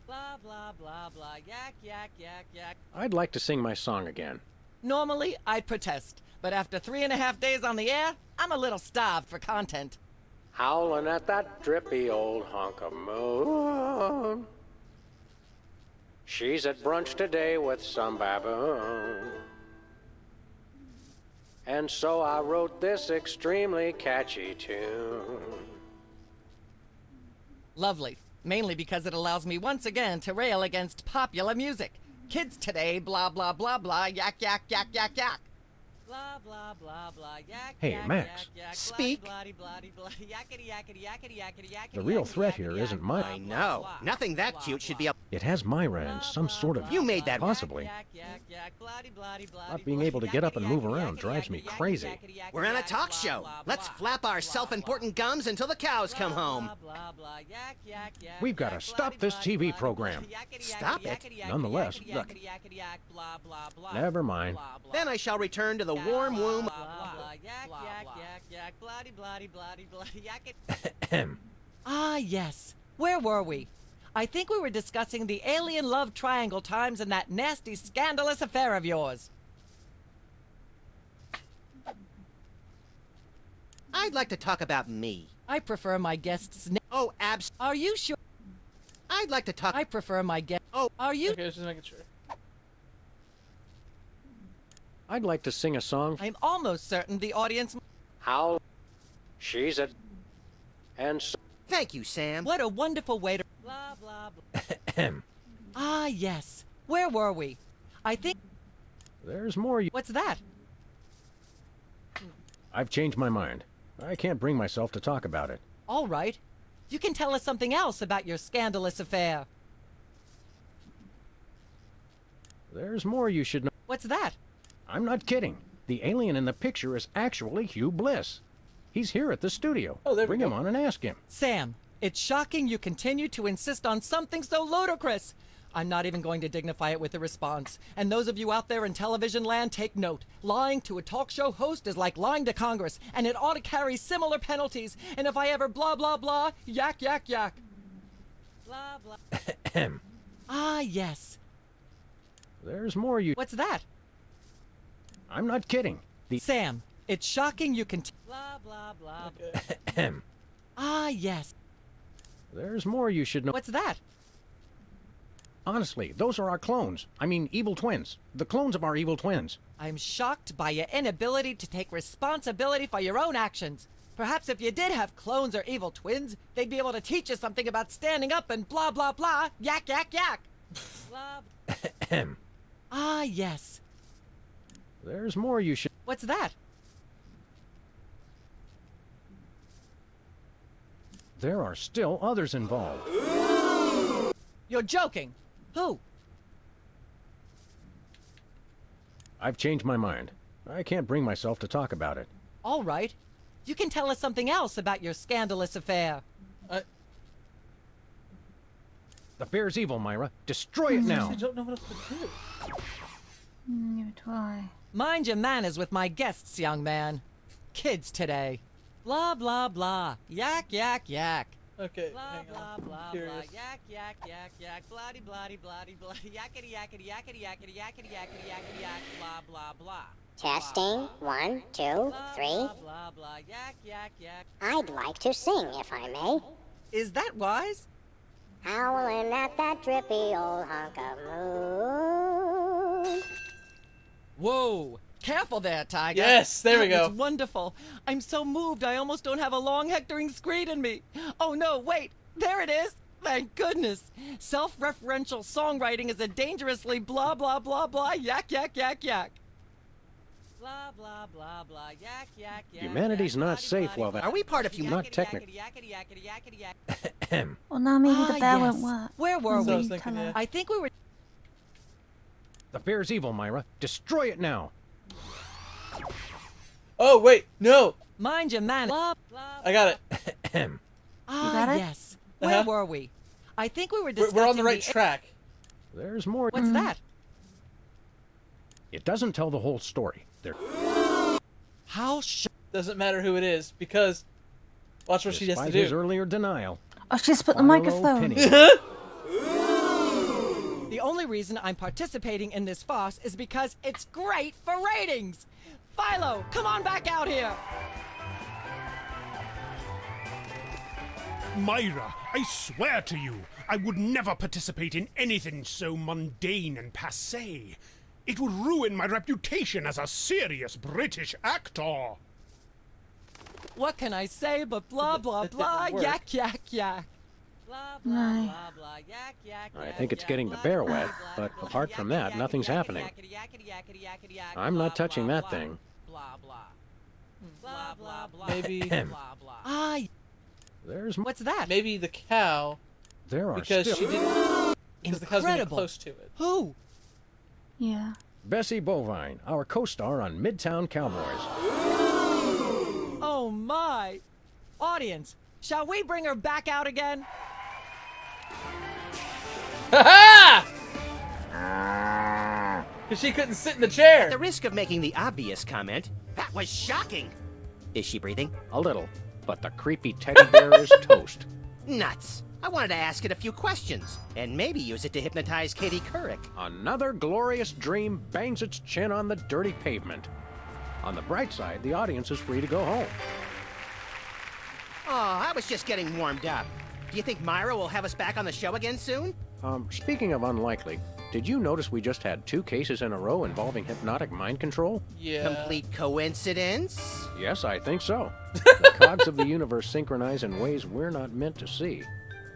Blah, blah, blah, blah. Yak, yak, yak, yak. I'd like to sing my song again. Normally, I'd protest. But after 3.5 days on the air, I'm a little starved for content. Howling at that drippy old hunk of moon. She's at brunch today with some baboon. And so I wrote this extremely catchy tune. Lovely. Mainly because it allows me once again to rail against popular music. Kids today, blah, blah, blah, blah, yak, yak, yak, yak, yak. Blah, blah, blah, blah, yak, Hey, yak, Max. yak, yak, Speak. bloody, bloody, bloody, yakety, yakety, yakety, yakety, yakety, The real yakety, threat yakety, here yakety, isn't blah, mine. I blah, know. blah, Nothing that blah, cute should blah. be a... It has Myra in some sort of... You made that. Possibly. Yak, yak, yak, bloody, bloody, bloody, Not being bloody, able to get up and yakety, move yakety, around yakety, drives me yakety, crazy. yakety, yakety, We're on a yak, talk blah, show. blah, Let's blah. flap our self-important gums until the cows come home. Blah, blah, yak, yak, yak, We've got to yak, stop bloody, this bloody, TV bloody, program. bloody, yakety, Stop yakety, it? yakety, yakety, Nonetheless, yakety, look. yakety, yakety, yak, blah, blah, blah. Never mind. Blah, blah. Then I shall return to the warm womb. Blah, blah, yak, yak, yak, yak, bloody, bloody, bloody, bloody, yakety. Ahem. Ah, yes. Where were we? I think we were discussing the alien love triangle times and that nasty, scandalous affair of yours. I'd like to talk about me. I prefer my guests. Oh, Are you sure? I'd like to talk... I prefer my guest. Oh. Are you? Okay, just making sure. I'd like to sing a song. I'm almost certain the audience. How? She's at... And so... Thank you, Sam. What a wonderful way to. Blah, blah, blah. Ahem. Ah, yes. Where were we? I think. There's more you... What's that? I've changed my mind. I can't bring myself to talk about it. All right. You can tell us something else about your scandalous affair. There's more you should know. What's that? I'm not kidding. The alien in the picture is actually Hugh Bliss. He's here at the studio. Oh, there we Bring go. him on and ask him. Sam, it's shocking you continue to insist on something so ludicrous. I'm not even going to dignify it with a response. And those of you out there in television land, take note. Lying to a talk show host is like lying to Congress, and it ought to carry similar penalties. And if I ever blah, blah, blah, yak, yak, yak. Blah, blah. Ahem. Ah, yes. There's more you... What's that? I'm not kidding. The... Sam, it's shocking you can... Blah, blah, blah. Ahem. Ah, yes. There's more you should know. What's that? Honestly, those are our clones. I mean, evil twins. The clones of our evil twins. I'm shocked by your inability to take responsibility for your own actions. Perhaps if you did have clones or evil twins, they'd be able to teach you something about standing up and blah, blah, blah, yak, yak, yak. Blah. Ahem. Ah, yes. There's more you should... What's that? There are still others involved. You're joking. Who? I've changed my mind. I can't bring myself to talk about it. All right. You can tell us something else about your scandalous affair. The bear's evil, Myra. Destroy it now. I don't know what else to do. Neither do I. Mind your manners with my guests, young man. Kids today. Blah, blah, blah. Yak, yak, yak. Okay, Blah, hang blah, on. blah, Curious. blah. Yak, yak, yak, yak. Bloody, bloody, bloody, bloody. Yakety, yakety, yakety, yakety, yakety, yakety, yakety, yak. Blah, blah, blah. Testing. 1, 2, 3. Blah, blah, blah. Yak, yak, yak. I'd like to sing, if I may. Is that wise? Howling at that drippy old hunk of moon. Whoa! Careful there, Tiger. Yes, there we That go. was wonderful. I'm so moved I almost don't have a long hectoring screed in me. Oh no, wait. There it is. Thank goodness. Self-referential songwriting is a dangerously blah blah blah blah yak yak yak yak. Blah blah blah blah yak yak yak. Humanity's not safe while that... Are we part of Not technically. Well, now maybe the bear yes. won't work. Where were That's what I was we? thinking, yeah. I think we were. The bear's evil, Myra. Destroy it now. Oh, wait, no. Mind your manners. Blah, blah, I got it. ah, got it? yes. Where Uh-huh. were we? I think we were discussing We're on the right track. There's more. What's that? It doesn't tell the whole story. There. How Doesn't matter who it is, because watch what she has to Despite do. his earlier denial. Oh, she just put the Philo microphone. Penny. The only reason I'm participating in this farce is because it's great for ratings. Philo, come on back out here. Myra, I swear to you, I would never participate in anything so mundane and passé. It would ruin my reputation as a serious British actor. What can I say but blah blah blah work. yak yak yak. Blah blah No. blah blah yak yak. I yak, think it's yak, getting the blah, bear blah, wet, blah, but blah, apart from yakety, that, yakety, nothing's yakety, happening. yakety, yakety, yakety, yakety, yak, I'm blah, not touching blah, that blah, thing. Blah blah. Blah blah blah. Maybe- blah blah. Ah, There's what's that? Maybe the cow, There are because still... she didn't. Because the cow's gonna get Incredible. close to it. Who? Yeah. Bessie Bovine, our co-star on Midtown Cowboys. Oh my! Audience, shall we bring her back out again? Ha Because she couldn't sit in the chair. At the risk of making the obvious comment, that was shocking. Is she breathing? A little, but the creepy teddy bear is toast. Nuts. I wanted to ask it a few questions, and maybe use it to hypnotize Katie Couric. Another glorious dream bangs its chin on the dirty pavement. On the bright side, the audience is free to go home. Oh, I was just getting warmed up. Do you think Myra will have us back on the show again soon? Speaking of unlikely, did you notice we just had 2 cases in a row involving hypnotic mind control? Yeah. Complete coincidence? Yes, I think so. The cogs of the universe synchronize in ways we're not meant to see.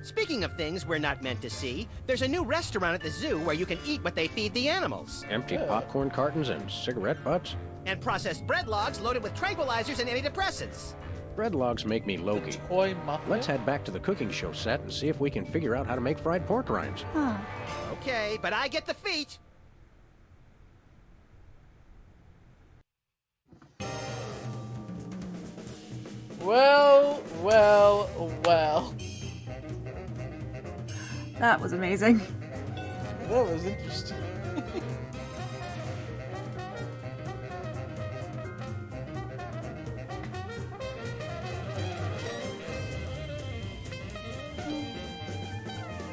Speaking of things we're not meant to see, there's a new restaurant at the zoo where you can eat what they feed the animals. Empty popcorn cartons and cigarette butts? And processed bread logs loaded with tranquilizers and antidepressants. Bread logs make me logy. Toy muffin? Let's head back to the cooking show set and see if we can figure out how to make fried pork rinds. Huh. Okay, but I get the feet. Well, well, well. That was amazing. That was interesting.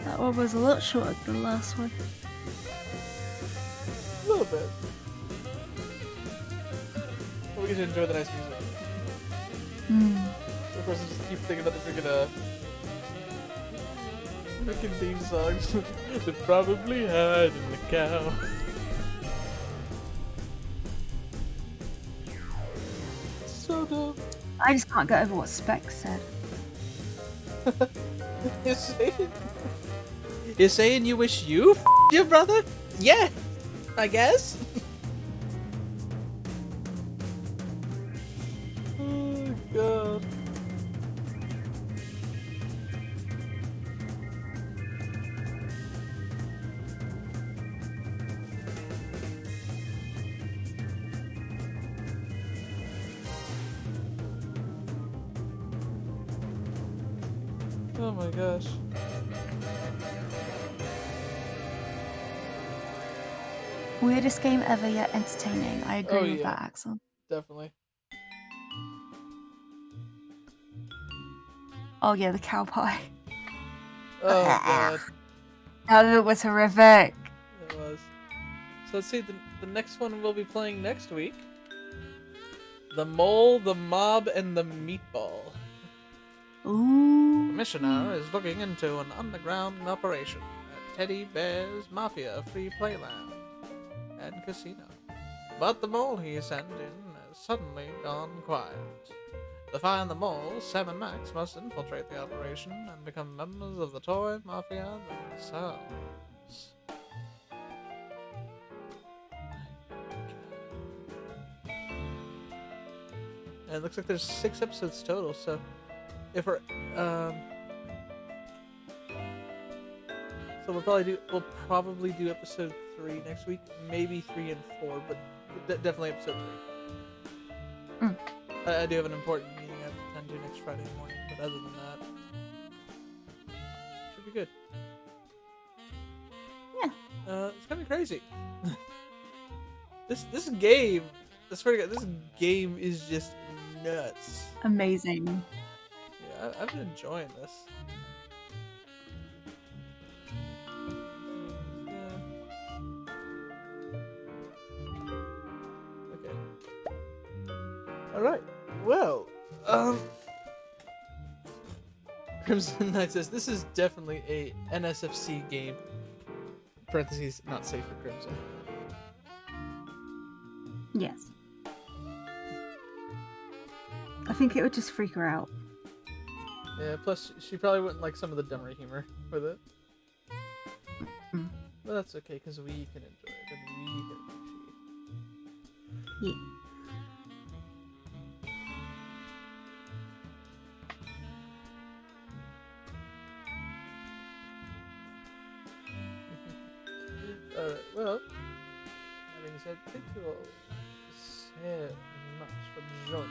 That one was a lot shorter than the last one. A little bit. But we get to enjoy the nice music. Of course, I just keep thinking about the freaking theme songs that probably hide in the cow. So dumb. I just can't get over what Spec said. You're saying you wish you f***ed your brother? Yeah, I guess. Oh, God. Oh my gosh. Weirdest game ever, yet entertaining. I agree with that, Axel. Definitely. Oh yeah, the cow pie. Oh god. That was horrific. It was. So let's see, the next one we'll be playing next week. The Mole, the Mob, and the Meatball. Ooh. Commissioner is looking into an underground operation at Teddy Bear's Mafia Free Playland and Casino. But the mole he sent in has suddenly gone quiet. To find the mole, Sam and Max must infiltrate the operation and become members of the toy mafia themselves. And it looks like there's 6 episodes total, so if we're so we'll probably do episode 3 next week, maybe 3 and 4, but definitely episode 3. I do have an important meeting I have to attend to next Friday morning, but other than that, should be good. Yeah. It's gonna be crazy. This game, I swear to God, this game is just nuts. Amazing. Yeah, I've been enjoying this. Okay. Alright, well, Crimson Knight says, this is definitely a NSFC game. Parentheses, not safe for Crimson. Yes. I think it would just freak her out. Yeah, plus she probably wouldn't like some of the dumber humor with it. But that's okay, because we can enjoy it, and we can appreciate it. Yeah. Alright, well, that being said, thank you all so much for joining us.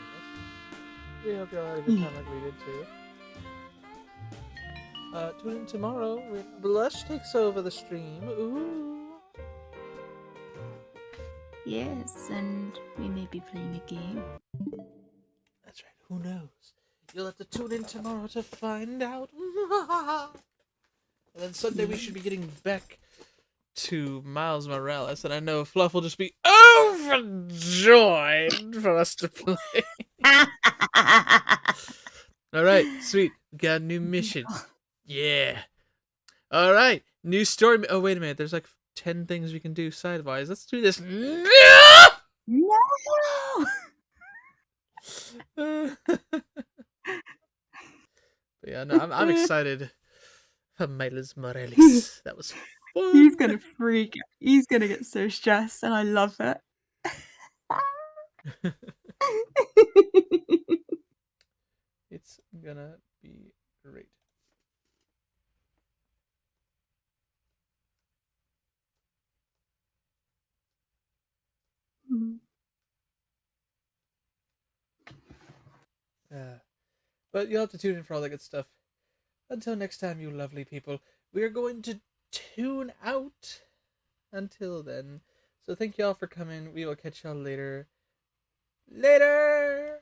We hope you all had a good time like we did too. Tune in tomorrow when Blush takes over the stream. Ooh. Yes, and we may be playing a game. That's right, who knows? You'll have to tune in tomorrow to find out. And then Sunday we should be getting back to Miles Morales, and I know Fluff will just be overjoyed for us to play. Alright, sweet. We got a new mission. Yeah. Alright, new story. Oh, wait a minute. There's like 10 things we can do sidewise. Let's do this. No! But yeah, no, I'm excited for Miles Morales. That was fun. He's gonna freak. He's gonna get so stressed, and I love it. It's gonna be great. But you'll have to tune in for all that good stuff. Until next time, you lovely people, we are going to tune out. Until then. So thank you all for coming. We will catch y'all later. Later!